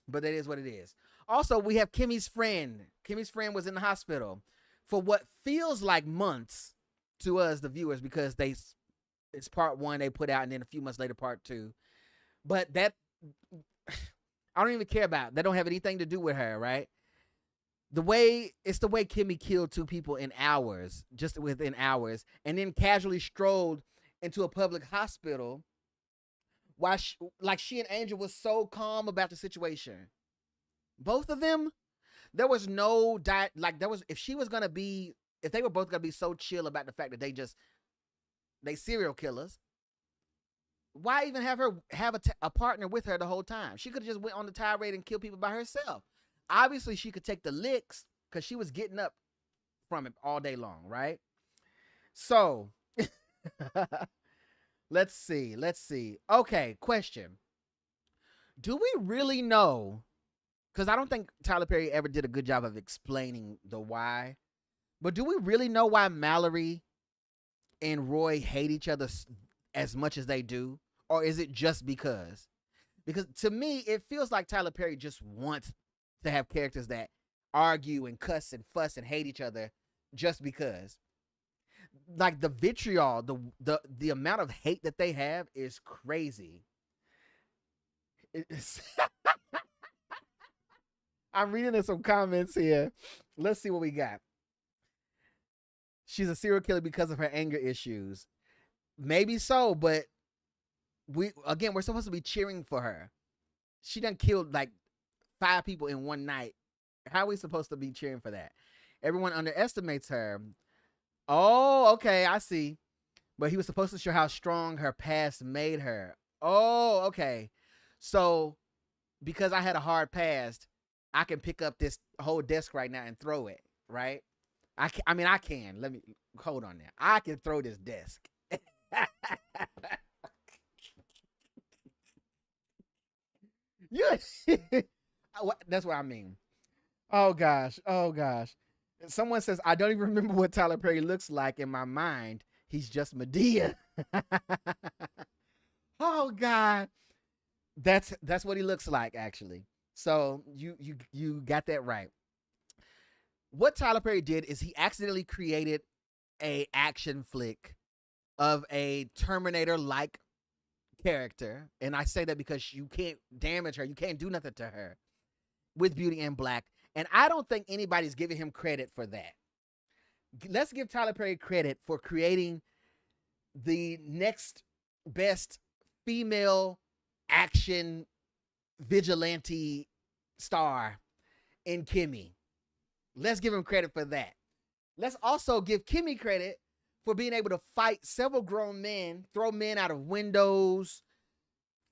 but it is what it is. Also, we have Kimmy's friend. Kimmy's friend was in the hospital for what feels like months to us, the viewers, because it's part 1 they put out, and then a few months later, part 2. But that, I don't even care about. That don't have anything to do with her, right? It's the way Kimmy killed 2 people in hours, just within hours, and then casually strolled into a public hospital while she and Angel was so calm about the situation. Both of them, there was no if they were both gonna be so chill about the fact that they serial killers, why even have her have a partner with her the whole time? She could have just went on the tirade and killed people by herself. Obviously, she could take the licks because she was getting up from it all day long, right? So, let's see. Okay, question. Do we really know? Because I don't think Tyler Perry ever did a good job of explaining the why. But do we really know why Mallory and Roy hate each other as much as they do? Or is it just because? Because to me, it feels like Tyler Perry just wants to have characters that argue and cuss and fuss and hate each other just because. Like the vitriol, the amount of hate that they have is crazy. I'm reading in some comments here. Let's see what we got. She's a serial killer because of her anger issues. Maybe so, but we're supposed to be cheering for her. She done killed like 5 people in one night. How are we supposed to be cheering for that? Everyone underestimates her. Oh, okay, I see. But he was supposed to show how strong her past made her. Oh, okay. So because I had a hard past, I can pick up this whole desk right now and throw it, right? I can. Let me hold on there. I can throw this desk. Yes. That's what I mean. Oh gosh. Someone says, I don't even remember what Tyler Perry looks like in my mind. He's just Madea. Oh God. That's what he looks like, actually. So you got that right. What Tyler Perry did is he accidentally created a action flick of a Terminator-like character. And I say that because you can't damage her. You can't do nothing to her with Beauty in Black. And I don't think anybody's giving him credit for that. Let's give Tyler Perry credit for creating the next best female action vigilante star in Kimmy. Let's give him credit for that. Let's also give Kimmy credit for being able to fight several grown men, throw men out of windows,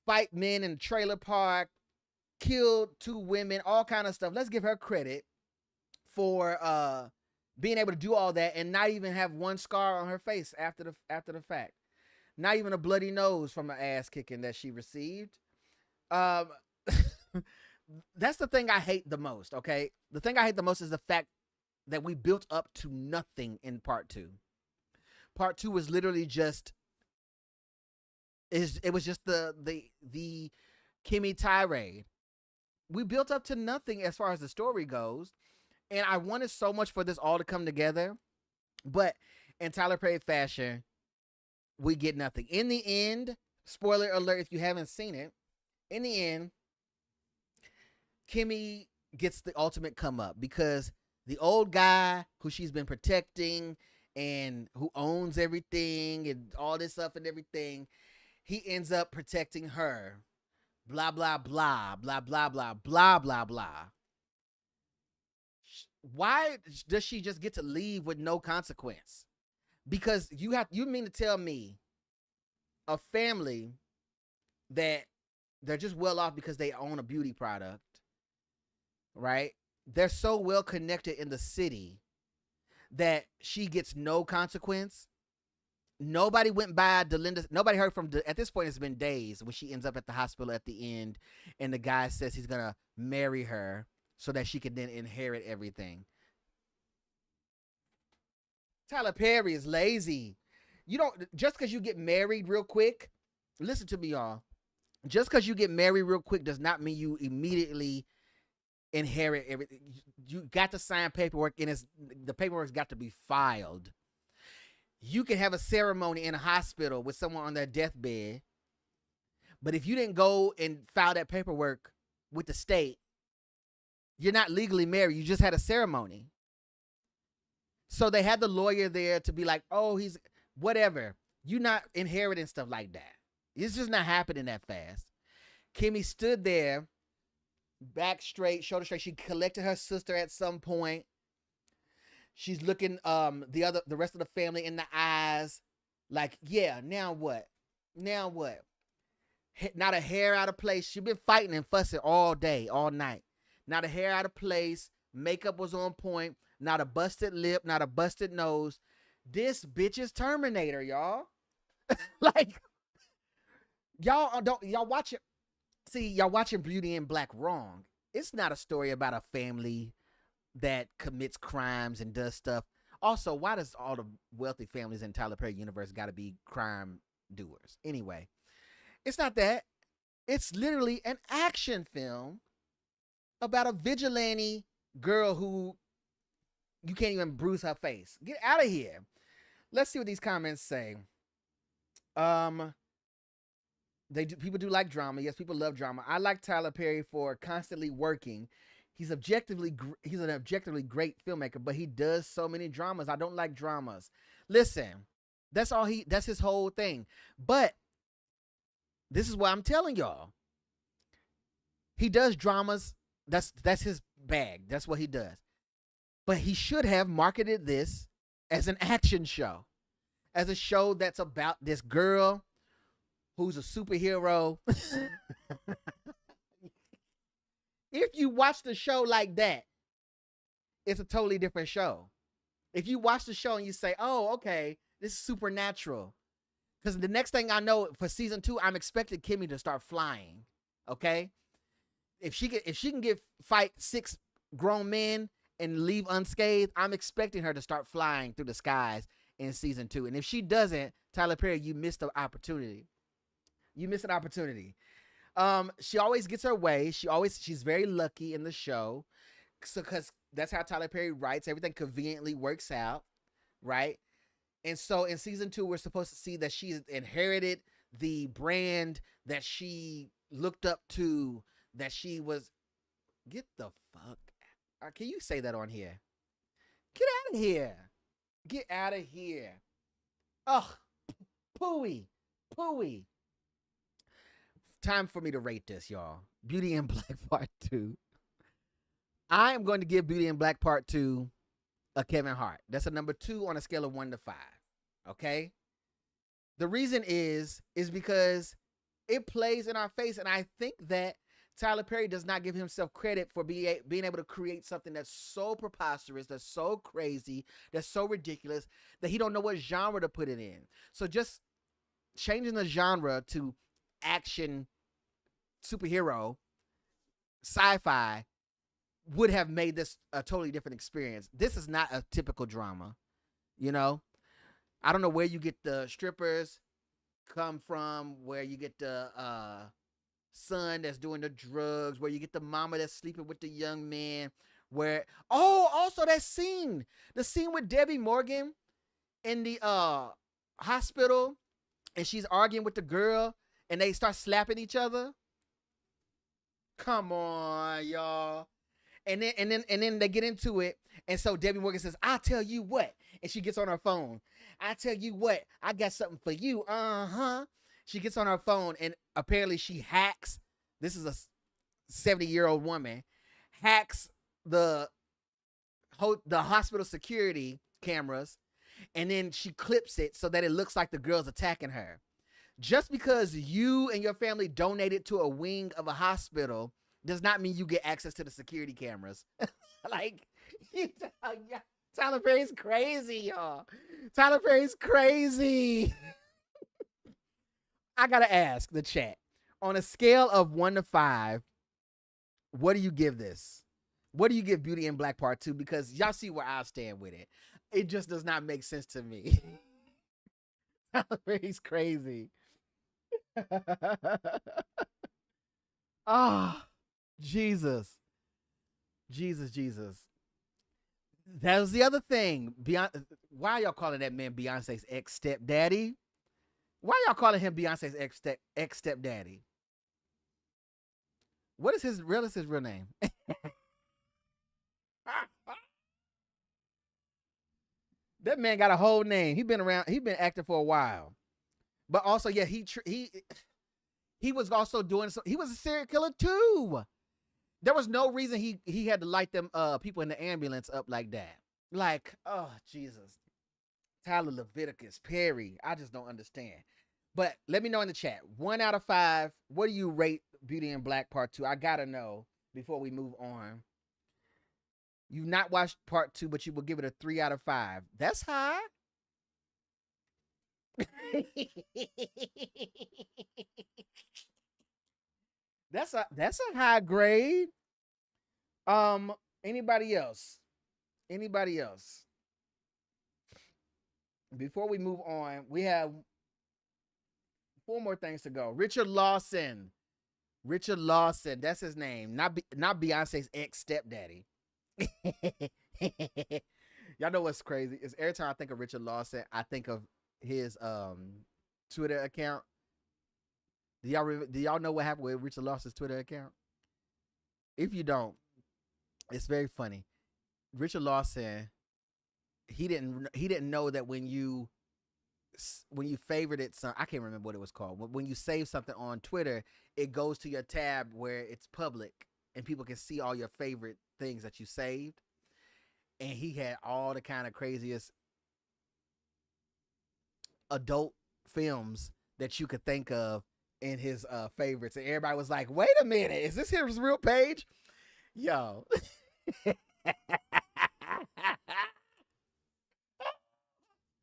fight men in a trailer park, kill 2 women, all kind of stuff. Let's give her credit for being able to do all that and not even have one scar on her face after the fact. Not even a bloody nose from an ass kicking that she received. That's the thing I hate the most, okay? The thing I hate the most is the fact that we built up to nothing in part 2. Part 2 was literally just it was just the Kimmy tirade. We built up to nothing as far as the story goes, and I wanted so much for this all to come together, but in Tyler Perry fashion, we get nothing. In the end, spoiler alert if you haven't seen it, in the end, Kimmy gets the ultimate come up because the old guy who she's been protecting and who owns everything and all this stuff and everything, he ends up protecting her blah, blah, blah, blah, blah, blah, blah, blah, blah. Why does she just get to leave with no consequence? Because you mean to tell me a family that they're just well off because they own a beauty product, right? They're so well connected in the city that she gets no consequence. Nobody went by Delinda. Nobody heard from. At this point, it's been days when she ends up at the hospital at the end, and the guy says he's gonna marry her so that she can then inherit everything. Tyler Perry is lazy. You don't just because you get married real quick. Listen to me, y'all. Just because you get married real quick does not mean you immediately inherit everything. You got to sign paperwork, and the paperwork's got to be filed. You can have a ceremony in a hospital with someone on their deathbed, but if you didn't go and file that paperwork with the state, you're not legally married. You just had a ceremony. So they had the lawyer there to be like, oh, he's whatever. You're not inheriting stuff like that. It's just not happening that fast. Kimmy stood there, back straight, shoulder straight. She collected her sister at some point. She's looking the rest of the family in the eyes, like, yeah, now what? Now what? Not a hair out of place. She's been fighting and fussing all day, all night. Not a hair out of place. Makeup was on point. Not a busted lip. Not a busted nose. This bitch is Terminator, y'all. Like, y'all watch it. See, y'all watching Beauty and Black wrong. It's not a story about a family that commits crimes and does stuff. Also, why does all the wealthy families in Tyler Perry universe got to be crime doers? Anyway, it's not that. It's literally an action film about a vigilante girl who you can't even bruise her face. Get out of here. Let's see what these comments say. People do like drama. Yes, people love drama. I like Tyler Perry for constantly working. He's an objectively great filmmaker, but he does so many dramas. I don't like dramas. Listen, that's his whole thing. But this is what I'm telling y'all. He does dramas. That's his bag. That's what he does. But he should have marketed this as an action show. As a show that's about this girl who's a superhero. If you watch the show like that, it's a totally different show. If you watch the show and you say, oh, okay, this is supernatural. Because the next thing I know for season 2, I'm expecting Kimmy to start flying. Okay? If she can fight 6 grown men and leave unscathed, I'm expecting her to start flying through the skies in season 2. And if she doesn't, Tyler Perry, you missed the opportunity. You missed an opportunity. She always gets her way. She's very lucky in the show. So, cause that's how Tyler Perry writes. Everything conveniently works out, right? And so in season 2, we're supposed to see that she inherited the brand that she looked up to, that she was. Get the fuck out. Can you say that on here? Get out of here. Get out of here. Ugh. Pooey. Time for me to rate this, y'all. Beauty and Black Part 2. I am going to give Beauty and Black Part 2 a Kevin Hart. That's a number 2 on a scale of 1 to 5. Okay? The reason is because it plays in our face, and I think that Tyler Perry does not give himself credit for being able to create something that's so preposterous, that's so crazy, that's so ridiculous, that he don't know what genre to put it in. So just changing the genre to action, superhero, sci-fi would have made this a totally different experience. This is not a typical drama, you know? I don't know where you get the strippers come from, where you get the son that's doing the drugs, where you get the mama that's sleeping with the young man, also that scene, the scene with Debbie Morgan in the hospital, and she's arguing with the girl, and they start slapping each other. Come on, y'all. And then they get into it. And so Debbie Morgan says, I'll tell you what. And she gets on her phone. I tell you what, I got something for you. Uh-huh. She gets on her phone, and apparently she hacks This is a 70-year-old woman, hacks the the hospital security cameras, and then she clips it so that it looks like the girl's attacking her. Just because you and your family donated to a wing of a hospital does not mean you get access to the security cameras. Like, Tyler Perry's crazy, y'all. Tyler Perry's crazy. I gotta ask the chat, on a scale of 1 to 5, what do you give this? What do you give Beauty in Black Part 2? Because y'all see where I stand with it. It just does not make sense to me. Tyler Perry's crazy. Oh, Jesus. Jesus. That was the other thing. Why y'all calling that man Beyonce's ex-stepdaddy? Why y'all calling him Beyonce's ex-stepdaddy? What is his real name? That man got a whole name. He been around. He been acting for a while. But also, yeah, he was also doing some. He was a serial killer too. There was no reason he had to light them people in the ambulance up like that. Like, oh Jesus, Tyler Leviticus Perry. I just don't understand. But let me know in the chat. 1 out of 5. What do you rate Beauty in Black Part 2? I gotta know before we move on. You've not watched Part 2, but you will give it a 3 out of 5. That's high. That's a high grade. Anybody else? Before we move on, we have 4 more things to go. Richard Lawson, that's his name. Not Beyonce's ex-stepdaddy. Y'all know what's crazy is every time I think of Richard Lawson, I think of his Twitter account. Do y'all know what happened with Richard Lawson's Twitter account? If you don't, it's very funny. Richard Lawson, he didn't know that when you favorited I can't remember what it was called. When you save something on Twitter, it goes to your tab where it's public and people can see all your favorite things that you saved. And he had all the kind of craziest adult films that you could think of in his favorites. And everybody was like, wait a minute, is this his real page? Yo.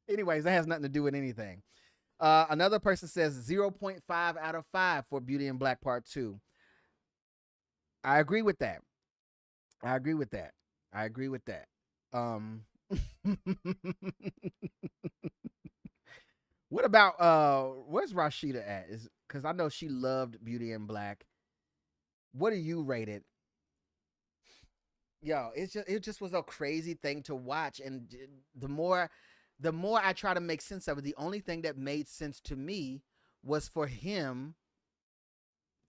Anyways, that has nothing to do with anything. Another person says 0.5 out of 5 for Beauty in Black Part 2. I agree with that. What about where's Rashida at? Is because I know she loved Beauty in Black. What do you rate it? Yo, it just was a crazy thing to watch, and the more I try to make sense of it, the only thing that made sense to me was for him,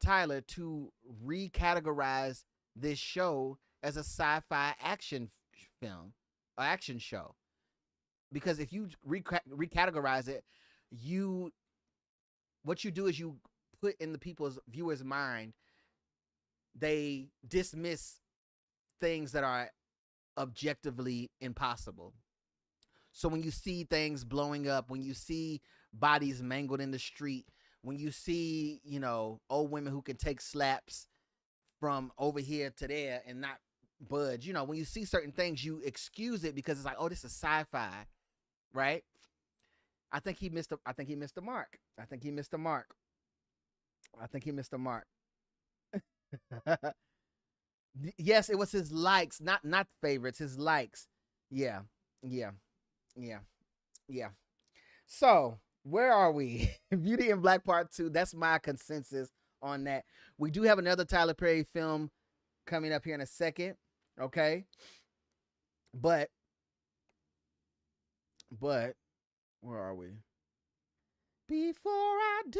Tyler, to recategorize this show as a sci-fi action film, action show. Because if you recategorize it, what you do is you put in the viewers' mind, they dismiss things that are objectively impossible. So when you see things blowing up, when you see bodies mangled in the street, when you see, old women who can take slaps from over here to there and not budge, when you see certain things, you excuse it because it's like, oh, this is sci-fi, right? I think he missed the mark. Yes, it was his likes, not favorites, his likes. Yeah. So, where are we? Beauty in Black Part 2. That's my consensus on that. We do have another Tyler Perry film coming up here in a second. Okay. But where are we? Before I do,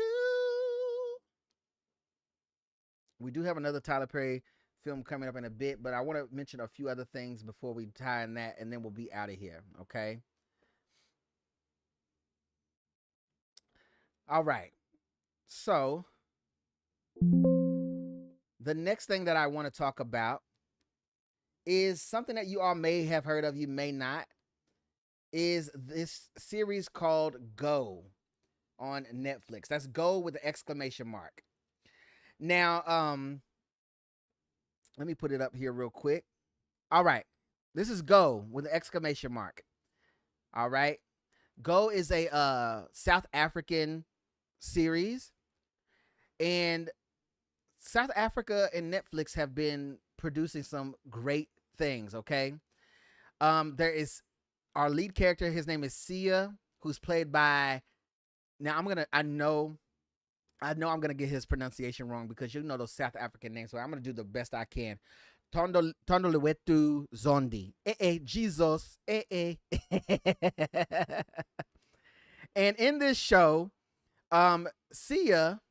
we do have another Tyler Perry film coming up in a bit, but I want to mention a few other things before we tie in that, and then we'll be out of here. Okay. All right. So the next thing that I want to talk about is something that you all may have heard of, you may not, is this series called Go on Netflix. That's Go with the exclamation mark. Now, let me put it up here real quick. All right. This is Go with the exclamation mark. All right. Go is a South African series, and South Africa and Netflix have been producing some great things, okay? There is our lead character, his name is Sia, who's played by, now I know I'm gonna get his pronunciation wrong because you know those South African names, so I'm gonna do the best I can. Tondoluetu Zondi. Jesus. And in this show, Sia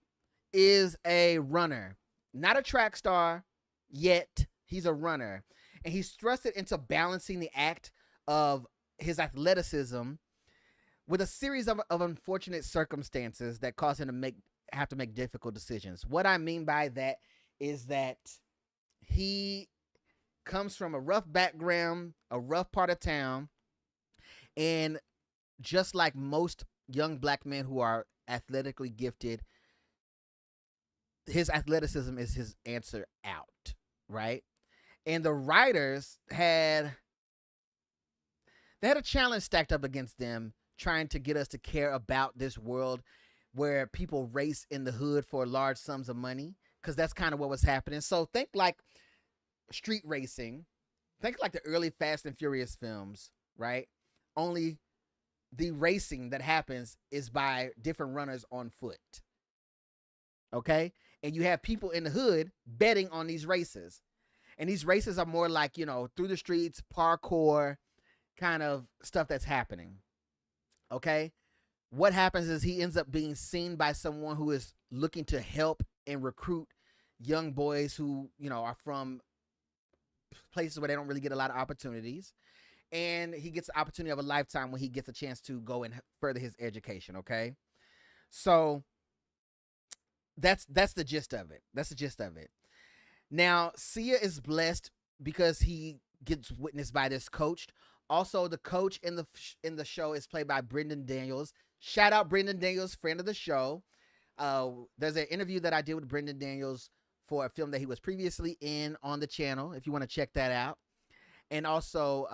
is a runner, not a track star yet. He's a runner, and he's thrusted into balancing the act of his athleticism with a series of unfortunate circumstances that cause him to have to make difficult decisions. What I mean by that is that he comes from a rough background, a rough part of town, and just like most young black men who are athletically gifted, his athleticism is his answer out, right? And the writers had a challenge stacked up against them, trying to get us to care about this world where people race in the hood for large sums of money, because that's kind of what was happening. So think like street racing, think like the early Fast and Furious films, right? Only the racing that happens is by different runners on foot. Okay? And you have people in the hood betting on these races. And these races are more like, through the streets, parkour kind of stuff that's happening. Okay? What happens is he ends up being seen by someone who is looking to help and recruit young boys who, are from places where they don't really get a lot of opportunities. And he gets the opportunity of a lifetime when he gets a chance to go and further his education, okay? So that's the gist of it. That's the gist of it. Now, Sia is blessed because he gets witnessed by this coach. Also, the coach in the show is played by Brendan Daniels. Shout out Brendan Daniels, friend of the show. There's an interview that I did with Brendan Daniels for a film that he was previously in on the channel, if you want to check that out. And also,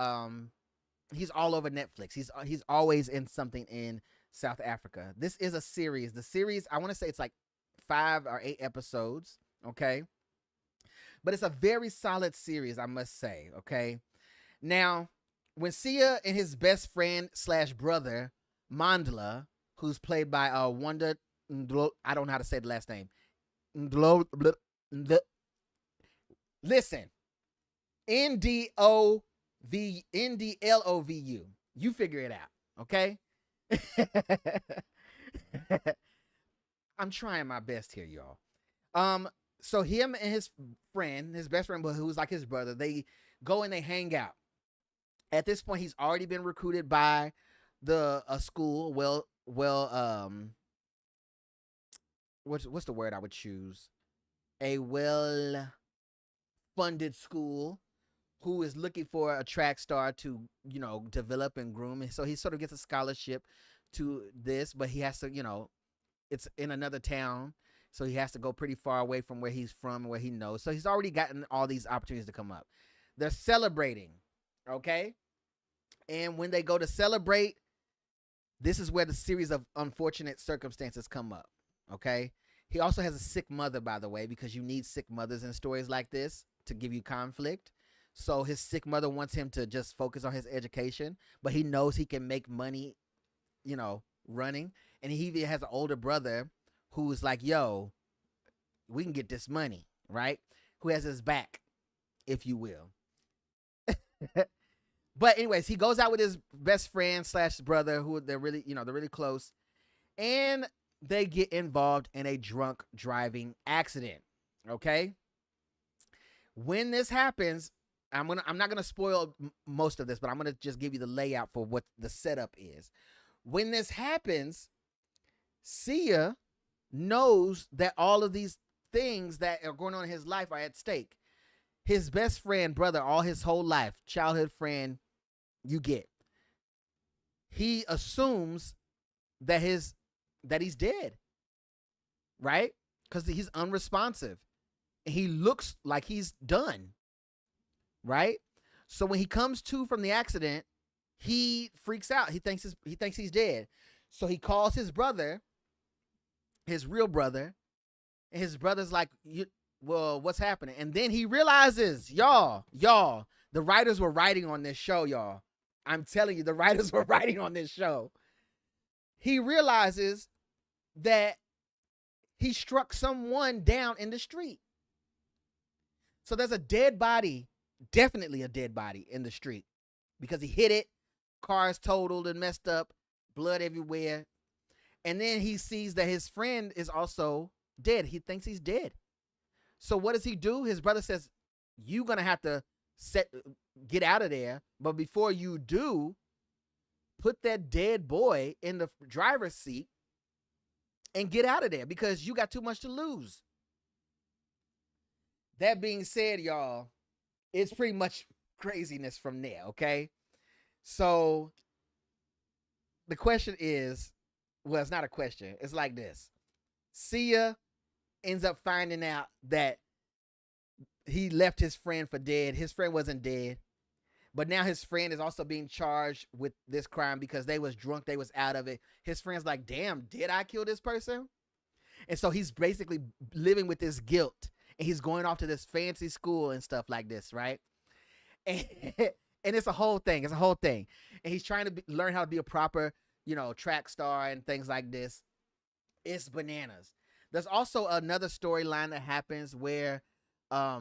he's all over Netflix. He's always in something in South Africa. This is a series. The series, I want to say it's like 5 or 8 episodes, okay? But it's a very solid series, I must say, okay? Now, when Sia and his best friend / brother, Mandla, who's played by Wanda, I don't know how to say the last name. Listen, Ndlovu. You figure it out, okay? I'm trying my best here, y'all. So him and his friend, his best friend, but who's like his brother, they go and they hang out. At this point, he's already been recruited by a school. What's the word I would choose? A well-funded school who is looking for a track star to, develop and groom. And so he sort of gets a scholarship to this, but he has to, it's in another town. So he has to go pretty far away from where he's from, where he knows. So he's already gotten all these opportunities to come up. They're celebrating, okay? And when they go to celebrate, this is where the series of unfortunate circumstances come up, okay? He also has a sick mother, by the way, because you need sick mothers in stories like this to give you conflict. So his sick mother wants him to just focus on his education, but he knows he can make money, running. And he even has an older brother who's like, yo, we can get this money, right? Who has his back, if you will. But anyways, he goes out with his best friend / brother, who they're really close. And they get involved in a drunk driving accident, okay? When this happens, I'm not gonna spoil most of this, but I'm gonna just give you the layout for what the setup is. When this happens, Sia knows that all of these things that are going on in his life are at stake. His best friend, brother, all his whole life, childhood friend, you get. He assumes that he's dead, right? Because he's unresponsive. He looks like he's done, right? So when he comes to from the accident, he freaks out. He thinks he's dead. So he calls his brother, his real brother, and his brother's like, well, what's happening? And then he realizes, y'all, the writers were writing on this show, y'all. I'm telling you, the writers were writing on this show. He realizes that he struck someone down in the street. So there's a dead body, definitely a dead body in the street because he hit it, car's totaled and messed up, blood everywhere. And then he sees that his friend is also dead. He thinks he's dead. So what does he do? His brother says, you're going to have to get out of there. But before you do, put that dead boy in the driver's seat and get out of there because you got too much to lose. That being said, y'all, it's pretty much craziness from there, okay? So the question is, well, it's not a question. It's like this. Sia ends up finding out that he left his friend for dead. His friend wasn't dead. But now his friend is also being charged with this crime because they was drunk. They was out of it. His friend's like, damn, did I kill this person? And so he's basically living with this guilt. And he's going off to this fancy school and stuff like this, right? And it's a whole thing. It's a whole thing. And he's trying to learn how to be a proper, track star and things like this. It's bananas. There's also another storyline that happens where, I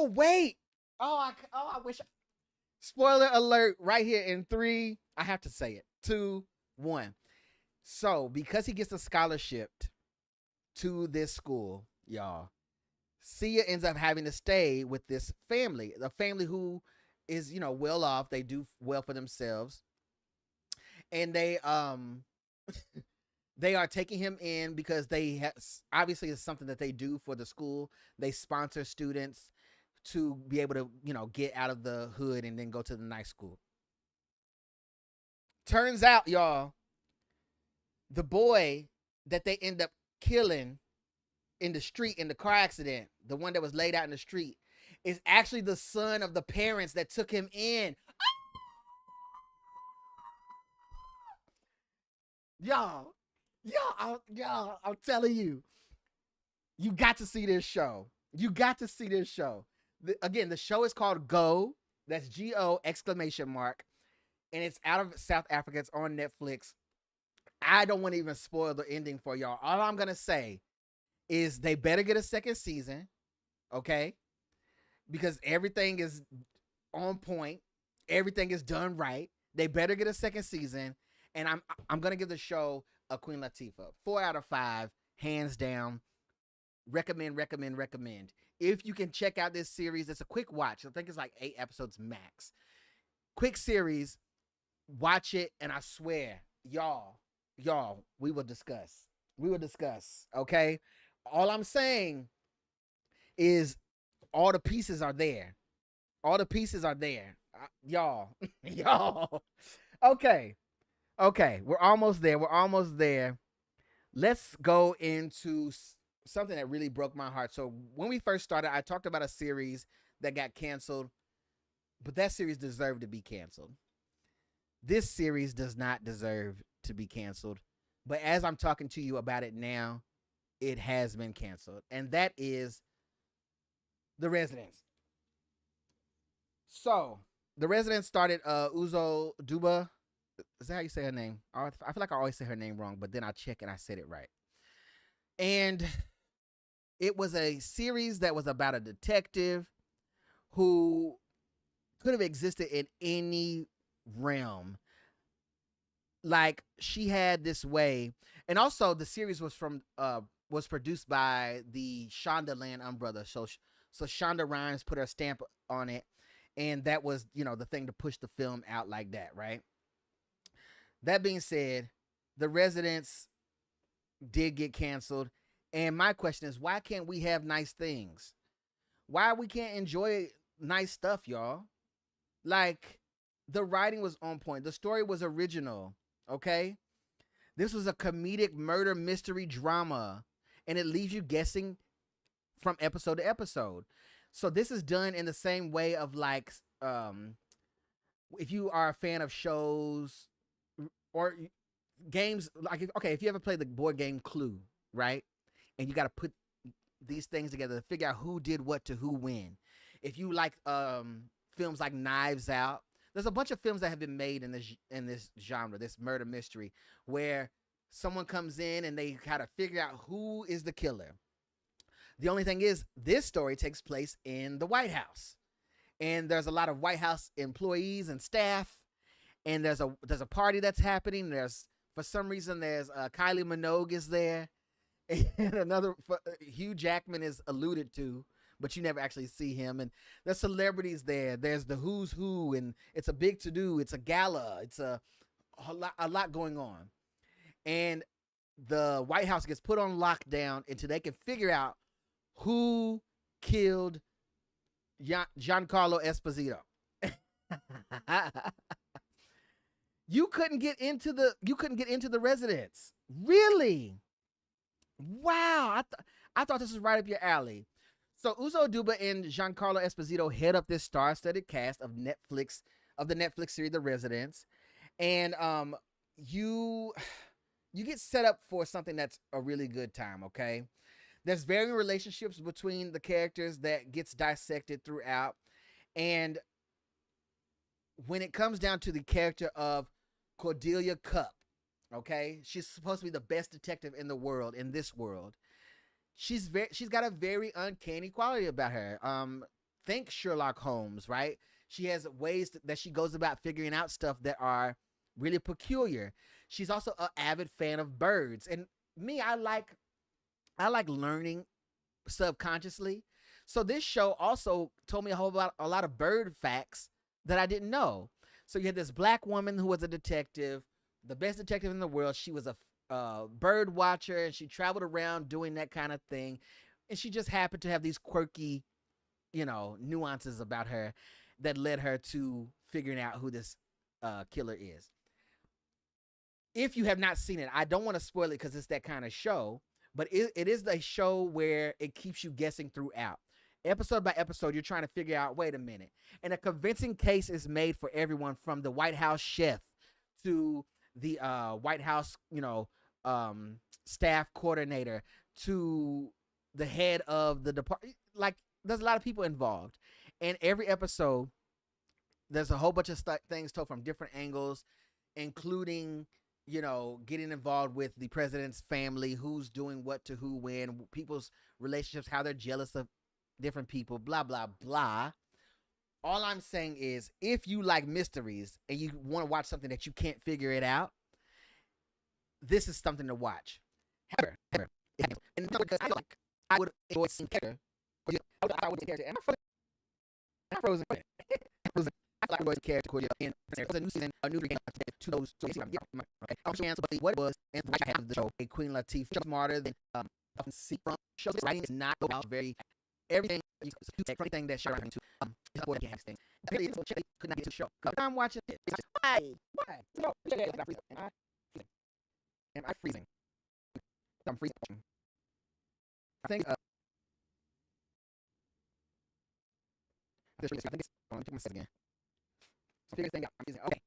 wish. Spoiler alert! Right here in 3, I have to say it. 2, 1. So because he gets a scholarship to this school, y'all, Sia ends up having to stay with this family, a family who is, well off. They do well for themselves, and they they are taking him in because they obviously it's something that they do for the school. They sponsor students to be able to, get out of the hood and then go to the nice school. Turns out, y'all, the boy that they end up killing in the street in the car accident, the one that was laid out in the street, is actually the son of the parents that took him in. Y'all, I'm telling you, you got to see this show. You got to see this show. Again, the show is called Go. That's Go ! And it's out of South Africa. It's on Netflix. I don't want to even spoil the ending for y'all. All I'm going to say is they better get a second season, okay? Because everything is on point. Everything is done right. They better get a second season. And I'm going to give the show a Queen Latifah. 4 out of 5, hands down. Recommend. If you can check out this series, it's a quick watch. I think it's like 8 episodes max. Quick series. Watch it, and I swear, y'all, we will discuss. Okay? All I'm saying is all the pieces are there. Y'all. Okay. We're almost there. Let's go into something that really broke my heart. So when we first started, I talked about a series that got canceled, but that series deserved to be canceled. This series does not deserve to be canceled, but as I'm talking to you about it now, it has been canceled, and that is The Residence. So The Residence started Uzo Duba. Is that how you say her name? I feel like I always say her name wrong, but then I check and I said it right. And it was a series that was about a detective who could have existed in any realm. Like, she had this way, and also the series was produced by the Shondaland umbrella. So Shonda Rhimes put her stamp on it, and that was, the thing to push the film out like that, right? That being said, The Residence did get canceled, And my question is, why can't we have nice things? Why we can't enjoy nice stuff, y'all? Like, the writing was on point. The story was original, okay? This was a comedic murder mystery drama, and it leaves you guessing from episode to episode. So this is done in the same way of like, if you are a fan of shows or games, like, okay, if you ever played the board game Clue, right? And you got to put these things together to figure out who did what to who when. If you like films like Knives Out, there's a bunch of films that have been made in this genre, this murder mystery, where someone comes in and they kind of figure out who is the killer. The only thing is, this story takes place in the White House, and there's a lot of White House employees and staff, and there's a party that's happening. For some reason Kylie Minogue is there, and another Hugh Jackman is alluded to, but you never actually see him. And there's celebrities there. There's the who's who, and it's a big to do. It's a gala. It's a lot going on, and the White House gets put on lockdown until they can figure out who killed Giancarlo Esposito. You couldn't get into the residence. Really? Wow. I thought this was right up your alley. So Uzo Aduba and Giancarlo Esposito head up this star-studded cast of the Netflix series The Residence. And you get set up for something that's a really good time, okay? There's varying relationships between the characters that gets dissected throughout. And when it comes down to the character of Cordelia Cupp, okay, she's supposed to be the best detective in the world, in this world. She's got a very uncanny quality about her. Think Sherlock Holmes, right? She has ways that she goes about figuring out stuff that are really peculiar. She's also an avid fan of birds. And me, I like learning subconsciously. So this show also told me a lot of bird facts that I didn't know. So you had this black woman who was a detective, the best detective in the world. She was a bird watcher, and she traveled around doing that kind of thing. And she just happened to have these quirky, nuances about her that led her to figuring out who this killer is. If you have not seen it, I don't want to spoil it because it's that kind of show, but it is the show where it keeps you guessing throughout. Episode by episode, you're trying to figure out, wait a minute. And a convincing case is made for everyone, from the White House chef to the White House, staff coordinator, to the head of the department. Like, there's a lot of people involved. And every episode, there's a whole bunch of things told from different angles, including, getting involved with the president's family, who's doing what to who when, people's relationships, how they're jealous of different people, blah, blah, blah. All I'm saying is, if you like mysteries and you want to watch something that you can't figure it out, this is something to watch. However, and because I would enjoy seeing character, I would character, and I'm frozen. I like the character, and there's a new season, a new game to those. So okay, I'm sure what it was, and I have the show. A Queen Latifah, smarter than often see from shows. Writing is not about very everything. You take everything that Sharon to is what you have things. Really, could not get to the show. I'm watching it. Why? No, am I freezing? I'm freezing. I think. I think it's. Let me check my set again. So figure this thing out. I'm using. Okay.